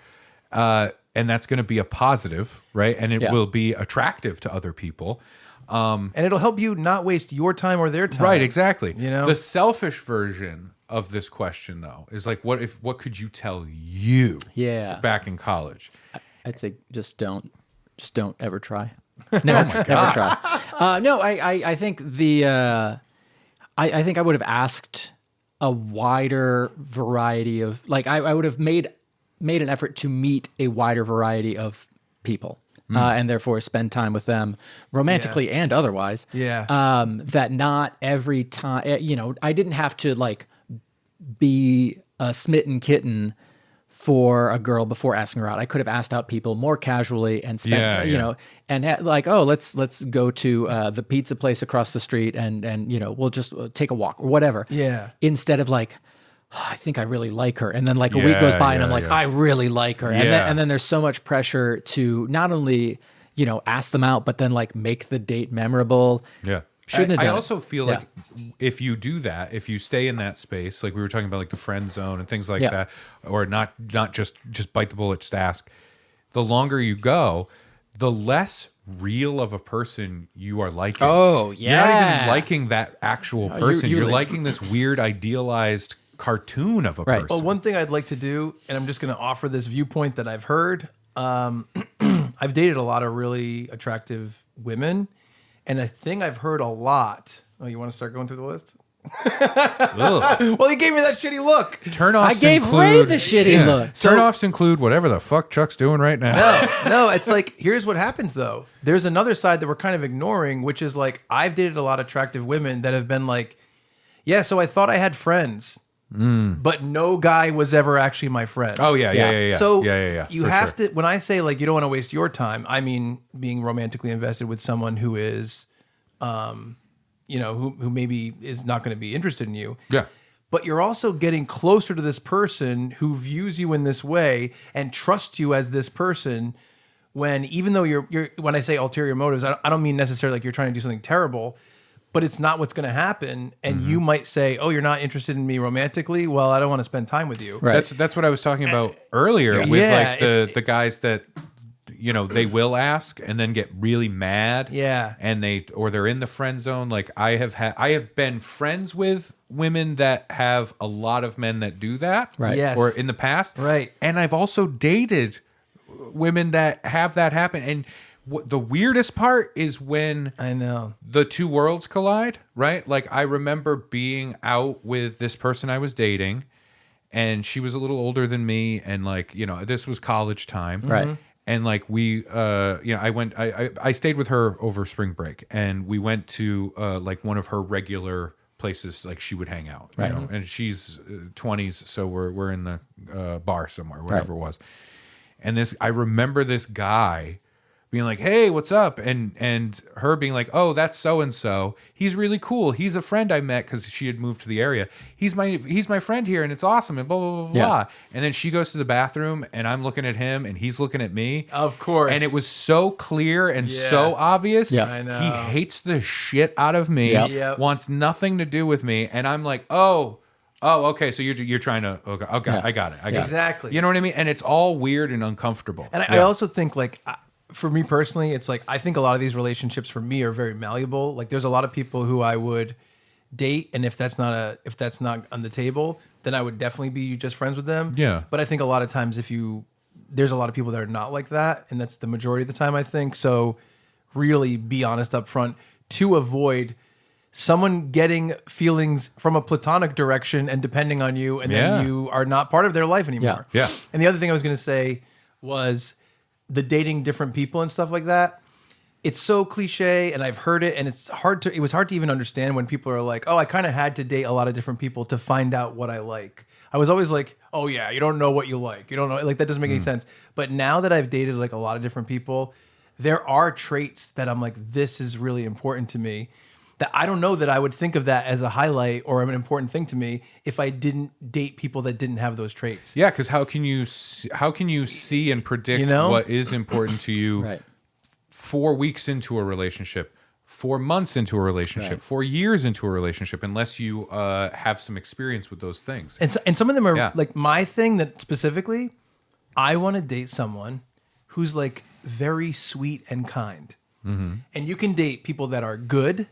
A: And that's going to be a positive, right? And it will be attractive to other people.
C: And it'll help you not waste your time or their time.
A: Right, exactly.
C: You know?
A: The selfish version of this question though is like what could you tell you back in college?
B: I'd say just don't ever try. Never try. No, I think I think I would have asked a wider variety of, like, I would have made an effort to meet a wider variety of people and therefore spend time with them romantically and otherwise.
C: Yeah.
B: That not every time, I didn't have to like be a smitten kitten for a girl before asking her out. I could have asked out people more casually and spent, and let's go to the pizza place across the street and we'll just take a walk or whatever.
C: Yeah.
B: Instead of like, oh, I think I really like her. And then like a week goes by and I'm like, I really like her. And then there's so much pressure to not only, ask them out, but then like make the date memorable.
A: Yeah.
B: Shouldn't have done
A: I
B: it.
A: also feel like if you do that, if you stay in that space, like we were talking about, like the friend zone and things like that, or not just bite the bullet, just ask. The longer you go, the less real of a person you are liking.
B: Oh,
A: You're not
B: yeah.
A: even liking that actual person. You're liking this weird idealized cartoon of a person.
C: Well, one thing I'd like to do, and I'm just going to offer this viewpoint that I've heard. I've dated a lot of really attractive women, and a thing I've heard a lot. Oh, you want to start going through the list? Well, he gave me that shitty look.
A: Turn-offs
B: I gave Ray the shitty look.
A: Turn-offs include whatever the fuck Chuck's doing right now.
C: No, it's like, here's what happens though. There's another side that we're kind of ignoring, which is like, I've dated a lot of attractive women that have been like, yeah, so I thought I had friends, but no guy was ever actually my friend.
A: Oh, yeah.
C: So you
A: for
C: have
A: sure.
C: to, when I say like, you don't want to waste your time, I mean being romantically invested with someone who is, who maybe is not going to be interested in you.
A: Yeah.
C: But you're also getting closer to this person who views you in this way and trusts you as this person. When even though you're when I say ulterior motives, I don't mean necessarily like you're trying to do something terrible, but it's not what's going to happen. And you might say, "Oh, you're not interested in me romantically. Well, I don't want to spend time with you."
B: Right.
A: That's what I was talking about earlier with like the guys that they will ask and then get really mad.
C: Yeah.
A: And they're in the friend zone. Like I have been friends with women that have a lot of men that do that.
B: Right.
C: Yes.
A: Or in the past.
C: Right.
A: And I've also dated women that have that happen. And the weirdest part is when
C: I know
A: the two worlds collide, right? Like I remember being out with this person I was dating, and she was a little older than me, and like, this was college time.
B: Right.
A: And like we I stayed with her over spring break, and we went to like one of her regular places like she would hang out.
B: Right.
A: And she's 20s, so we're in the bar somewhere, wherever it was. And I remember this guy being like, "Hey, what's up?" And her being like, "Oh, that's so and so. He's really cool. He's a friend I met because she had moved to the area. He's my friend here, and it's awesome." And blah blah blah blah.
B: Yeah.
A: And then she goes to the bathroom, and I'm looking at him, and he's looking at me.
C: Of course.
A: And it was so clear and so obvious.
B: Yeah.
C: I know.
A: He hates the shit out of me.
C: Yep.
A: Wants nothing to do with me, and I'm like, oh, okay. So you're trying to okay,
B: Yeah.
A: I got it.
C: Exactly.
A: You know what I mean? And it's all weird and uncomfortable.
C: And I also think like, for me personally, it's like, I think a lot of these relationships for me are very malleable. Like there's a lot of people who I would date, and if that's not on the table, then I would definitely be just friends with them.
A: Yeah.
C: But I think a lot of times there's a lot of people that are not like that, and that's the majority of the time, I think. So really be honest up front to avoid someone getting feelings from a platonic direction and depending on you, and then you are not part of their life anymore.
A: Yeah.
C: And the other thing I was going to say was the dating different people and stuff like that. It's so cliche, and I've heard it, and it was hard to even understand when people are like, "Oh, I kind of had to date a lot of different people to find out what I like." I was always like, "Oh yeah, you don't know what you like. You don't know, like that doesn't make any sense." But now that I've dated like a lot of different people, there are traits that I'm like, this is really important to me. That I don't know that I would think of that as a highlight or an important thing to me if I didn't date people that didn't have those traits.
A: Yeah, because how can you see and predict what is important to you
B: Right.
A: 4 weeks into a relationship, 4 months into a relationship,
B: Right.
A: 4 years into a relationship, unless you have some experience with those things?
C: And some of them are
A: Yeah.
C: like my thing that specifically, I want to date someone who's like very sweet and kind.
A: Mm-hmm.
C: And you can date people that are good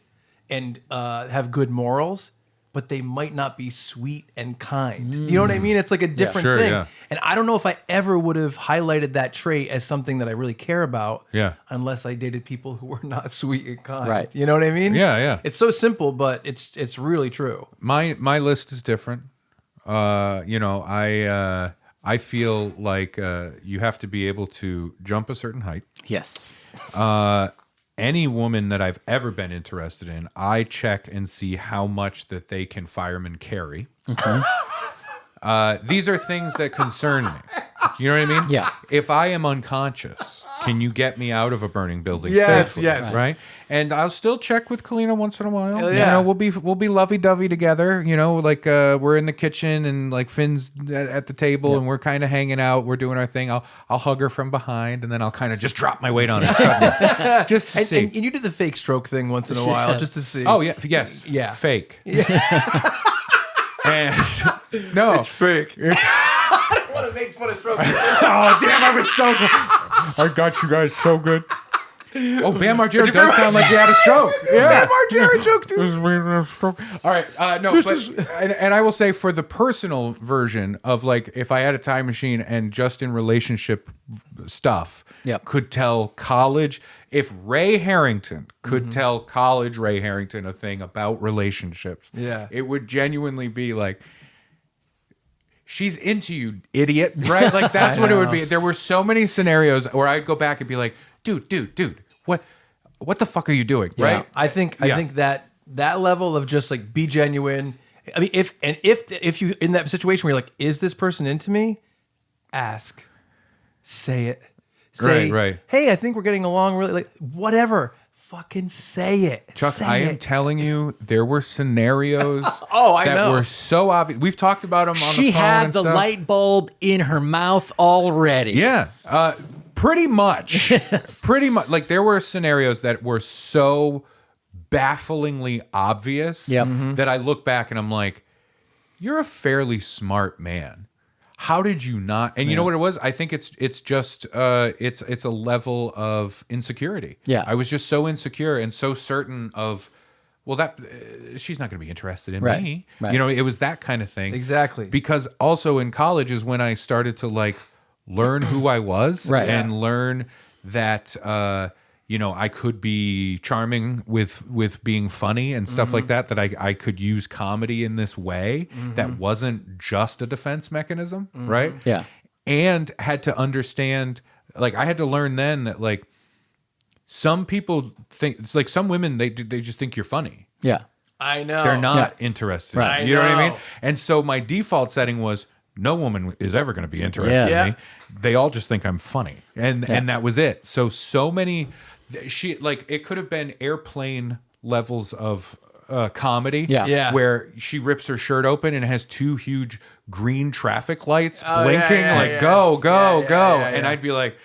C: and have good morals, but they might not be sweet and kind. Do you know what I mean? It's like a different
A: Sure,
C: thing.
A: yeah.
C: And I don't know if I ever would have highlighted that trait as something that I really care about unless I dated people who were not sweet and kind.
B: Right.
C: You know what I mean?
A: Yeah.
C: It's so simple, but it's really true.
A: My list is different. I feel like you have to be able to jump a certain height.
B: Yes.
A: Any woman that I've ever been interested in, I check and see how much that they can fireman carry. These are things that concern me. You know what I mean?
B: Yeah.
A: If I am unconscious, can you get me out of a burning building
C: Yes,
A: safely?
C: yes.
A: Right. And I'll still check with Kalina once in a while.
C: Hell
A: You
C: yeah.
A: know, we'll be lovey dovey together. You know, like we're in the kitchen and like Finn's at the table and we're kind of hanging out. We're doing our thing. I'll hug her from behind and then I'll kind of just drop my weight on her suddenly, just to see.
C: And you do the fake stroke thing once in a while just to see.
A: Oh yeah, yes,
C: Yeah.
A: fake. And no,
C: fake. I don't want to make fun of stroke.
A: oh damn, I was so good. I got you guys so good. Oh, Bam Margera does sound like you had a stroke. Yeah,
C: Bam Margera joke too.
A: All right, no, but and I will say for the personal version of like if I had a time machine and just in relationship stuff
B: Yep.
A: could tell college, if Ray Harrington could tell college Ray Harrington a thing about relationships,
C: Yeah.
A: it would genuinely be like, she's into you, idiot, right? Like that's what it would be. There were so many scenarios where I'd go back and be like, dude, what the fuck are you doing,
C: Yeah.
A: right?
C: I think that level of just like be genuine. I mean, if you in that situation where you're like, is this person into me? Ask, say it, say,
A: Right.
C: Hey, I think we're getting along really. Like whatever, fucking say it.
A: Chuck,
C: say
A: I am
C: it.
A: telling you, there were scenarios
C: I
A: that
C: know.
A: were so obvious. We've talked about them on
B: She
A: the phone
B: had
A: and
B: the
A: stuff.
B: light bulb in her mouth already.
A: Yeah, pretty much. Pretty much. Like there were scenarios that were so bafflingly obvious
B: Yep.
A: that I look back and I'm like, you're a fairly smart man. How did you not? And you know what it was? I think it's just it's a level of insecurity.
B: Yeah.
A: I was just so insecure and so certain of, well, that she's not going to be interested in
B: Right.
A: me.
B: Right.
A: You know, it was that kind of thing.
C: Exactly.
A: Because also in college is when I started to like learn who I was
B: Right.
A: and learn that you know, I could be charming with being funny and stuff like that, that I could use comedy in this way that wasn't just a defense mechanism, right?
B: Yeah.
A: And had to understand, like I had to learn then that like some people think, it's like some women, they just think you're funny.
B: Yeah.
C: I know.
A: They're not interested.
B: Right.
A: You know what I
C: know.
A: mean? And so my default setting was no woman is ever going to be interested
B: Yes.
A: in me. They all just think I'm funny. And that was it. So many, she like, it could have been airplane levels of comedy
B: Yeah.
C: Yeah.
A: where she rips her shirt open and it has two huge green traffic lights
C: Oh,
A: blinking
C: yeah,
A: like
C: yeah.
A: go
C: Yeah,
A: and
C: yeah.
A: I'd be like,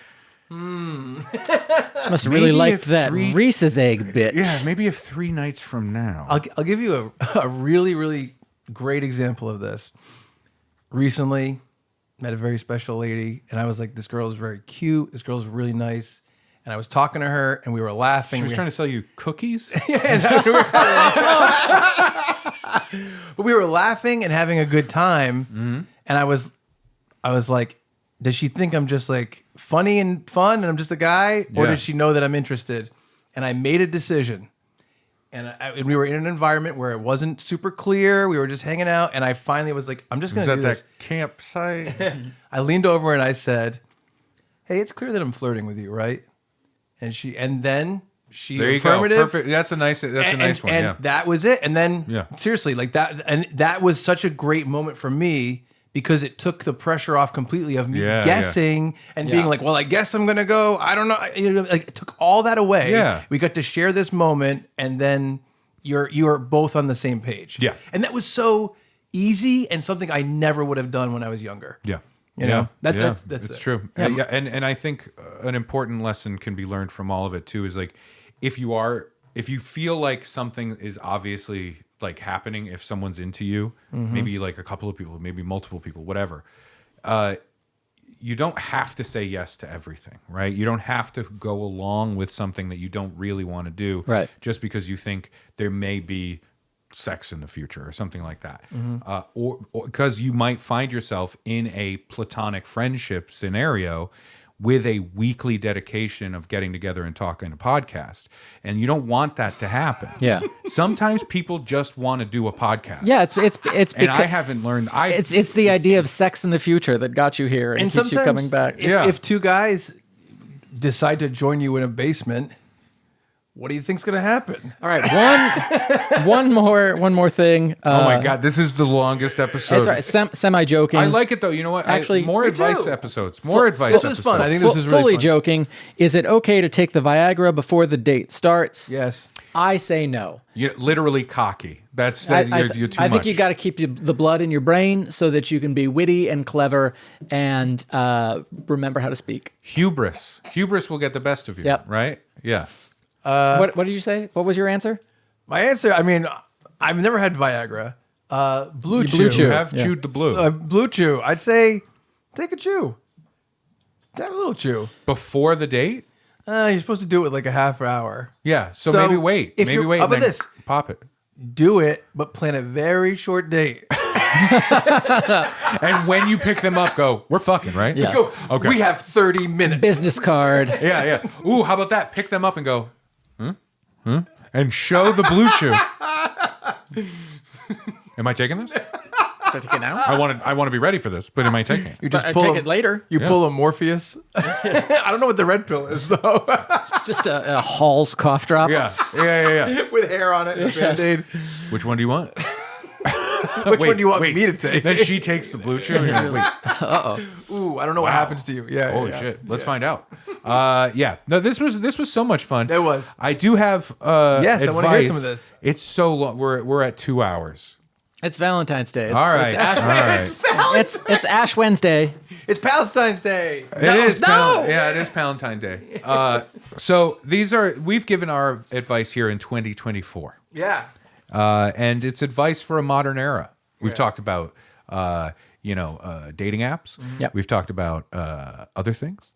B: Must have really
A: Maybe
B: liked
A: if
B: that Reese's egg bit.
A: yeah, maybe if 3 nights from now.
C: I'll give you a really, really great example of this. Recently, met a very special lady, and I was like, this girl is very cute. This girl is really nice. And I was talking to her, and we were laughing.
A: She was trying to sell you cookies?
C: But we were laughing and having a good time.
A: Mm-hmm.
C: And I was like, does she think I'm just like funny and fun and I'm just a guy? Or
A: Yeah.
C: did she know that I'm interested? And I made a decision. And we were in an environment where it wasn't super clear. We were just hanging out. And I finally was like, I'm just going
A: Was
C: to
A: that
C: do
A: that
C: this.
A: campsite?
C: I leaned over and I said, hey, it's clear that I'm flirting with you, right? And then she
A: There you
C: affirmative.
A: go. Perfect. That's a nice one.
C: And
A: Yeah.
C: that was it. And then
A: Yeah.
C: seriously, like that, and that was such a great moment for me because it took the pressure off completely of me
A: Yeah,
C: guessing and being
B: Yeah.
C: like, well, I guess I'm gonna go. I don't know. You know, like it took all that away.
A: Yeah.
C: We got to share this moment, and then you're both on the same page.
A: Yeah.
C: And that was so easy and something I never would have done when I was younger.
A: Yeah.
C: You know? That's
A: it's
C: it.
A: true. Yeah. And I think an important lesson can be learned from all of it too is like if you feel like something is obviously like happening, if someone's into you, maybe like a couple of people, maybe multiple people, whatever, you don't have to say yes to everything, right? You don't have to go along with something that you don't really want to do,
B: Right.
A: just because you think there may be sex in the future or something like that, or because you might find yourself in a platonic friendship scenario with a weekly dedication of getting together and talking a podcast. And you don't want that to happen.
B: Yeah.
A: Sometimes people just want to do a podcast.
B: Yeah, it's
A: And
B: because
A: I haven't learned.
B: it's the idea of sex in the future that got you here and keeps you
C: sometimes
B: coming back.
C: If two guys decide to join you in a basement, what do you think's going to happen?
B: All right, one more thing.
A: Oh my God, this is the longest episode.
B: That's right. Semi joking.
A: I like it though. You know what?
B: Actually,
A: more
C: me
A: advice
C: too.
A: episodes. More advice
C: This
A: episodes.
C: is fun. I think this is really
B: fully
C: fun.
B: joking. Is it okay to take the Viagra before the date starts?
C: Yes.
B: I say no.
A: You're literally cocky. That's
B: I
A: you're too
B: I think
A: much.
B: you got to keep the blood in your brain so that you can be witty and clever and remember how to speak.
A: Hubris will get the best of you.
B: Yep.
A: Right? Yeah.
B: What did you say? What was your answer?
C: My answer, I mean, I've never had Viagra. Blue Chew.
B: Blue Chew.
A: You have
B: Yeah.
A: chewed the blue.
C: Blue Chew. I'd say take a chew. Have a little chew.
A: Before the date?
C: You're supposed to do it with like a half hour.
A: Yeah. So,
C: So,
A: maybe wait.
C: if
A: Maybe
C: you're-
A: wait.
C: how
A: and
C: about
A: then
C: this?
A: Pop it.
C: Do it, but plan a very short date.
A: And when you pick them up, go, we're fucking, right?
B: Yeah.
C: Go,
A: Okay.
C: We have 30 minutes.
B: Business card.
A: Yeah, yeah. Ooh, how about that? Pick them up and go, and show the blue chew. Am I taking this?
B: Should I take it now?
A: I want to be ready for this, but am I taking it?
C: You just
B: I
C: pull
B: take
C: a-
B: it later.
C: You pull a Morpheus. I don't know what the red pill is though.
B: It's just a Hall's cough drop.
A: Yeah, yeah.
C: With hair on it and a Band-Aid.
A: Which one do you want?
C: Which one do you want me to take?
A: Then she takes the blue chew. And you're like, wait,
C: Ooh, I don't know what happens to you. Yeah.
A: holy
C: yeah.
A: shit. Let's find out. Yeah. No, this was so much fun.
C: It was.
A: I do have
C: Yes, I wanna hear
A: advice.
C: some of this.
A: It's so long. We're at 2 hours.
B: It's Valentine's Day. It's,
A: All right.
B: It's Ash,
A: All right.
B: it's Ash Wednesday.
C: It's Palestine's Day.
A: It is. Yeah, it is Valentine Day. So we've given our advice here in 2024.
C: Yeah.
A: And it's advice for a modern era. We've talked about, dating apps.
B: Yep.
A: We've talked about other things.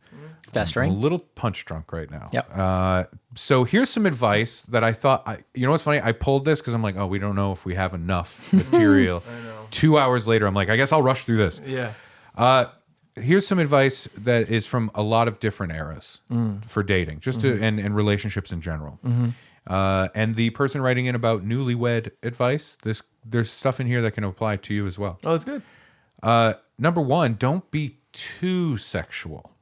B: Best
A: I'm a
B: ring.
A: little punch drunk right now.
B: Yep.
A: So here's some advice that I thought, you know what's funny? I pulled this because I'm like, oh, we don't know if we have enough material. 2 hours later, I'm like, I guess I'll rush through this.
C: Yeah.
A: Here's some advice that is from a lot of different eras for dating, just to and relationships in general. And the person writing in about newlywed advice, there's stuff in here that can apply to you as well.
C: Oh, that's good.
A: Number one, don't be too sexual.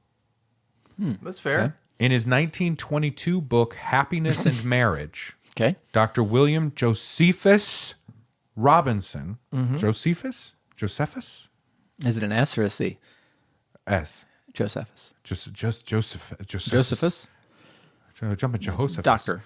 C: That's fair.
B: Okay.
A: In his 1922 book, Happiness and Marriage,
B: Okay.
A: Dr. William Josephus Robinson, Josephus?
B: Is it an S or a C?
A: S.
B: Josephus.
A: Josephus.
B: Josephus.
A: Jumping Jehoshaphat.
B: Doctor.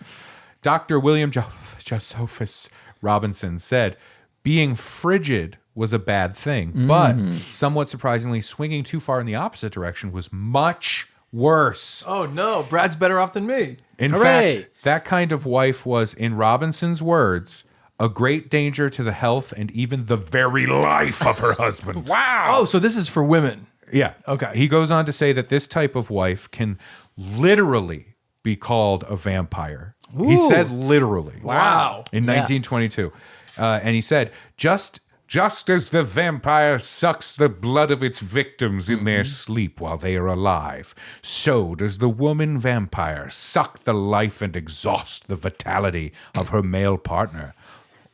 A: Dr. William Josephus Robinson said, being frigid was a bad thing, but somewhat surprisingly, swinging too far in the opposite direction was much worse.
C: Oh no, Brad's better off than me.
A: In
B: Hooray.
A: fact, that kind of wife was, in Robinson's words, a great danger to the health and even the very life of her husband.
C: Oh, so this is for women.
A: Yeah.
C: Okay.
A: He goes on to say that this type of wife can literally be called a vampire. He
B: Ooh.
A: said literally.
C: Wow.
A: In
B: Yeah.
A: 1922. And he said, just as the vampire sucks the blood of its victims in their sleep while they are alive, so does the woman vampire suck the life and exhaust the vitality of her male partner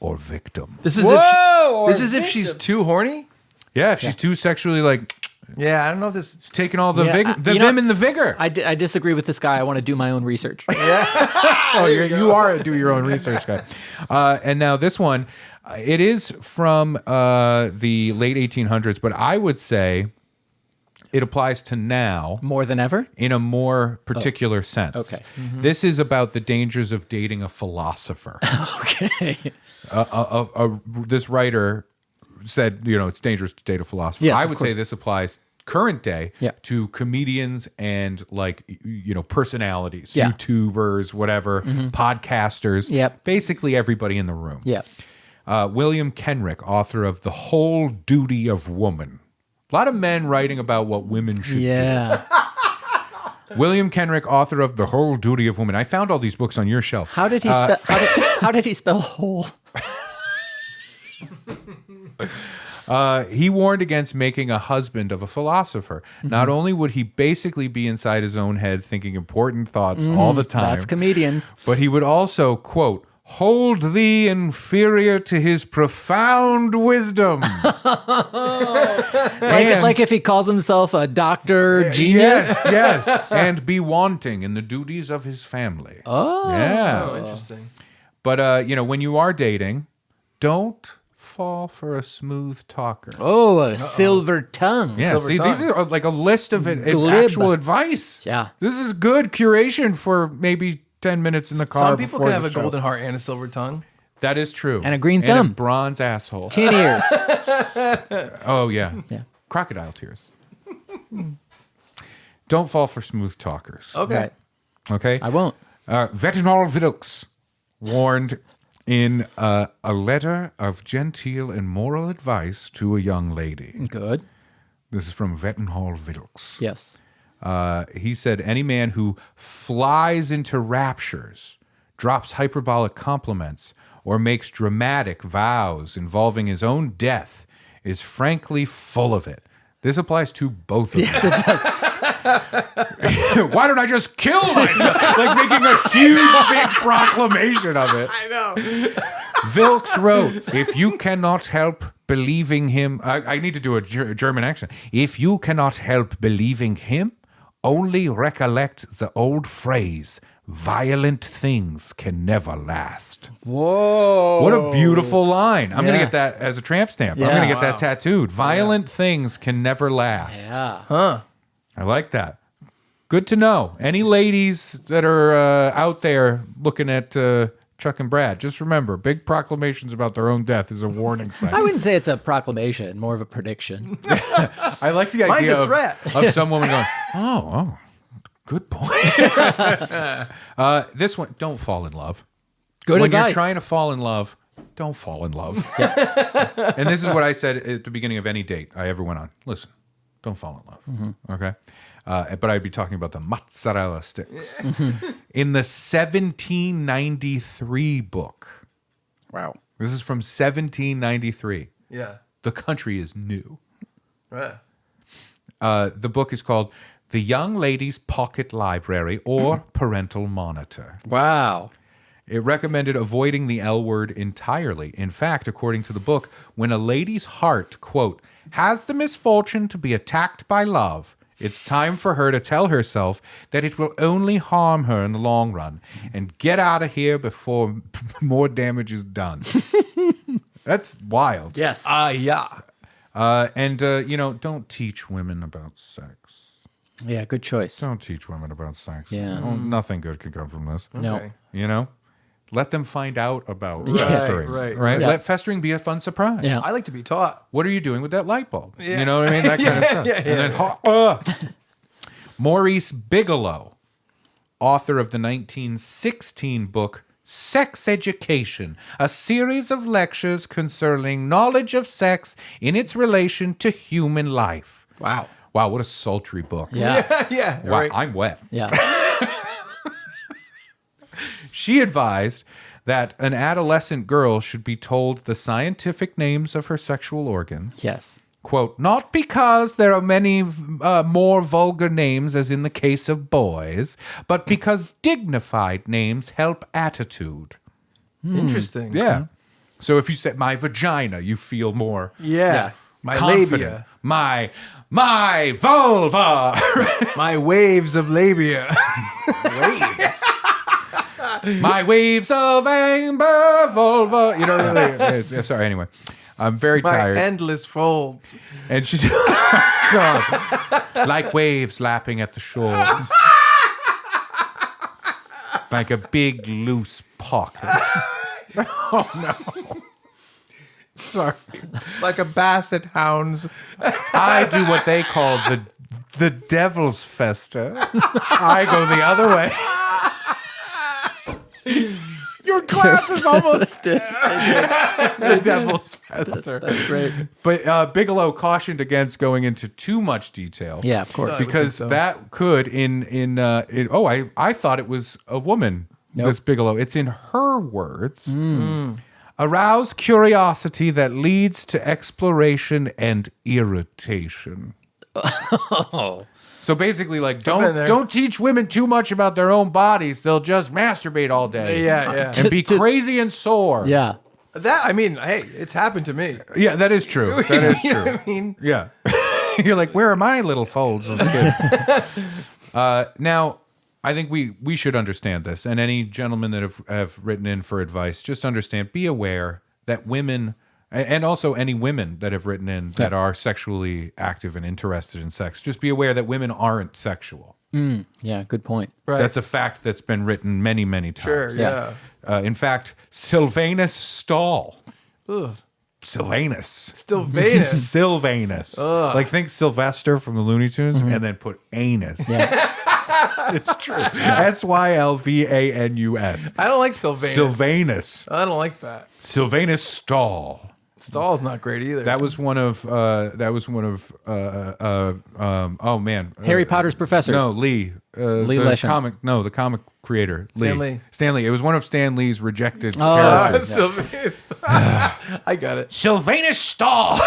A: or victim.
C: This is
B: Whoa,
C: if
B: or
C: if she's too horny.
A: Yeah, if she's too sexually
C: Yeah, I don't know if this.
A: taking all the
B: Yeah,
A: the
B: you know-
A: vim and the vigor.
B: I disagree with this guy. I want to do my own research.
A: Oh, you are a do your own research guy. And now this one, it is from the late 1800s, but I would say it applies to now
B: More than ever?
A: in a more particular sense.
B: okay.
A: This is about the dangers of dating a philosopher.
B: Okay.
A: This writer said, it's dangerous to date a philosopher.
B: Yes,
A: I
B: of
A: would say
B: course.
A: this applies current day
B: Yeah.
A: to comedians and personalities,
B: Yeah.
A: YouTubers, whatever, podcasters,
B: Yep.
A: basically everybody in the room.
B: Yeah.
A: William Kenrick, author of The Whole Duty of Woman. A lot of men writing about what women should
B: Yeah.
A: do. William Kenrick, author of The Whole Duty of Woman. I found all these books on your shelf.
B: How did he spell? How did he spell whole?
A: He warned against making a husband of a philosopher. Not only would he basically be inside his own head thinking important thoughts all the time,
B: That's comedians.
A: but he would also, quote, hold thee inferior to his profound wisdom.
B: Like if he calls himself a doctor genius.
A: Yes. And be wanting in the duties of his family.
B: Oh.
A: Yeah.
C: Interesting.
A: But, when you are dating, don't fall for a smooth talker.
B: Oh, a silver tongue.
A: Yeah,
C: Silver
A: see,
C: tongue.
A: these are like a list of
B: Glib.
A: actual advice.
B: Yeah.
A: This is good curation for maybe 10 minutes in the car.
C: Some people
A: before
C: can have
A: the
C: a
A: show.
C: golden heart and a silver tongue.
A: That is true.
B: And a green
A: And
B: thumb.
A: a bronze asshole.
B: 10 ears.
A: Oh, yeah.
B: Yeah.
A: Crocodile tears. Don't fall for smooth talkers.
C: Okay.
B: Right.
A: Okay?
B: I won't.
A: Vetinol Vilks warned in a letter of genteel and moral advice to a young lady.
B: Good.
A: This is from Vetinol Vilks.
B: Yes.
A: He said, any man who flies into raptures, drops hyperbolic compliments, or makes dramatic vows involving his own death is frankly full of it. This applies to both of
B: Yes,
A: them.
B: it does.
A: Why don't I just kill myself? Like making a huge, big proclamation of it.
C: I know.
A: Vilks wrote, if you cannot help believing him, I need to do a German accent. If you cannot help believing him, only recollect the old phrase, violent things can never last.
B: Whoa.
A: What a beautiful line. I'm going to
B: Yeah.
A: get that as a tramp stamp. I'm
B: Yeah.
A: going to get that tattooed. Violent things can never last.
B: Yeah.
C: Huh.
A: I like that. Good to know. Any ladies that are out there looking at Chuck and Brad, just remember, big proclamations about their own death is a warning sign.
B: I wouldn't say it's a proclamation, more of a prediction.
A: I like the
C: Mine's
A: idea
C: a threat.
A: of some woman going, oh, good point. This one, don't fall in love.
B: Good
A: when
B: advice.
A: you're trying to fall in love, don't fall in love. And this is what I said at the beginning of any date I ever went on. Listen, don't fall in love. Okay? But I'd be talking about the mozzarella sticks. In the 1793 book,
B: Wow.
A: this is from 1793.
C: Yeah.
A: The country is new.
C: Right.
A: The book is called The Young Lady's Pocket Library or Parental Monitor.
B: Wow.
A: It recommended avoiding the L word entirely. In fact, according to the book, when a lady's heart, quote, has the misfortune to be attacked by love, it's time for her to tell herself that it will only harm her in the long run and get out of here before more damage is done. That's wild.
B: Yes.
C: Yeah.
A: Don't teach women about sex.
B: Yeah, good choice.
A: Don't teach women about sex.
B: Yeah.
A: Nothing good can come from this.
B: No.
C: Okay.
A: Let them find out about
C: Right,
A: festering.
C: right.
B: Yeah.
A: Let festering be a fun surprise.
B: Yeah.
C: I like to be taught.
A: What are you doing with that light bulb?
C: Yeah.
A: You know what I mean? That kind of stuff.
C: yeah,
A: And then, Maurice Bigelow, author of the 1916 book Sex Education, a series of lectures concerning knowledge of sex in its relation to human life.
B: Wow.
A: Wow, what a sultry book.
B: Yeah.
C: Yeah.
A: Wow,
C: Right.
A: I'm wet.
B: Yeah.
A: She advised that an adolescent girl should be told the scientific names of her sexual organs.
B: Yes.
A: Quote, not because there are many more vulgar names as in the case of boys, but because dignified names help attitude.
C: Interesting.
A: Yeah. So if you say my vagina, you feel more
C: Yeah. My
A: confident.
C: labia.
A: My vulva.
C: My waves of labia.
A: Waves. My waves of amber vulva. You know, really. Sorry, anyway. I'm very
C: My
A: tired.
C: endless folds.
A: And she's, God, like waves lapping at the shores. Like a big loose pocket. Oh, no. Sorry.
C: Like a basset hound's.
A: I do what they call the devil's festa. I go the other way. Your class is almost the devil's festa.
B: That's great.
A: But Bigelow cautioned against going into too much detail.
B: Yeah, of course.
A: Because that could I thought it was a woman,
B: Nope.
A: this Bigelow. It's in her words. Arouse curiosity that leads to exploration and irritation. So basically, like, don't teach women too much about their own bodies. They'll just masturbate all day.
C: Yeah.
A: And be crazy and sore.
B: Yeah.
C: That, I mean, hey, it's happened to me.
A: Yeah, that is true. That is
C: You know
A: true.
C: what I mean?
A: Yeah. You're like, where are my little folds of skin? Now, I think we should understand this. And any gentlemen that have written in for advice, just understand, be aware that women, and also any women that have written in that are sexually active and interested in sex, just be aware that women aren't sexual.
B: Yeah, good point.
C: Right.
A: That's a fact that's been written many, many times.
C: Sure, yeah.
A: In fact, Sylvanus Stahl.
C: Ugh.
A: Sylvanus.
C: Still Venus.
A: Sylvanus. Like think Sylvester from the Looney Tunes and then put anus.
B: Yeah.
A: It's true. Sylvanus.
C: I don't like Sylvanus.
A: Sylvanus.
C: I don't like that.
A: Sylvanus Stahl.
C: Stahl's not great either.
A: That was one of oh man.
B: Harry Potter's professors.
A: No, Lee.
B: Lee
A: the
B: Lesham.
A: the comic creator.
C: Stan Lee.
A: Stan Lee. It was one of Stan Lee's rejected characters.
C: Sylvanus. I got it.
A: Sylvanus Stahl.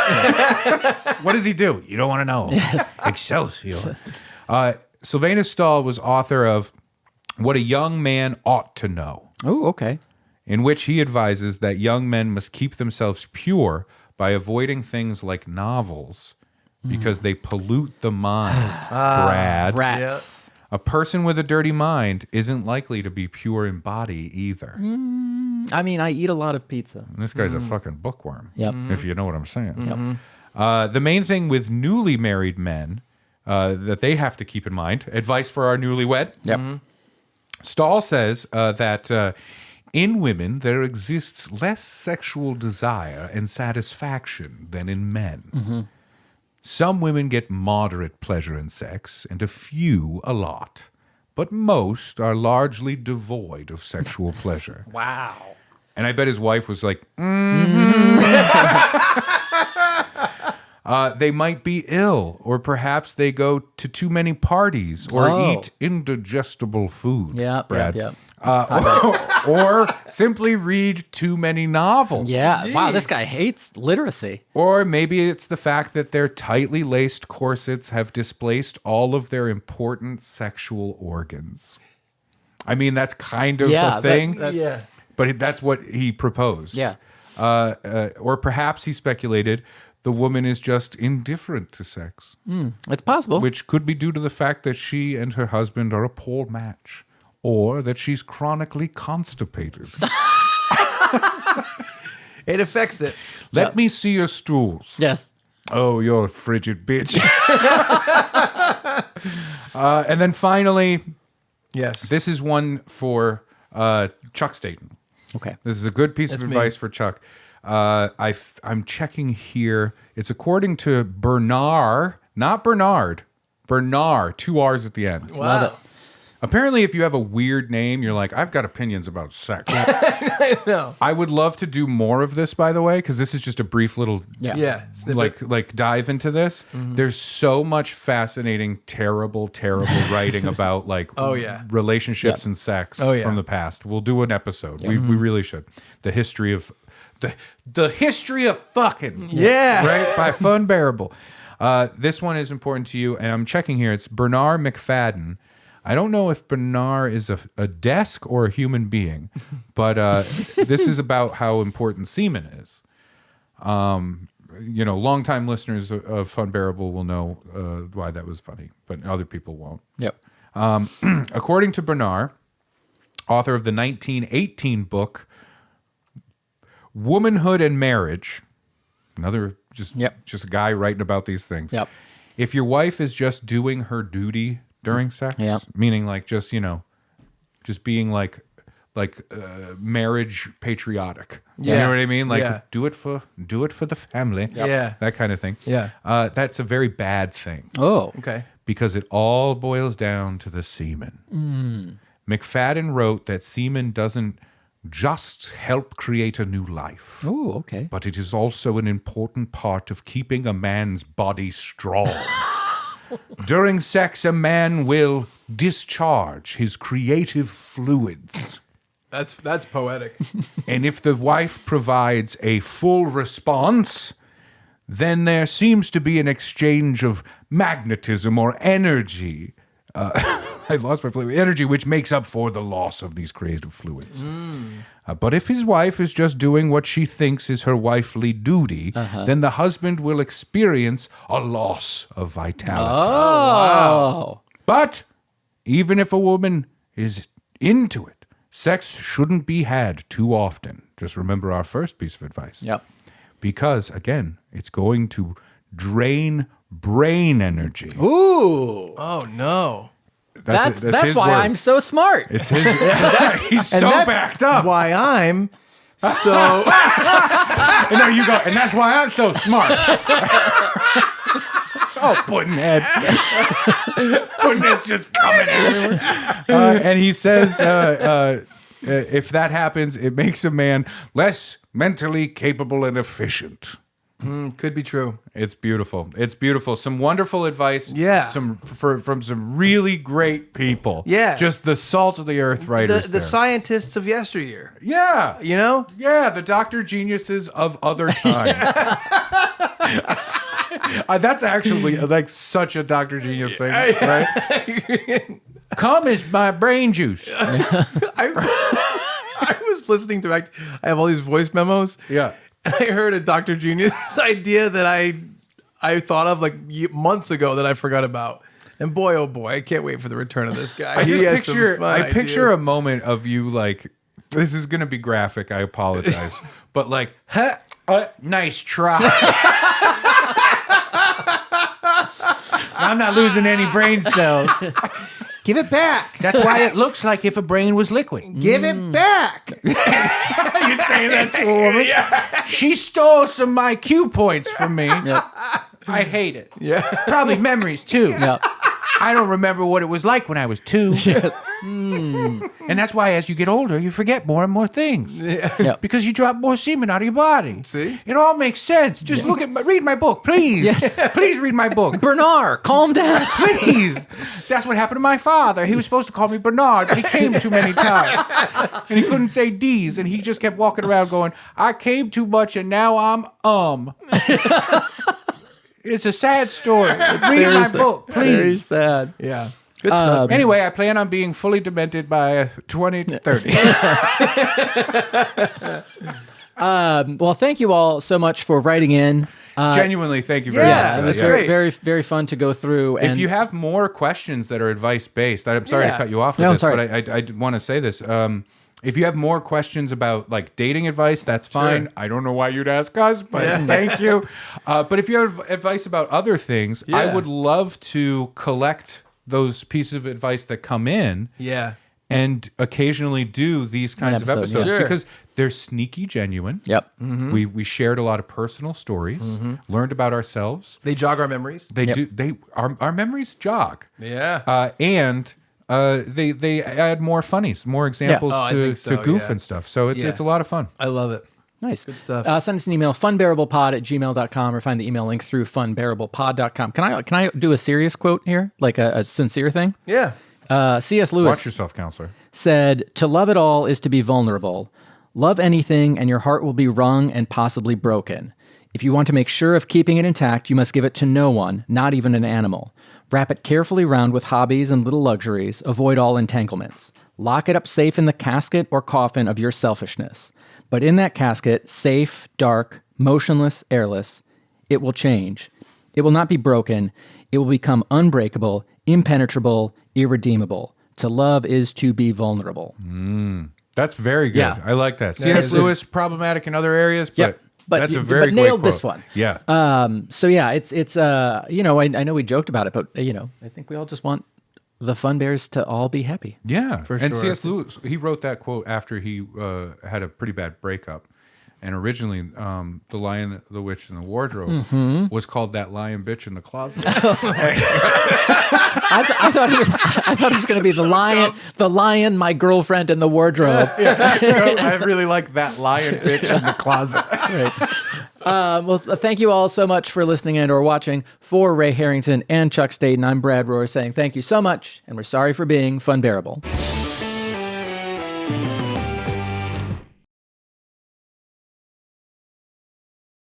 A: What does he do? You don't want to know.
B: Yes.
A: Excelsior. Sylvanus Stahl was author of What a Young Man Ought to Know,
B: Oh, okay.
A: in which he advises that young men must keep themselves pure by avoiding things like novels because they pollute the mind. Brad.
B: Rats.
A: A person with a dirty mind isn't likely to be pure in body either.
B: I mean, I eat a lot of pizza.
A: This guy's a fucking bookworm,
B: Yep.
A: if you know what I'm saying.
B: Yep.
A: The main thing with newly married men that they have to keep in mind, advice for our newlywed.
B: Yep.
A: Stahl says that in women there exists less sexual desire and satisfaction than in men. Some women get moderate pleasure in sex, and a few a lot. But most are largely devoid of sexual pleasure.
B: Wow.
A: And I bet his wife was like, they might be ill, or perhaps they go to too many parties, or eat indigestible food.
B: Yeah,
A: Brad.
B: yeah.
A: Or simply read too many novels.
B: Yeah. Wow, this guy hates literacy.
A: Or maybe it's the fact that their tightly laced corsets have displaced all of their important sexual organs. I mean, that's kind of a thing.
C: Yeah.
A: But that's what he proposed.
B: Yeah.
A: Or perhaps he speculated the woman is just indifferent to sex,
B: It's possible.
A: which could be due to the fact that she and her husband are a poor match, or that she's chronically constipated.
C: It affects it.
A: Let me see your stools.
B: Yes.
A: Oh, you're a frigid bitch. And then finally,
C: Yes.
A: this is one for Chuck Staten.
B: Okay.
A: This is a good piece of advice for Chuck. I'm checking here. It's according to Bernard, not Bernard. Bernard, 2 R's at the end.
B: Love it.
A: Apparently, if you have a weird name, you're like, I've got opinions about sex.
C: No.
A: I would love to do more of this, by the way, because this is just a brief little
C: Yeah.
A: like dive into this. There's so much fascinating, terrible writing about like relationships and sex from the past. We'll do an episode. We really should. The history of the history of fucking right by Funbearable. This one is important to you, and I'm checking here. It's Bernard McFadden. I don't know if Bernard is a desk or a human being, but this is about how important semen is. Longtime listeners of Funbearable will know why that was funny, but other people won't.
B: Yep.
A: According to Bernard, author of the 1918 book Womanhood and Marriage, another just a guy writing about these things.
B: Yep.
A: If your wife is just doing her duty during sex, meaning like just being like marriage patriotic. You know what I mean? Like do it for the family.
C: Yeah.
A: That kind of thing.
C: Yeah.
A: That's a very bad thing.
B: Oh.
C: Okay.
A: Because it all boils down to the semen. McFadden wrote that semen doesn't just help create a new life,
B: Oh, okay.
A: but it is also an important part of keeping a man's body strong. During sex, a man will discharge his creative fluids.
C: That's poetic.
A: And if the wife provides a full response, then there seems to be an exchange of magnetism or energy. I lost my fluid. Energy, which makes up for the loss of these creative fluids. But if his wife is just doing what she thinks is her wifely duty, then the husband will experience a loss of vitality.
B: Oh.
A: But even if a woman is into it, sex shouldn't be had too often. Just remember our first piece of advice.
B: Yep.
A: Because, again, it's going to drain brain energy.
B: Ooh.
C: Oh no.
B: That's
A: his
B: why
A: words.
B: I'm so smart.
A: It's his. He's so
C: that's
A: backed up.
C: Why I'm so
A: And there you go. And that's why I'm so smart. Oh, Puddinhead. Puddinhead's just coming everywhere. And he says, if that happens, it makes a man less mentally capable and efficient.
C: could be true.
A: It's beautiful. It's beautiful. Some wonderful advice.
C: Yeah.
A: From some really great people.
C: Yeah.
A: Just the salt of the earth writers.
C: The
A: there.
C: scientists of yesteryear.
A: Yeah.
C: You know?
A: Yeah, the Dr. Geniuses of other times. That's actually like such a Dr. Genius thing, right? Cum is my brain juice.
C: I was listening to I have all these voice memos.
A: Yeah.
C: And I heard a Dr. Genius idea that I thought of like months ago that I forgot about. And boy, oh boy, I can't wait for the return of this guy.
A: I
C: He has some
A: picture
C: fun
A: a
C: ideas.
A: moment of you like, this is going to be graphic, I apologize. But like, nice try. I'm not losing any brain cells.
C: Give it back.
A: That's why it looks like if a brain was liquid.
C: Give it back.
A: You're saying that to a woman? Yeah. She stole some of my cue points from me.
B: Yep.
A: I hate it.
C: Yeah.
A: Probably memories too.
B: Yep.
A: I don't remember what it was like when I was 2.
B: Yes.
A: And that's why as you get older, you forget more and more things.
B: Yep.
A: Because you drop more semen out of your body.
C: See?
A: It all makes sense. Just read my book, please.
B: Yes.
A: Please read my book.
B: Bernard, calm down.
A: Please. That's what happened to my father. He was supposed to call me Bernard, but he came too many times. And he couldn't say D's, and he just kept walking around going, I came too much, and now I'm It's a sad story. Read my book, please.
B: Very sad.
C: Yeah. Good stuff.
A: Anyway, I plan on being fully demented by 2030.
B: Well, thank you all so much for writing in.
A: Genuinely, thank you very
C: Yeah,
A: much.
B: It was
C: that's
B: very,
C: great.
B: very, very fun to go through. And
A: If you have more questions that are advice-based, I'm sorry to
C: Yeah.
A: cut you off with
B: No,
A: this,
B: sorry.
A: but I want to say this. If you have more questions about like dating advice, that's fine.
C: Sure.
A: I don't know why you'd ask us, but thank you. But if you have advice about other things, I
C: Yeah.
A: would love to collect those pieces of advice that come in
C: Yeah.
A: and occasionally do these kinds of
B: episode,
A: episodes
C: yeah. Sure.
A: because they're sneaky genuine.
B: Yep.
A: We shared a lot of personal stories, learned about ourselves.
C: They jog our memories.
A: They do. Our memories jog.
C: Yeah.
A: And they add more funnies, more examples
C: Oh, I
A: to
C: think so,
A: goof
C: yeah.
A: and stuff. So it's
C: Yeah.
A: a lot of fun.
C: I love it.
B: Nice.
C: Good stuff.
B: Send us an email, funbearablepod@gmail.com, or find the email link through funbearablepod.com. Can I do a serious quote here? Like a sincere thing?
C: Yeah.
B: C.S.
A: Watch
B: Lewis
A: yourself, counselor.
B: said, "To love at all is to be vulnerable. Love anything and your heart will be wrung and possibly broken. If you want to make sure of keeping it intact, you must give it to no one, not even an animal. Wrap it carefully round with hobbies and little luxuries. Avoid all entanglements. Lock it up safe in the casket or coffin of your selfishness. But in that casket, safe, dark, motionless, airless, it will change. It will not be broken. It will become unbreakable, impenetrable, irredeemable. To love is to be vulnerable."
A: That's very good.
B: Yeah.
A: I like that.
C: Yeah,
A: C.S.
C: it's-
A: Lewis, problematic in other areas, but,
B: But
A: that's
B: you-
A: a very
B: but
A: great
B: nailed
A: quote.
B: this one.
A: Yeah.
B: So yeah, it's I know we joked about it, but I think we all just want the Fun Bears to all be happy.
A: Yeah, and
C: sure.
A: C.S. Lewis, he wrote that quote after he had a pretty bad breakup. And originally, The Lion, the Witch, and the Wardrobe was called That Lion Bitch in the Closet.
B: I thought it was going to be the lion, my girlfriend, and the wardrobe.
A: I really like That Lion Bitch in the Closet.
B: Well, thank you all so much for listening and or watching. For Ray Harrington and Chuck Staten, I'm Brad Rohr saying thank you so much, and we're sorry for being Funbearable.